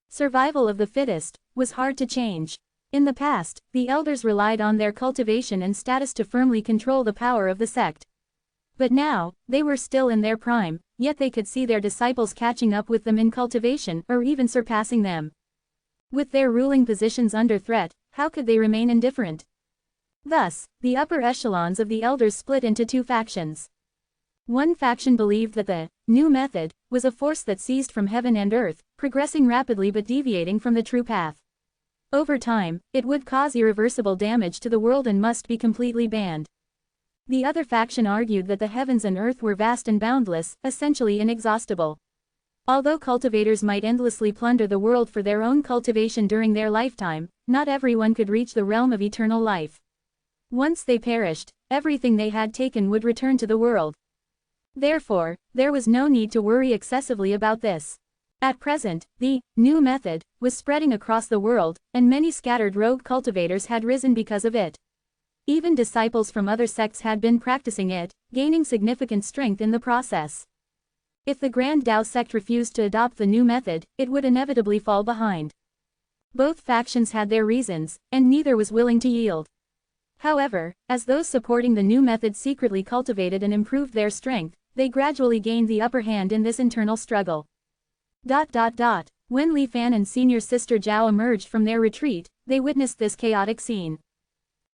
survival of the fittest, was hard to change. In the past, the elders relied on their cultivation and status to firmly control the power of the sect. But now, they were still in their prime, yet they could see their disciples catching up with them in cultivation, or even surpassing them. With their ruling positions under threat, how could they remain indifferent? Thus, the upper echelons of the elders split into two factions. One faction believed that the new method was a force that seized from heaven and earth, progressing rapidly but deviating from the true path. Over time, it would cause irreversible damage to the world and must be completely banned. The other faction argued that the heavens and earth were vast and boundless, essentially inexhaustible. Although cultivators might endlessly plunder the world for their own cultivation during their lifetime, not everyone could reach the realm of eternal life. Once they perished, everything they had taken would return to the world. Therefore, there was no need to worry excessively about this. At present, the new method was spreading across the world, and many scattered rogue cultivators had risen because of it. Even disciples from other sects had been practicing it, gaining significant strength in the process. If the Grand Tao sect refused to adopt the new method, it would inevitably fall behind. Both factions had their reasons, and neither was willing to yield. However, as those supporting the new method secretly cultivated and improved their strength, they gradually gained the upper hand in this internal struggle. When Li Fan and senior sister Zhao emerged from their retreat, they witnessed this chaotic scene.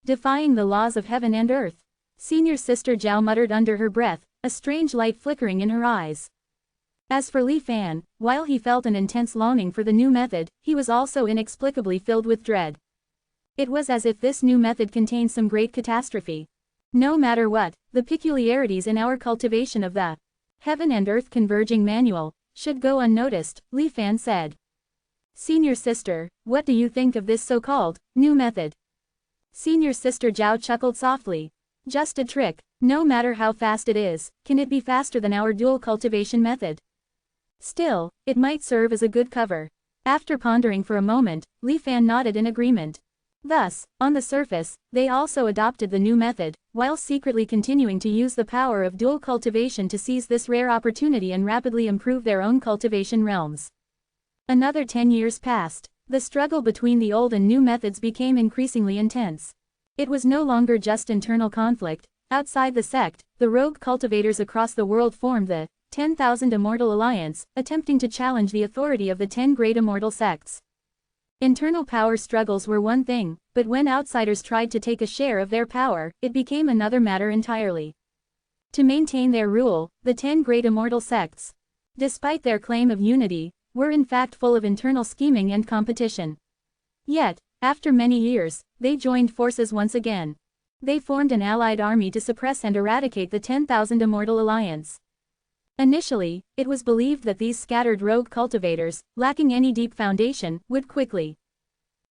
Defying the laws of heaven and earth. Senior sister Zhao muttered under her breath, a strange light flickering in her eyes. As for Li Fan, while he felt an intense longing for the new method, he was also inexplicably filled with dread. It was as if this new method contained some great catastrophe. No matter what, the peculiarities in our cultivation of the heaven and earth converging manual should go unnoticed, Li Fan said. Senior sister, what do you think of this so-called new method? Senior sister Zhao chuckled softly. Just a trick. No matter how fast it is, can it be faster than our dual cultivation method? Still, it might serve as a good cover. After pondering for a moment, Li Fan nodded in agreement. Thus, on the surface, they also adopted the new method, while secretly continuing to use the power of dual cultivation to seize this rare opportunity and rapidly improve their own cultivation realms. Another 10 years passed. The struggle between the old and new methods became increasingly intense. It was no longer just internal conflict. Outside the sect, the rogue cultivators across the world formed the 10,000 Immortal Alliance, attempting to challenge the authority of the 10 great immortal sects. Internal power struggles were one thing, but when outsiders tried to take a share of their power, it became another matter entirely. To maintain their rule, the 10 great immortal sects, despite their claim of unity, were in fact full of internal scheming and competition. Yet, after many years, they joined forces once again. They formed an allied army to suppress and eradicate the 10,000 Immortal Alliance. Initially, it was believed that these scattered rogue cultivators, lacking any deep foundation, would quickly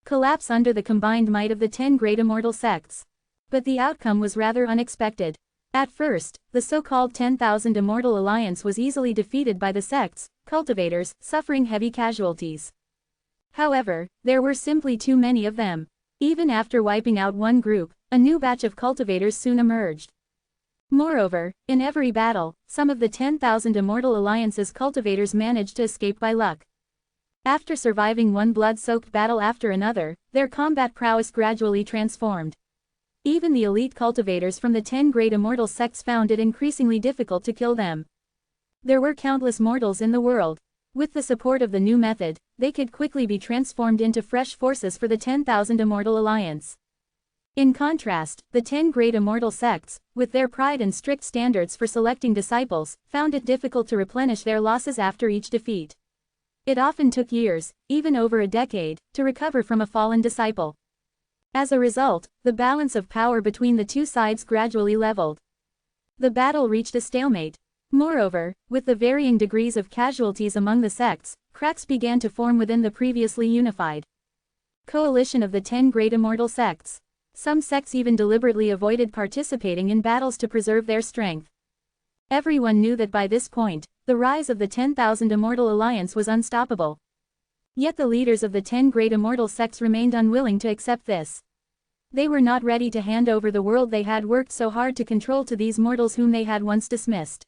collapse under the combined might of the 10 great immortal sects. But the outcome was rather unexpected. At first, the so-called 10,000 Immortal Alliance was easily defeated by the sect's cultivators, suffering heavy casualties. However, there were simply too many of them. Even after wiping out one group, a new batch of cultivators soon emerged. Moreover, in every battle, some of the 10,000 Immortal Alliance's cultivators managed to escape by luck. After surviving one blood-soaked battle after another, their combat prowess gradually transformed. Even the elite cultivators from the 10 great immortal sects found it increasingly difficult to kill them. There were countless mortals in the world. With the support of the new method, they could quickly be transformed into fresh forces for the 10,000 Immortal Alliance. In contrast, the 10 great immortal sects, with their pride and strict standards for selecting disciples, found it difficult to replenish their losses after each defeat. It often took years, even over a decade, to recover from a fallen disciple. As a result, the balance of power between the two sides gradually leveled. The battle reached a stalemate. Moreover, with the varying degrees of casualties among the sects, cracks began to form within the previously unified coalition of the 10 great immortal sects. Some sects even deliberately avoided participating in battles to preserve their strength. Everyone knew that by this point, the rise of the 10,000 Immortal Alliance was unstoppable. Yet the leaders of the 10 great immortal sects remained unwilling to accept this. They were not ready to hand over the world they had worked so hard to control to these mortals whom they had once dismissed.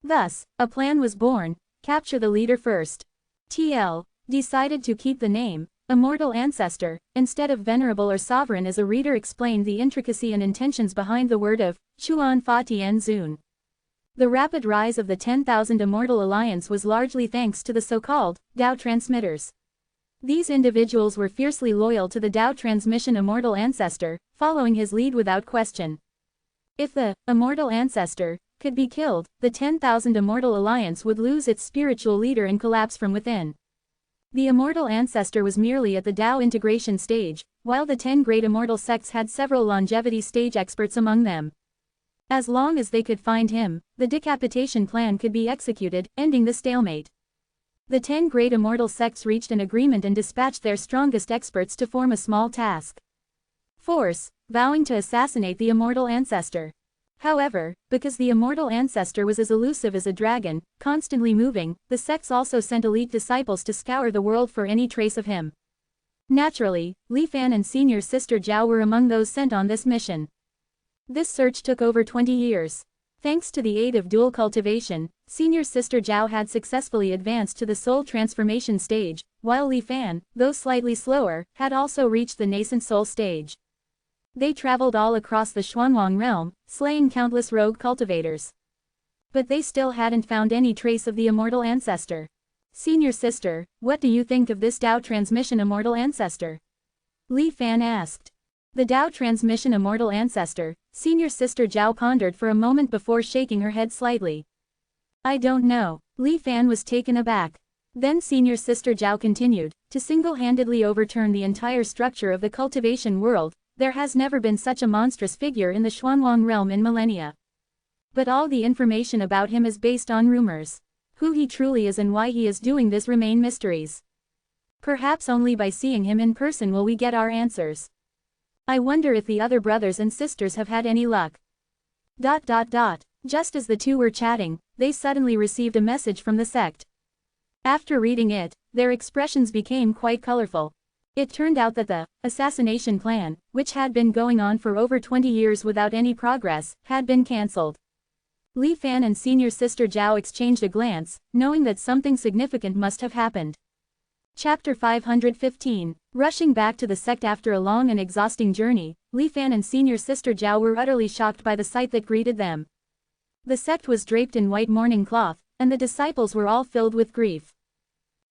Thus, a plan was born: capture the leader first. TL decided to keep the name Immortal Ancestor instead of Venerable or Sovereign, as a reader explained the intricacy and intentions behind the word of Chuan Fa Tien Zun. The rapid rise of the 10,000 Immortal Alliance was largely thanks to the so-called Tao transmitters. These individuals were fiercely loyal to the Tao transmission Immortal Ancestor, following his lead without question. If the Immortal Ancestor could be killed, the 10,000 Immortal Alliance would lose its spiritual leader and collapse from within. The Immortal Ancestor was merely at the Tao integration stage, while the 10 great immortal sects had several longevity stage experts among them. As long as they could find him, the decapitation plan could be executed, ending the stalemate. The 10 great immortal sects reached an agreement and dispatched their strongest experts to form a small task force, vowing to assassinate the Immortal Ancestor. However, because the Immortal Ancestor was as elusive as a dragon, constantly moving, the sects also sent elite disciples to scour the world for any trace of him. Naturally, Li Fan and senior sister Zhao were among those sent on this mission. This search took over 20 years. Thanks to the aid of dual cultivation, senior sister Zhao had successfully advanced to the soul transformation stage, while Li Fan, though slightly slower, had also reached the nascent soul stage. They traveled all across the Xuanwang realm, slaying countless rogue cultivators. But they still hadn't found any trace of the Immortal Ancestor. Senior sister, what do you think of this Tao transmission Immortal Ancestor? Li Fan asked. The Tao transmission Immortal Ancestor, senior sister Zhao pondered for a moment before shaking her head slightly. I don't know. Li Fan was taken aback. Then senior sister Zhao continued, to single-handedly overturn the entire structure of the cultivation world, there has never been such a monstrous figure in the Xuanwang realm in millennia. But all the information about him is based on rumors. Who he truly is and why he is doing this remain mysteries. Perhaps only by seeing him in person will we get our answers. I wonder if the other brothers and sisters have had any luck. ... Just as the two were chatting, they suddenly received a message from the sect. After reading it, their expressions became quite colorful. It turned out that the assassination plan, which had been going on for over 20 years without any progress, had been cancelled. Li Fan and senior sister Zhao exchanged a glance, knowing that something significant must have happened. Chapter 515. Rushing back to the sect after a long and exhausting journey, Li Fan and senior sister Zhao were utterly shocked by the sight that greeted them. The sect was draped in white mourning cloth, and the disciples were all filled with grief.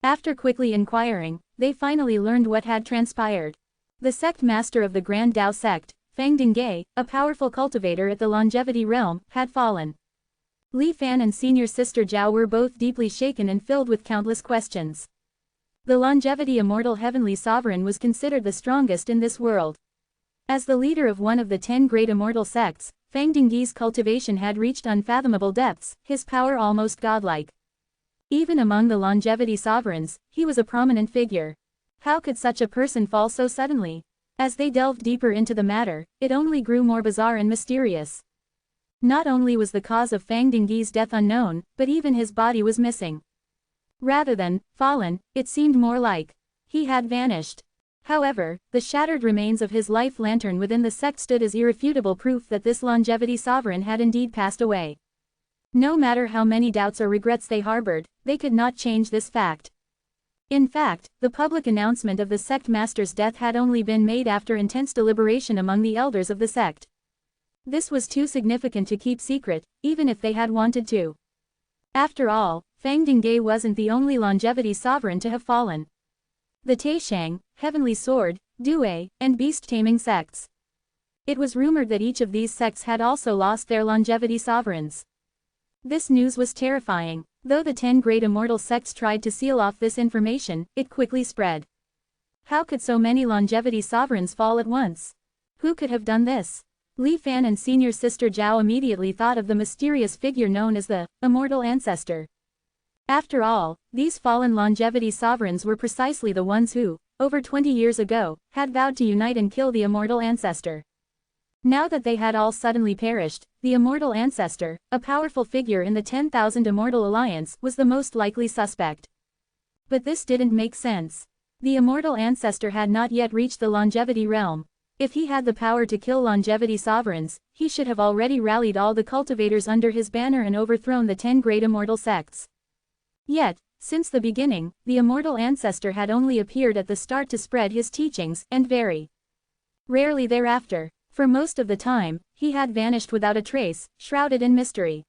After quickly inquiring, they finally learned what had transpired. The sect master of the Grand Tao sect, Fang Dinggay, a powerful cultivator at the longevity realm, had fallen. Li Fan and senior sister Zhao were both deeply shaken and filled with countless questions. The longevity immortal heavenly sovereign was considered the strongest in this world. As the leader of one of the 10 great immortal sects, Fang Dinggay's cultivation had reached unfathomable depths, his power almost godlike. Even among the longevity sovereigns, he was a prominent figure. How could such a person fall so suddenly? As they delved deeper into the matter, it only grew more bizarre and mysterious. Not only was the cause of Fang Dinggay's death unknown, but even his body was missing. Rather than fallen, it seemed more like he had vanished. However, the shattered remains of his life lantern within the sect stood as irrefutable proof that this longevity sovereign had indeed passed away. No matter how many doubts or regrets they harbored, they could not change this fact. In fact, the public announcement of the sect master's death had only been made after intense deliberation among the elders of the sect. This was too significant to keep secret, even if they had wanted to. After all, Fang Dinggay wasn't the only longevity sovereign to have fallen. The Taishang, Heavenly Sword, Due, and Beast-Taming sects. It was rumored that each of these sects had also lost their longevity sovereigns. This news was terrifying. Though the 10 great immortal sects tried to seal off this information, it quickly spread. How could so many longevity sovereigns fall at once? Who could have done this? Li Fan and senior sister Zhao immediately thought of the mysterious figure known as the Immortal Ancestor. After all, these fallen longevity sovereigns were precisely the ones who, over 20 years ago, had vowed to unite and kill the Immortal Ancestor. Now that they had all suddenly perished, the Immortal Ancestor, a powerful figure in the 10,000 Immortal Alliance, was the most likely suspect. But this didn't make sense. The Immortal Ancestor had not yet reached the longevity realm. If he had the power to kill longevity sovereigns, he should have already rallied all the cultivators under his banner and overthrown the 10 great immortal sects. Yet, since the beginning, the Immortal Ancestor had only appeared at the start to spread his teachings, and very rarely thereafter. For most of the time, he had vanished without a trace, shrouded in mystery.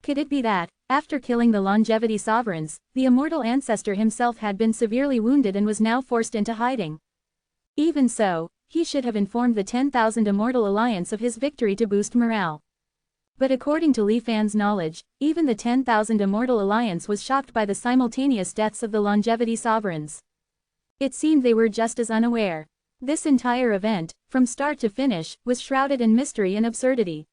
Could it be that, after killing the longevity sovereigns, the Immortal Ancestor himself had been severely wounded and was now forced into hiding? Even so, he should have informed the 10,000 Immortal Alliance of his victory to boost morale. But according to Li Fan's knowledge, even the 10,000 Immortal Alliance was shocked by the simultaneous deaths of the longevity sovereigns. It seemed they were just as unaware. This entire event, from start to finish, was shrouded in mystery and absurdity.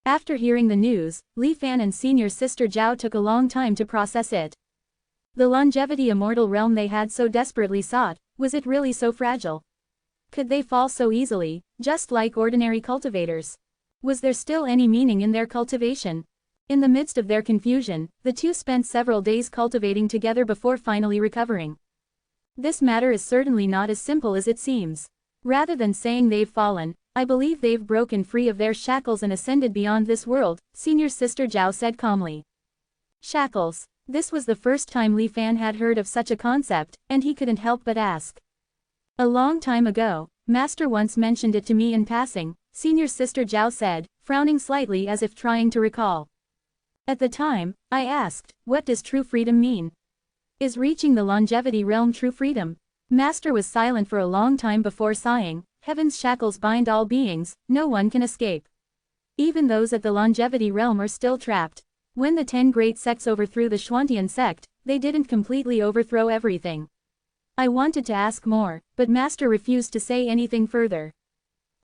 After hearing the news, Li Fan and senior sister Zhao took a long time to process it. The longevity immortal realm they had so desperately sought, was it really so fragile? Could they fall so easily, just like ordinary cultivators? Was there still any meaning in their cultivation? In the midst of their confusion, the two spent several days cultivating together before finally recovering. This matter is certainly not as simple as it seems. Rather than saying they've fallen, I believe they've broken free of their shackles and ascended beyond this world, senior sister Zhao said calmly. Shackles. This was the first time Li Fan had heard of such a concept, and he couldn't help but ask. A long time ago, Master once mentioned it to me in passing, senior sister Zhao said, frowning slightly as if trying to recall. At the time, I asked, what does true freedom mean? Is reaching the longevity realm true freedom? Master was silent for a long time before sighing, heaven's shackles bind all beings, no one can escape. Even those at the longevity realm are still trapped. When the 10 great sects overthrew the Xuantian sect, they didn't completely overthrow everything. I wanted to ask more, but Master refused to say anything further.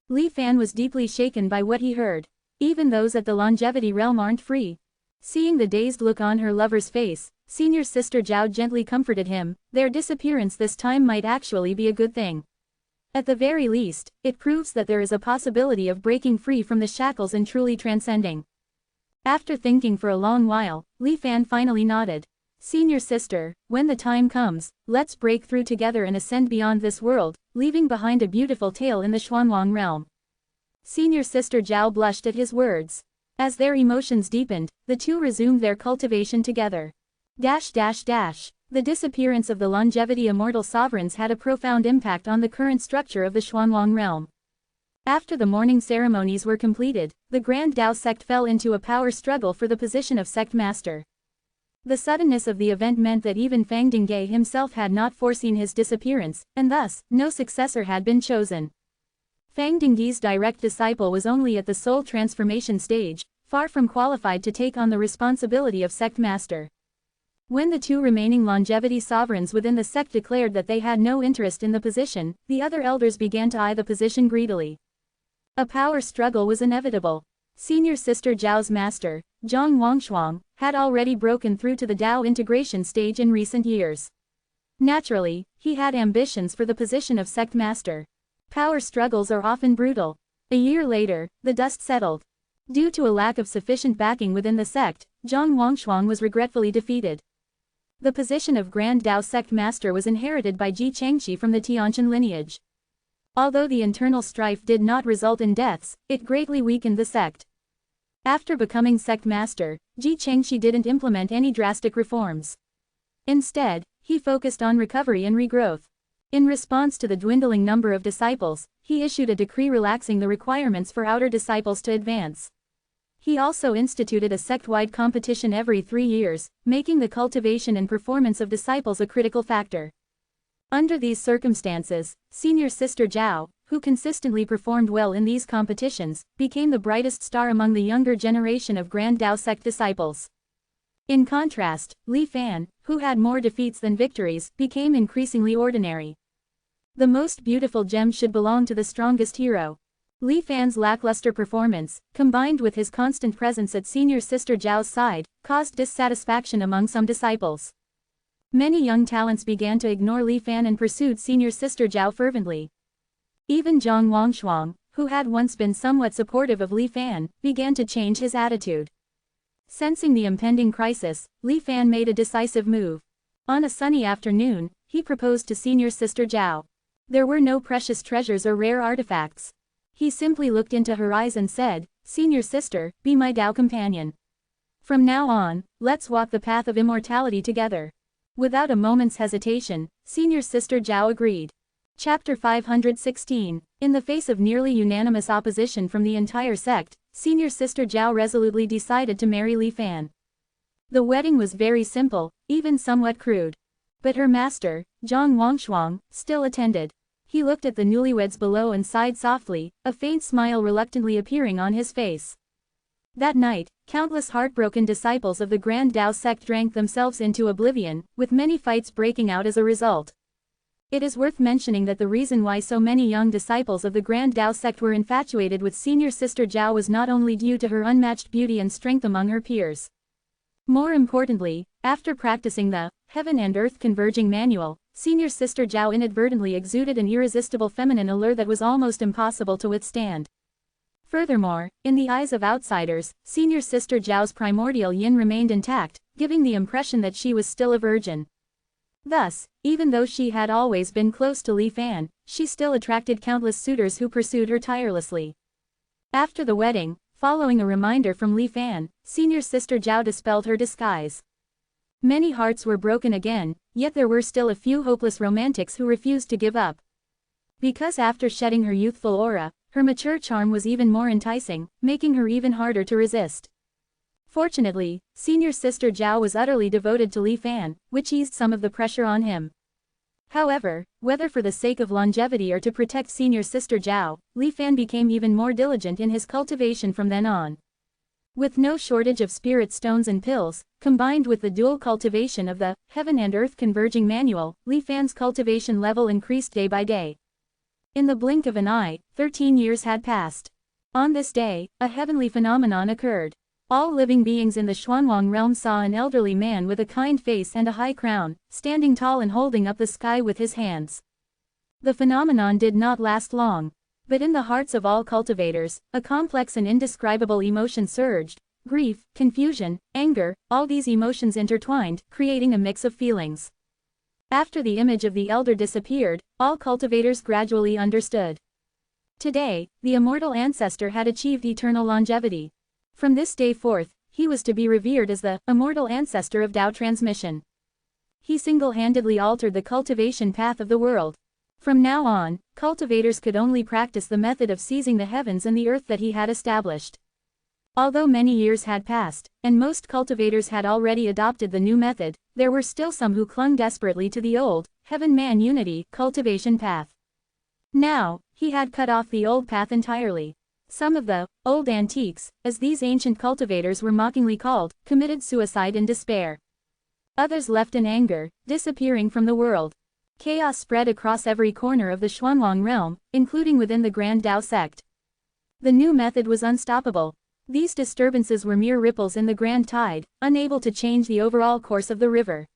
Li Fan was deeply shaken by what he heard. Even those at the longevity realm aren't free. Seeing the dazed look on her lover's face, senior sister Zhao gently comforted him. Their disappearance this time might actually be a good thing. At the very least, it proves that there is a possibility of breaking free from the shackles and truly transcending. After thinking for a long while, Li Fan finally nodded. Senior sister, when the time comes, let's break through together and ascend beyond this world, leaving behind a beautiful tale in the Xuanwang realm. Senior sister Zhao blushed at his words. As their emotions deepened, the two resumed their cultivation together. The disappearance of the longevity immortal sovereigns had a profound impact on the current structure of the Xuanwang realm. After the morning ceremonies were completed, the Grand Dao sect fell into a power struggle for the position of sect master. The suddenness of the event meant that even Fang Dinggay himself had not foreseen his disappearance, and thus, no successor had been chosen. Fang Dingyi's direct disciple was only at the soul transformation stage, far from qualified to take on the responsibility of sect master. When the two remaining longevity sovereigns within the sect declared that they had no interest in the position, the other elders began to eye the position greedily. A power struggle was inevitable. Senior Sister Zhao's master, Zhang Wangshuang, had already broken through to the Dao integration stage in recent years. Naturally, he had ambitions for the position of sect master. Power struggles are often brutal. A year later, the dust settled. Due to a lack of sufficient backing within the sect, Zhang Wangshuang was regretfully defeated. The position of Grand Dao sect master was inherited by Ji Changxi from the Tianqian lineage. Although the internal strife did not result in deaths, it greatly weakened the sect. After becoming sect master, Ji Changxi didn't implement any drastic reforms. Instead, he focused on recovery and regrowth. In response to the dwindling number of disciples, he issued a decree relaxing the requirements for outer disciples to advance. He also instituted a sect-wide competition every 3 years, making the cultivation and performance of disciples a critical factor. Under these circumstances, Senior Sister Zhao, who consistently performed well in these competitions, became the brightest star among the younger generation of Grand Dao sect disciples. In contrast, Li Fan, who had more defeats than victories, became increasingly ordinary. The most beautiful gem should belong to the strongest hero. Li Fan's lackluster performance, combined with his constant presence at Senior Sister Zhao's side, caused dissatisfaction among some disciples. Many young talents began to ignore Li Fan and pursued Senior Sister Zhao fervently. Even Zhang Wangshuang, who had once been somewhat supportive of Li Fan, began to change his attitude. Sensing the impending crisis, Li Fan made a decisive move. On a sunny afternoon, he proposed to Senior Sister Zhao. There were no precious treasures or rare artifacts. He simply looked into her eyes and said, "Senior Sister, be my Dao companion. From now on, let's walk the path of immortality together." Without a moment's hesitation, Senior Sister Zhao agreed. Chapter 516. In the face of nearly unanimous opposition from the entire sect, Senior Sister Zhao resolutely decided to marry Li Fan. The wedding was very simple, even somewhat crude. But her master, Zhang Wangshuang, still attended. He looked at the newlyweds below and sighed softly, a faint smile reluctantly appearing on his face. That night, countless heartbroken disciples of the Grand Dao sect drank themselves into oblivion, with many fights breaking out as a result. It is worth mentioning that the reason why so many young disciples of the Grand Dao sect were infatuated with Senior Sister Zhao was not only due to her unmatched beauty and strength among her peers. More importantly, after practicing the Heaven and Earth Converging Manual, Senior Sister Zhao inadvertently exuded an irresistible feminine allure that was almost impossible to withstand. Furthermore, in the eyes of outsiders, Senior Sister Zhao's primordial yin remained intact, giving the impression that she was still a virgin. Thus, even though she had always been close to Li Fan, she still attracted countless suitors who pursued her tirelessly. After the wedding, following a reminder from Li Fan, Senior Sister Zhao dispelled her disguise. Many hearts were broken again, yet there were still a few hopeless romantics who refused to give up. Because after shedding her youthful aura, her mature charm was even more enticing, making her even harder to resist. Fortunately, Senior Sister Zhao was utterly devoted to Li Fan, which eased some of the pressure on him. However, whether for the sake of longevity or to protect Senior Sister Zhao, Li Fan became even more diligent in his cultivation from then on. With no shortage of spirit stones and pills, combined with the dual cultivation of the Heaven and Earth Converging Manual, Li Fan's cultivation level increased day by day. In the blink of an eye, 13 years had passed. On this day, a heavenly phenomenon occurred. All living beings in the Xuanwang realm saw an elderly man with a kind face and a high crown, standing tall and holding up the sky with his hands. The phenomenon did not last long. But in the hearts of all cultivators, a complex and indescribable emotion surged. Grief, confusion, anger, all these emotions intertwined, creating a mix of feelings. After the image of the elder disappeared, all cultivators gradually understood. Today, the immortal ancestor had achieved eternal longevity. From this day forth, he was to be revered as the immortal ancestor of Tao transmission. He single-handedly altered the cultivation path of the world. From now on, cultivators could only practice the method of seizing the heavens and the earth that he had established. Although many years had passed, and most cultivators had already adopted the new method, there were still some who clung desperately to the old, heaven-man unity, cultivation path. Now, He had cut off the old path entirely. Some of the old antiques, as these ancient cultivators were mockingly called, committed suicide in despair. Others left in anger, disappearing from the world. Chaos spread across every corner of the Xuanwang realm, including within the Grand Tao sect. The new method was unstoppable. These disturbances were mere ripples in the grand tide, unable to change the overall course of the river.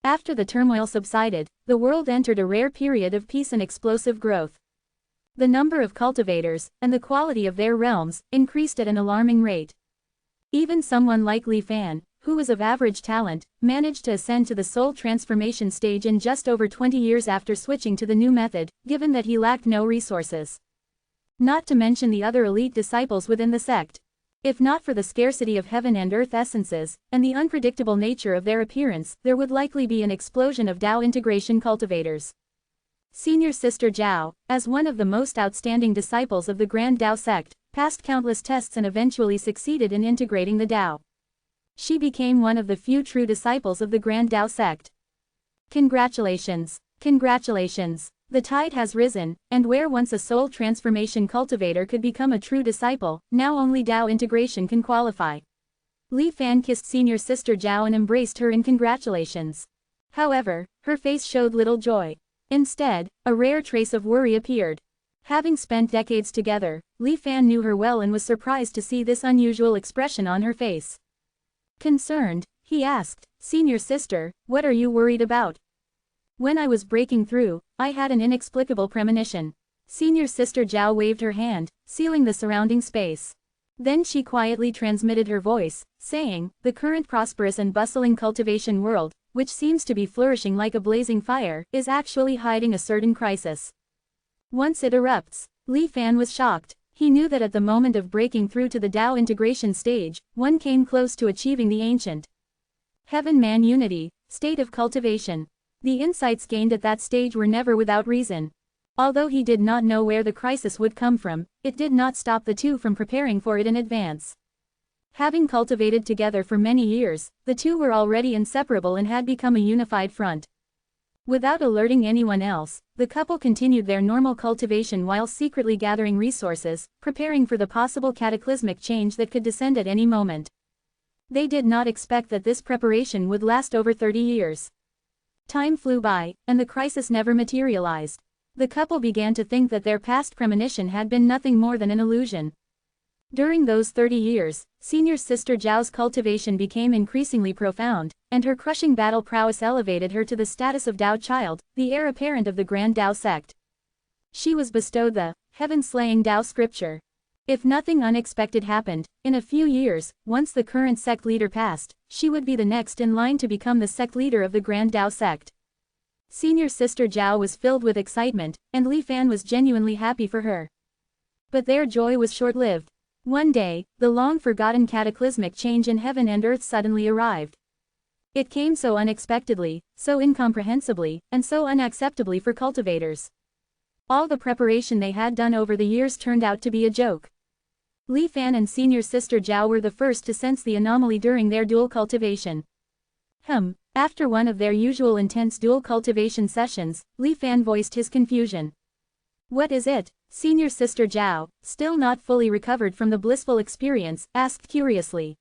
After the turmoil subsided, the world entered a rare period of peace and explosive growth. The number of cultivators, and the quality of their realms, increased at an alarming rate. Even someone like Li Fan, who was of average talent, managed to ascend to the soul transformation stage in just over 20 years after switching to the new method, given that he lacked no resources. Not to mention the other elite disciples within the sect. If not for the scarcity of heaven and earth essences, and the unpredictable nature of their appearance, there would likely be an explosion of Tao integration cultivators. Senior Sister Zhao, as one of the most outstanding disciples of the Grand Tao sect, passed countless tests and eventually succeeded in integrating the Tao. She became one of the few true disciples of the Grand Tao sect. Congratulations! Congratulations! The tide has risen, and where once a soul transformation cultivator could become a true disciple, now only Tao integration can qualify. Li Fan kissed Senior Sister Zhao and embraced her in congratulations. However, her face showed little joy. Instead, a rare trace of worry appeared. Having spent decades together, Li Fan knew her well and was surprised to see this unusual expression on her face. Concerned, he asked, "Senior sister, what are you worried about?" "When I was breaking through, I had an inexplicable premonition." Senior Sister Zhao waved her hand, sealing the surrounding space. Then she quietly transmitted her voice, saying, "The current prosperous and bustling cultivation world, which seems to be flourishing like a blazing fire, is actually hiding a certain crisis. Once it erupts." Li Fan was shocked. He knew that at the moment of breaking through to the Tao integration stage, one came close to achieving the ancient Heaven-Man unity state of cultivation. The insights gained at that stage were never without reason. Although he did not know where the crisis would come from, it did not stop the two from preparing for it in advance. Having cultivated together for many years, the two were already inseparable and had become a unified front. Without alerting anyone else, the couple continued their normal cultivation while secretly gathering resources, preparing for the possible cataclysmic change that could descend at any moment. They did not expect that this preparation would last over 30 years. Time flew by, and the crisis never materialized. The couple began to think that their past premonition had been nothing more than an illusion. During those 30 years, Senior Sister Zhao's cultivation became increasingly profound, and her crushing battle prowess elevated her to the status of Tao Child, the heir apparent of the Grand Tao sect. She was bestowed the heaven-slaying Tao scripture. If nothing unexpected happened, in a few years, once the current sect leader passed, she would be the next in line to become the sect leader of the Grand Tao sect. Senior Sister Zhao was filled with excitement, and Li Fan was genuinely happy for her. But their joy was short-lived. One day, the long-forgotten cataclysmic change in heaven and earth suddenly arrived. It came so unexpectedly, so incomprehensibly, and so unacceptably for cultivators. All the preparation they had done over the years turned out to be a joke. Li Fan and Senior Sister Zhao were the first to sense the anomaly during their dual cultivation. After one of their usual intense dual cultivation sessions, Li Fan voiced his confusion. "What is it?" Senior Sister Zhao, still not fully recovered from the blissful experience, asked curiously.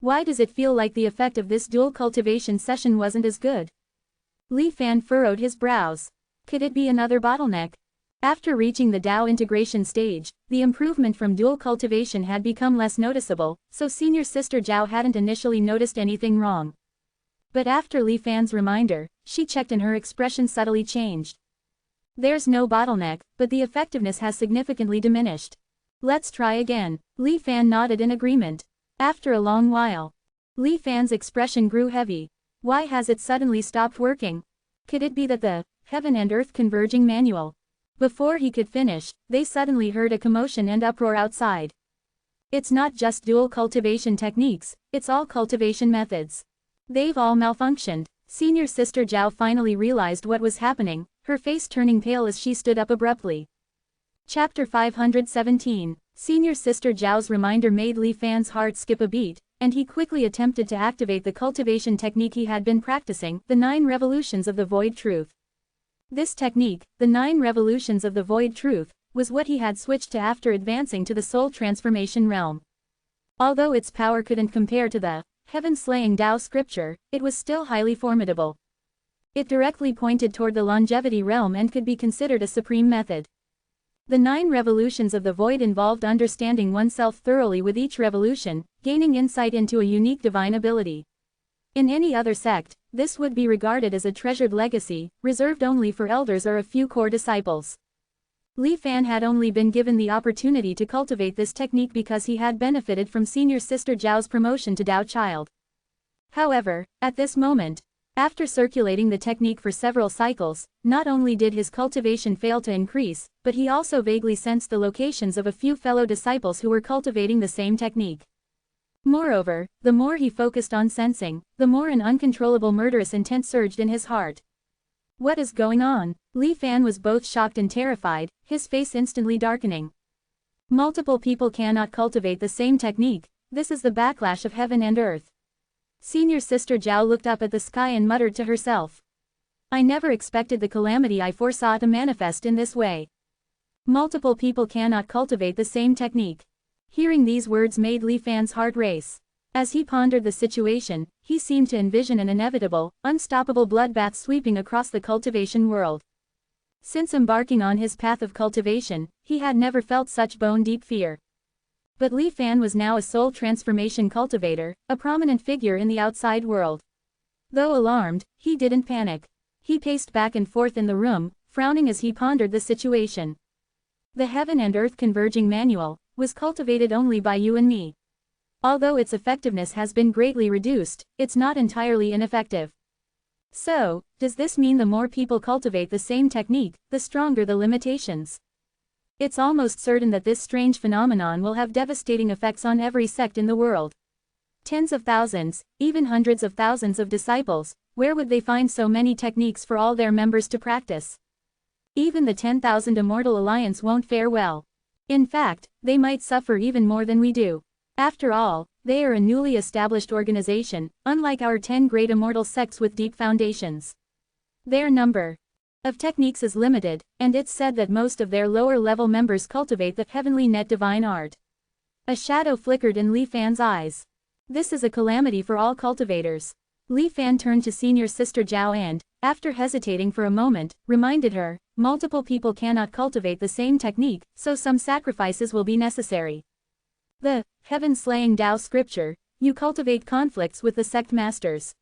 "Why does it feel like the effect of this dual cultivation session wasn't as good?" Li Fan furrowed his brows. Could it be another bottleneck? After reaching the Tao integration stage, the improvement from dual cultivation had become less noticeable, so Senior Sister Zhao hadn't initially noticed anything wrong. But after Li Fan's reminder, she checked and her expression subtly changed. "There's no bottleneck, but the effectiveness has significantly diminished. Let's try again." Li Fan nodded in agreement. After a long while, Li Fan's expression grew heavy. Why has it suddenly stopped working? Could it be that the heaven and earth converging manual? Before he could finish, they suddenly heard a commotion and uproar outside. It's not just dual cultivation techniques, it's all cultivation methods. They've all malfunctioned. Senior Sister Zhao finally realized what was happening, her face turning pale as she stood up abruptly. Chapter 517. Senior Sister Zhao's reminder made Li Fan's heart skip a beat, and he quickly attempted to activate the cultivation technique he had been practicing, the 9 revolutions of the Void Truth. This technique, the 9 revolutions of the void truth, was what he had switched to after advancing to the soul transformation realm. Although its power couldn't compare to the heaven-slaying Tao scripture, it was still highly formidable. It directly pointed toward the longevity realm and could be considered a supreme method. The 9 revolutions of the void involved understanding oneself thoroughly with each revolution, gaining insight into a unique divine ability. In any other sect, this would be regarded as a treasured legacy, reserved only for elders or a few core disciples. Li Fan had only been given the opportunity to cultivate this technique because he had benefited from Senior Sister Zhao's promotion to Tao Child. However, at this moment, after circulating the technique for several cycles, not only did his cultivation fail to increase, but he also vaguely sensed the locations of a few fellow disciples who were cultivating the same technique. Moreover, the more he focused on sensing, the more an uncontrollable murderous intent surged in his heart. What is going on? Li Fan was both shocked and terrified, his face instantly darkening. Multiple people cannot cultivate the same technique, this is the backlash of heaven and earth. Senior Sister Zhao looked up at the sky and muttered to herself. I never expected the calamity I foresaw to manifest in this way. Multiple people cannot cultivate the same technique. Hearing these words made Li Fan's heart race. As he pondered the situation, he seemed to envision an inevitable, unstoppable bloodbath sweeping across the cultivation world. Since embarking on his path of cultivation, he had never felt such bone-deep fear. But Li Fan was now a soul transformation cultivator, a prominent figure in the outside world. Though alarmed, he didn't panic. He paced back and forth in the room, frowning as he pondered the situation. The Heaven and Earth Converging Manual was cultivated only by you and me. Although its effectiveness has been greatly reduced, it's not entirely ineffective. So, does this mean the more people cultivate the same technique, the stronger the limitations? It's almost certain that this strange phenomenon will have devastating effects on every sect in the world. Tens of thousands, even hundreds of thousands of disciples, where would they find so many techniques for all their members to practice? Even the 10,000 Immortal Alliance won't fare well. In fact, they might suffer even more than we do. After all, they are a newly established organization, unlike our 10 great immortal sects with deep foundations. Their number of techniques is limited, and it's said that most of their lower-level members cultivate the heavenly net divine art. A shadow flickered in Li Fan's eyes. This is a calamity for all cultivators. Li Fan turned to Senior Sister Zhao and, after hesitating for a moment, reminded her, multiple people cannot cultivate the same technique, so some sacrifices will be necessary. The heaven-slaying Tao scripture, you cultivate conflicts with the sect masters.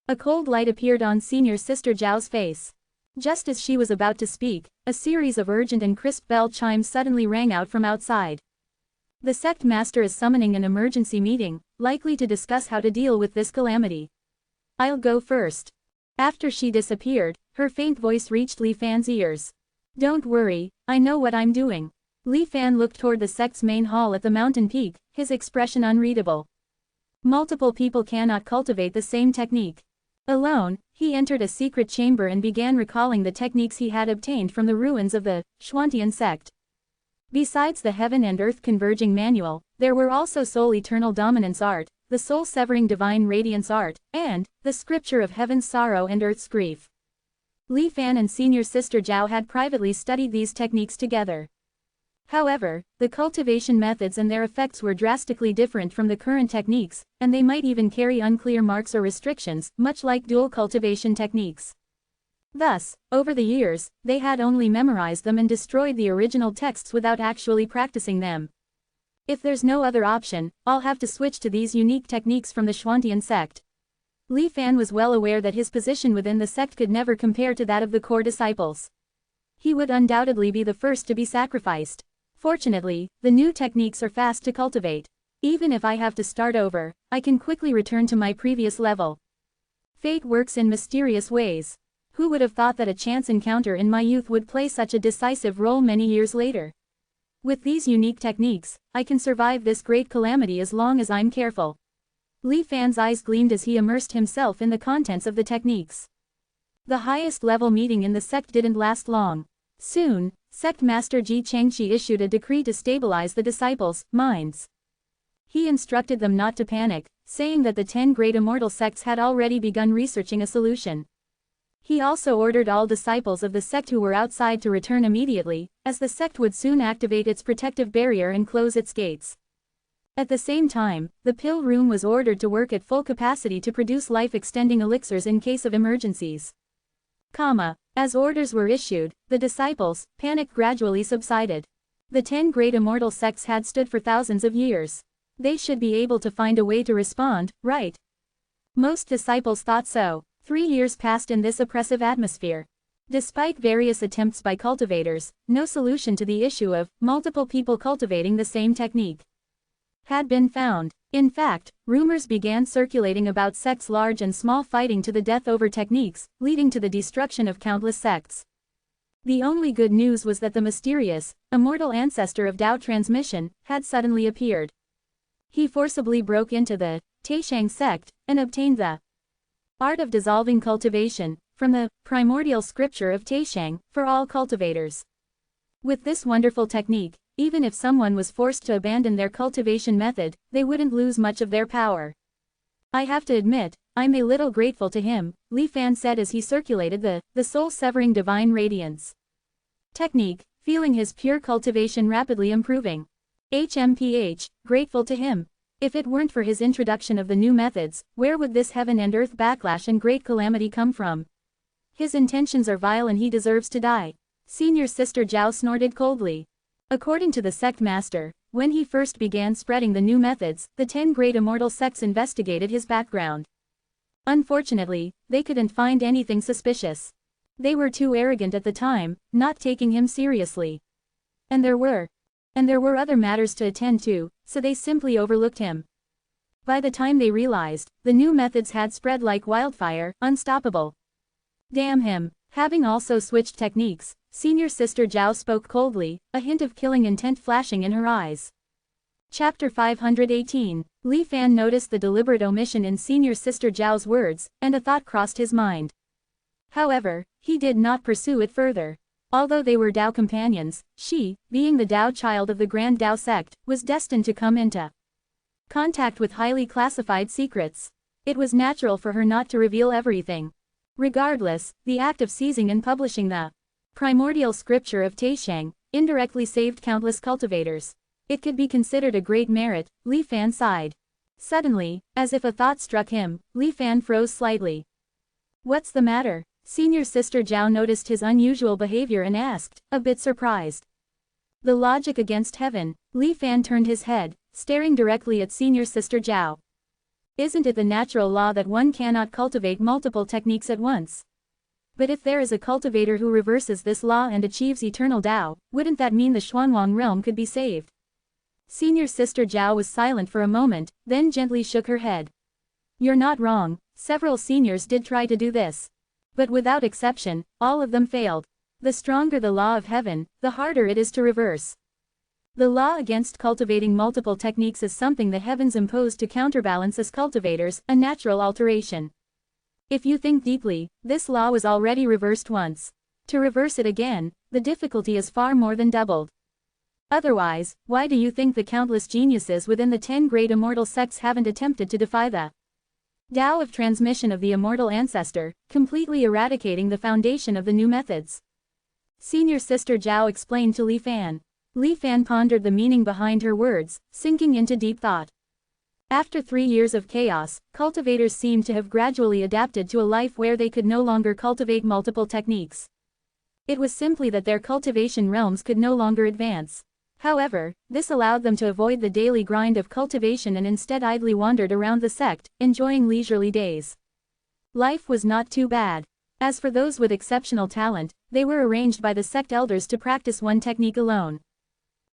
A cold light appeared on Senior Sister Zhao's face. Just as she was about to speak, a series of urgent and crisp bell chimes suddenly rang out from outside. The sect master is summoning an emergency meeting, likely to discuss how to deal with this calamity. I'll go first. After she disappeared, her faint voice reached Li Fan's ears. Don't worry, I know what I'm doing. Li Fan looked toward the sect's main hall at the mountain peak, his expression unreadable. Multiple people cannot cultivate the same technique. Alone, he entered a secret chamber and began recalling the techniques he had obtained from the ruins of the Xuantian sect. Besides the Heaven and Earth Converging Manual, there were also Soul Eternal Dominance Art, the Soul Severing Divine Radiance Art, and the Scripture of Heaven's Sorrow and Earth's Grief. Li Fan and Senior Sister Zhao had privately studied these techniques together. However, the cultivation methods and their effects were drastically different from the current techniques, and they might even carry unclear marks or restrictions, much like dual cultivation techniques. Thus, over the years, they had only memorized them and destroyed the original texts without actually practicing them. If there's no other option, I'll have to switch to these unique techniques from the Xuantian sect. Li Fan was well aware that his position within the sect could never compare to that of the core disciples. He would undoubtedly be the first to be sacrificed. Fortunately, the new techniques are fast to cultivate. Even if I have to start over, I can quickly return to my previous level. Fate works in mysterious ways. Who would have thought that a chance encounter in my youth would play such a decisive role many years later? With these unique techniques, I can survive this great calamity as long as I'm careful. Li Fan's eyes gleamed as he immersed himself in the contents of the techniques. The highest level meeting in the sect didn't last long. Soon, Sect Master Ji Chengxi issued a decree to stabilize the disciples' minds. He instructed them not to panic, saying that the 10 great immortal sects had already begun researching a solution. He also ordered all disciples of the sect who were outside to return immediately, as the sect would soon activate its protective barrier and close its gates. At the same time, the pill room was ordered to work at full capacity to produce life-extending elixirs in case of emergencies. As orders were issued, the disciples' panic gradually subsided. The 10 great immortal sects had stood for thousands of years. They should be able to find a way to respond, right? Most disciples thought so. 3 years passed in this oppressive atmosphere. Despite various attempts by cultivators, no solution to the issue of multiple people cultivating the same technique had been found. In fact, rumors began circulating about sects large and small fighting to the death over techniques, leading to the destruction of countless sects. The only good news was that the mysterious, immortal ancestor of Tao transmission had suddenly appeared. He forcibly broke into the Taishang sect and obtained the art of dissolving cultivation from the primordial scripture of Taishang for all cultivators. With this wonderful technique, even if someone was forced to abandon their cultivation method, they wouldn't lose much of their power. I have to admit, I'm a little grateful to him, Li Fan said as he circulated the soul-severing divine radiance technique, feeling his pure cultivation rapidly improving. HMPH, grateful to him. If it weren't for his introduction of the new methods, where would this heaven and earth backlash and great calamity come from? His intentions are vile and he deserves to die. Senior Sister Zhao snorted coldly. According to the sect master, when he first began spreading the new methods, the 10 great immortal sects investigated his background. Unfortunately, they couldn't find anything suspicious. They were too arrogant at the time, not taking him seriously. And there were other matters to attend to, so they simply overlooked him. By the time they realized, the new methods had spread like wildfire, unstoppable. Damn him. Having also switched techniques, Senior Sister Zhao spoke coldly, a hint of killing intent flashing in her eyes. Chapter 518. Li Fan noticed the deliberate omission in Senior Sister Zhao's words, and a thought crossed his mind. However, he did not pursue it further. Although they were Tao companions, she, being the Tao child of the Grand Tao sect, was destined to come into contact with highly classified secrets. It was natural for her not to reveal everything. Regardless, the act of seizing and publishing the primordial scripture of Taishang indirectly saved countless cultivators. It could be considered a great merit, Li Fan sighed. Suddenly, as if a thought struck him, Li Fan froze slightly. What's the matter? Senior Sister Zhao noticed his unusual behavior and asked, a bit surprised. The logic against heaven. Li Fan turned his head, staring directly at Senior Sister Zhao. Isn't it the natural law that one cannot cultivate multiple techniques at once? But if there is a cultivator who reverses this law and achieves eternal Tao, wouldn't that mean the Xuanwang realm could be saved? Senior Sister Zhao was silent for a moment, then gently shook her head. You're not wrong, several seniors did try to do this. But without exception, all of them failed. The stronger the law of heaven, the harder it is to reverse. The law against cultivating multiple techniques is something the heavens imposed to counterbalance us cultivators, a natural alteration. If you think deeply, this law was already reversed once. To reverse it again, the difficulty is far more than doubled. Otherwise, why do you think the countless geniuses within the 10 great immortal sects haven't attempted to defy the Tao of transmission of the immortal ancestor, completely eradicating the foundation of the new methods? Senior Sister Zhao explained to Li Fan. Li Fan pondered the meaning behind her words, sinking into deep thought. After 3 years of chaos, cultivators seemed to have gradually adapted to a life where they could no longer cultivate multiple techniques. It was simply that their cultivation realms could no longer advance. However, this allowed them to avoid the daily grind of cultivation and instead idly wandered around the sect, enjoying leisurely days. Life was not too bad. As for those with exceptional talent, they were arranged by the sect elders to practice one technique alone.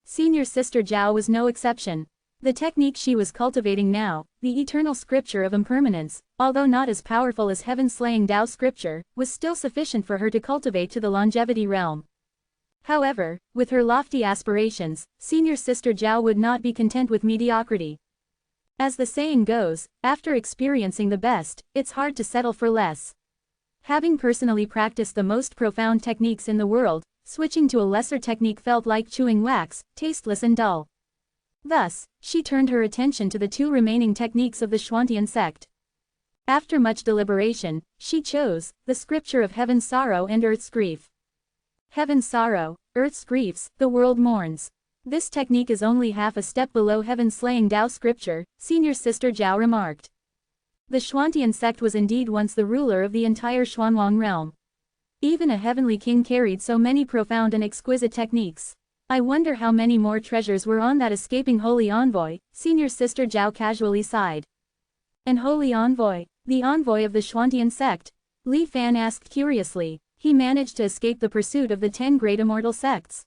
Senior Sister Zhao was no exception. The technique she was cultivating now, the eternal scripture of impermanence, although not as powerful as heaven-slaying Tao scripture, was still sufficient for her to cultivate to the longevity realm. However, with her lofty aspirations, Senior Sister Zhao would not be content with mediocrity. As the saying goes, after experiencing the best, it's hard to settle for less. Having personally practiced the most profound techniques in the world, switching to a lesser technique felt like chewing wax, tasteless and dull. Thus, she turned her attention to the 2 remaining techniques of the Xuantian sect. After much deliberation, she chose the scripture of heaven's sorrow and earth's grief. Heaven's sorrow, earth's griefs, the world mourns. This technique is only half a step below heaven's slaying Tao scripture, Senior Sister Zhao remarked. The Xuantian sect was indeed once the ruler of the entire Xuanwang realm. Even a heavenly king carried so many profound and exquisite techniques. I wonder how many more treasures were on that escaping holy envoy, Senior Sister Zhao casually sighed. An holy envoy? The envoy of the Xuantian sect? Li Fan asked curiously. He managed to escape the pursuit of the 10 great immortal sects.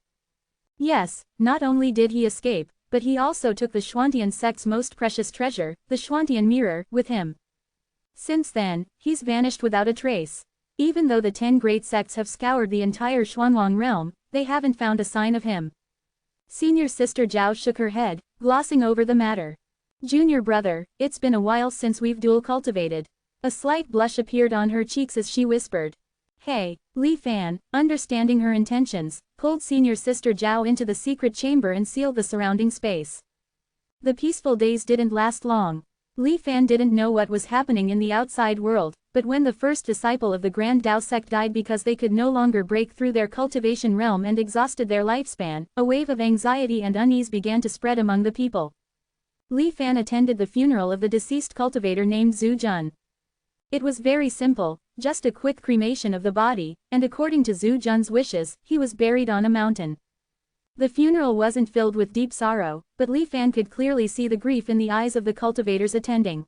Yes, not only did he escape, but he also took the Xuantian sect's most precious treasure, the Xuantian mirror, with him. Since then, he's vanished without a trace. Even though the 10 great sects have scoured the entire Xuanwang realm, they haven't found a sign of him. Senior Sister Zhao shook her head, glossing over the matter. Junior brother, it's been a while since we've dual cultivated. A slight blush appeared on her cheeks as she whispered. Hey, Li Fan, understanding her intentions, pulled Senior Sister Zhao into the secret chamber and sealed the surrounding space. The peaceful days didn't last long. Li Fan didn't know what was happening in the outside world, but when the first disciple of the Grand Tao sect died because they could no longer break through their cultivation realm and exhausted their lifespan, a wave of anxiety and unease began to spread among the people. Li Fan attended the funeral of the deceased cultivator named Zhu Jun. It was very simple, just a quick cremation of the body, and according to Zhu Jun's wishes, he was buried on a mountain. The funeral wasn't filled with deep sorrow, but Li Fan could clearly see the grief in the eyes of the cultivators attending.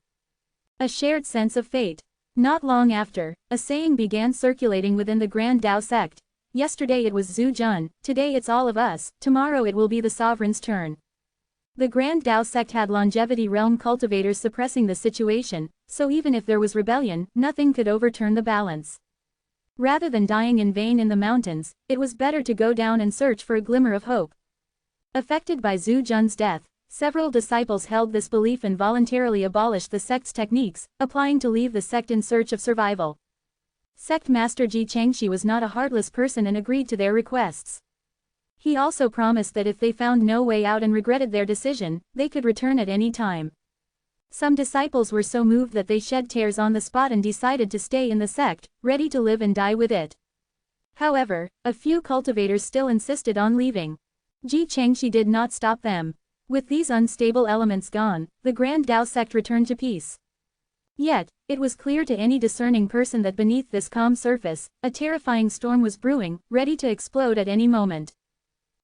A shared sense of fate. Not long after, a saying began circulating within the Grand Tao sect. Yesterday it was Zhu Jun, today it's all of us, tomorrow it will be the sovereign's turn. The Grand Tao sect had longevity realm cultivators suppressing the situation, so even if there was rebellion, nothing could overturn the balance. Rather than dying in vain in the mountains, it was better to go down and search for a glimmer of hope. Affected by Zhu Jun's death, several disciples held this belief and voluntarily abolished the sect's techniques, applying to leave the sect in search of survival. Sect Master Ji Changxi was not a heartless person and agreed to their requests. He also promised that if they found no way out and regretted their decision, they could return at any time. Some disciples were so moved that they shed tears on the spot and decided to stay in the sect, ready to live and die with it. However, a few cultivators still insisted on leaving. Ji Changxi did not stop them. With these unstable elements gone, the Grand Tao sect returned to peace. Yet, it was clear to any discerning person that beneath this calm surface, a terrifying storm was brewing, ready to explode at any moment.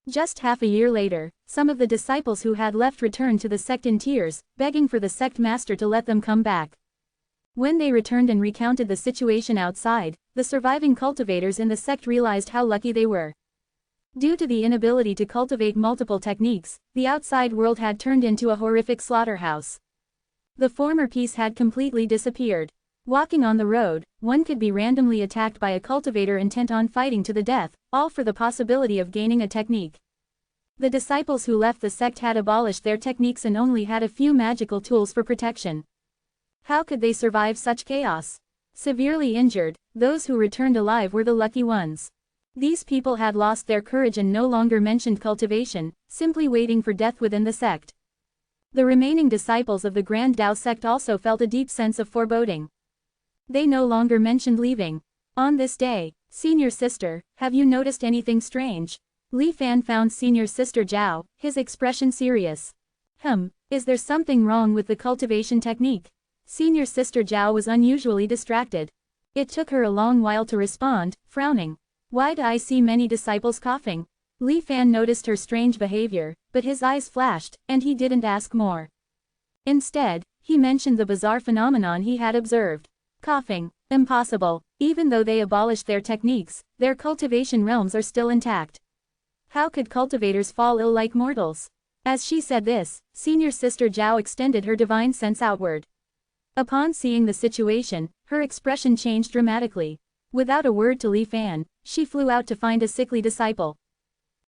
Just half a year later, some of the disciples who had left returned to the sect in tears, begging for the sect master to let them come back. When they returned and recounted the situation outside, the surviving cultivators in the sect realized how lucky they were. Due to the inability to cultivate multiple techniques, the outside world had turned into a horrific slaughterhouse. The former peace had completely disappeared. Walking on the road, one could be randomly attacked by a cultivator intent on fighting to the death, all for the possibility of gaining a technique. The disciples who left the sect had abolished their techniques and only had a few magical tools for protection. How could they survive such chaos? Severely injured, those who returned alive were the lucky ones. These people had lost their courage and no longer mentioned cultivation, simply waiting for death within the sect. The remaining disciples of the Grand Tao sect also felt a deep sense of foreboding. They no longer mentioned leaving. On this day, Senior Sister, have you noticed anything strange? Li Fan found Senior Sister Zhao, his expression serious. Is there something wrong with the cultivation technique? Senior Sister Zhao was unusually distracted. It took her a long while to respond, frowning. Why do I see many disciples coughing? Li Fan noticed her strange behavior, but his eyes flashed, and he didn't ask more. Instead, he mentioned the bizarre phenomenon he had observed. Coughing. Impossible. Even though they abolished their techniques, their cultivation realms are still intact. How could cultivators fall ill like mortals? As she said this, Senior Sister Zhao extended her divine sense outward. Upon seeing the situation, her expression changed dramatically. Without a word to Li Fan, she flew out to find a sickly disciple.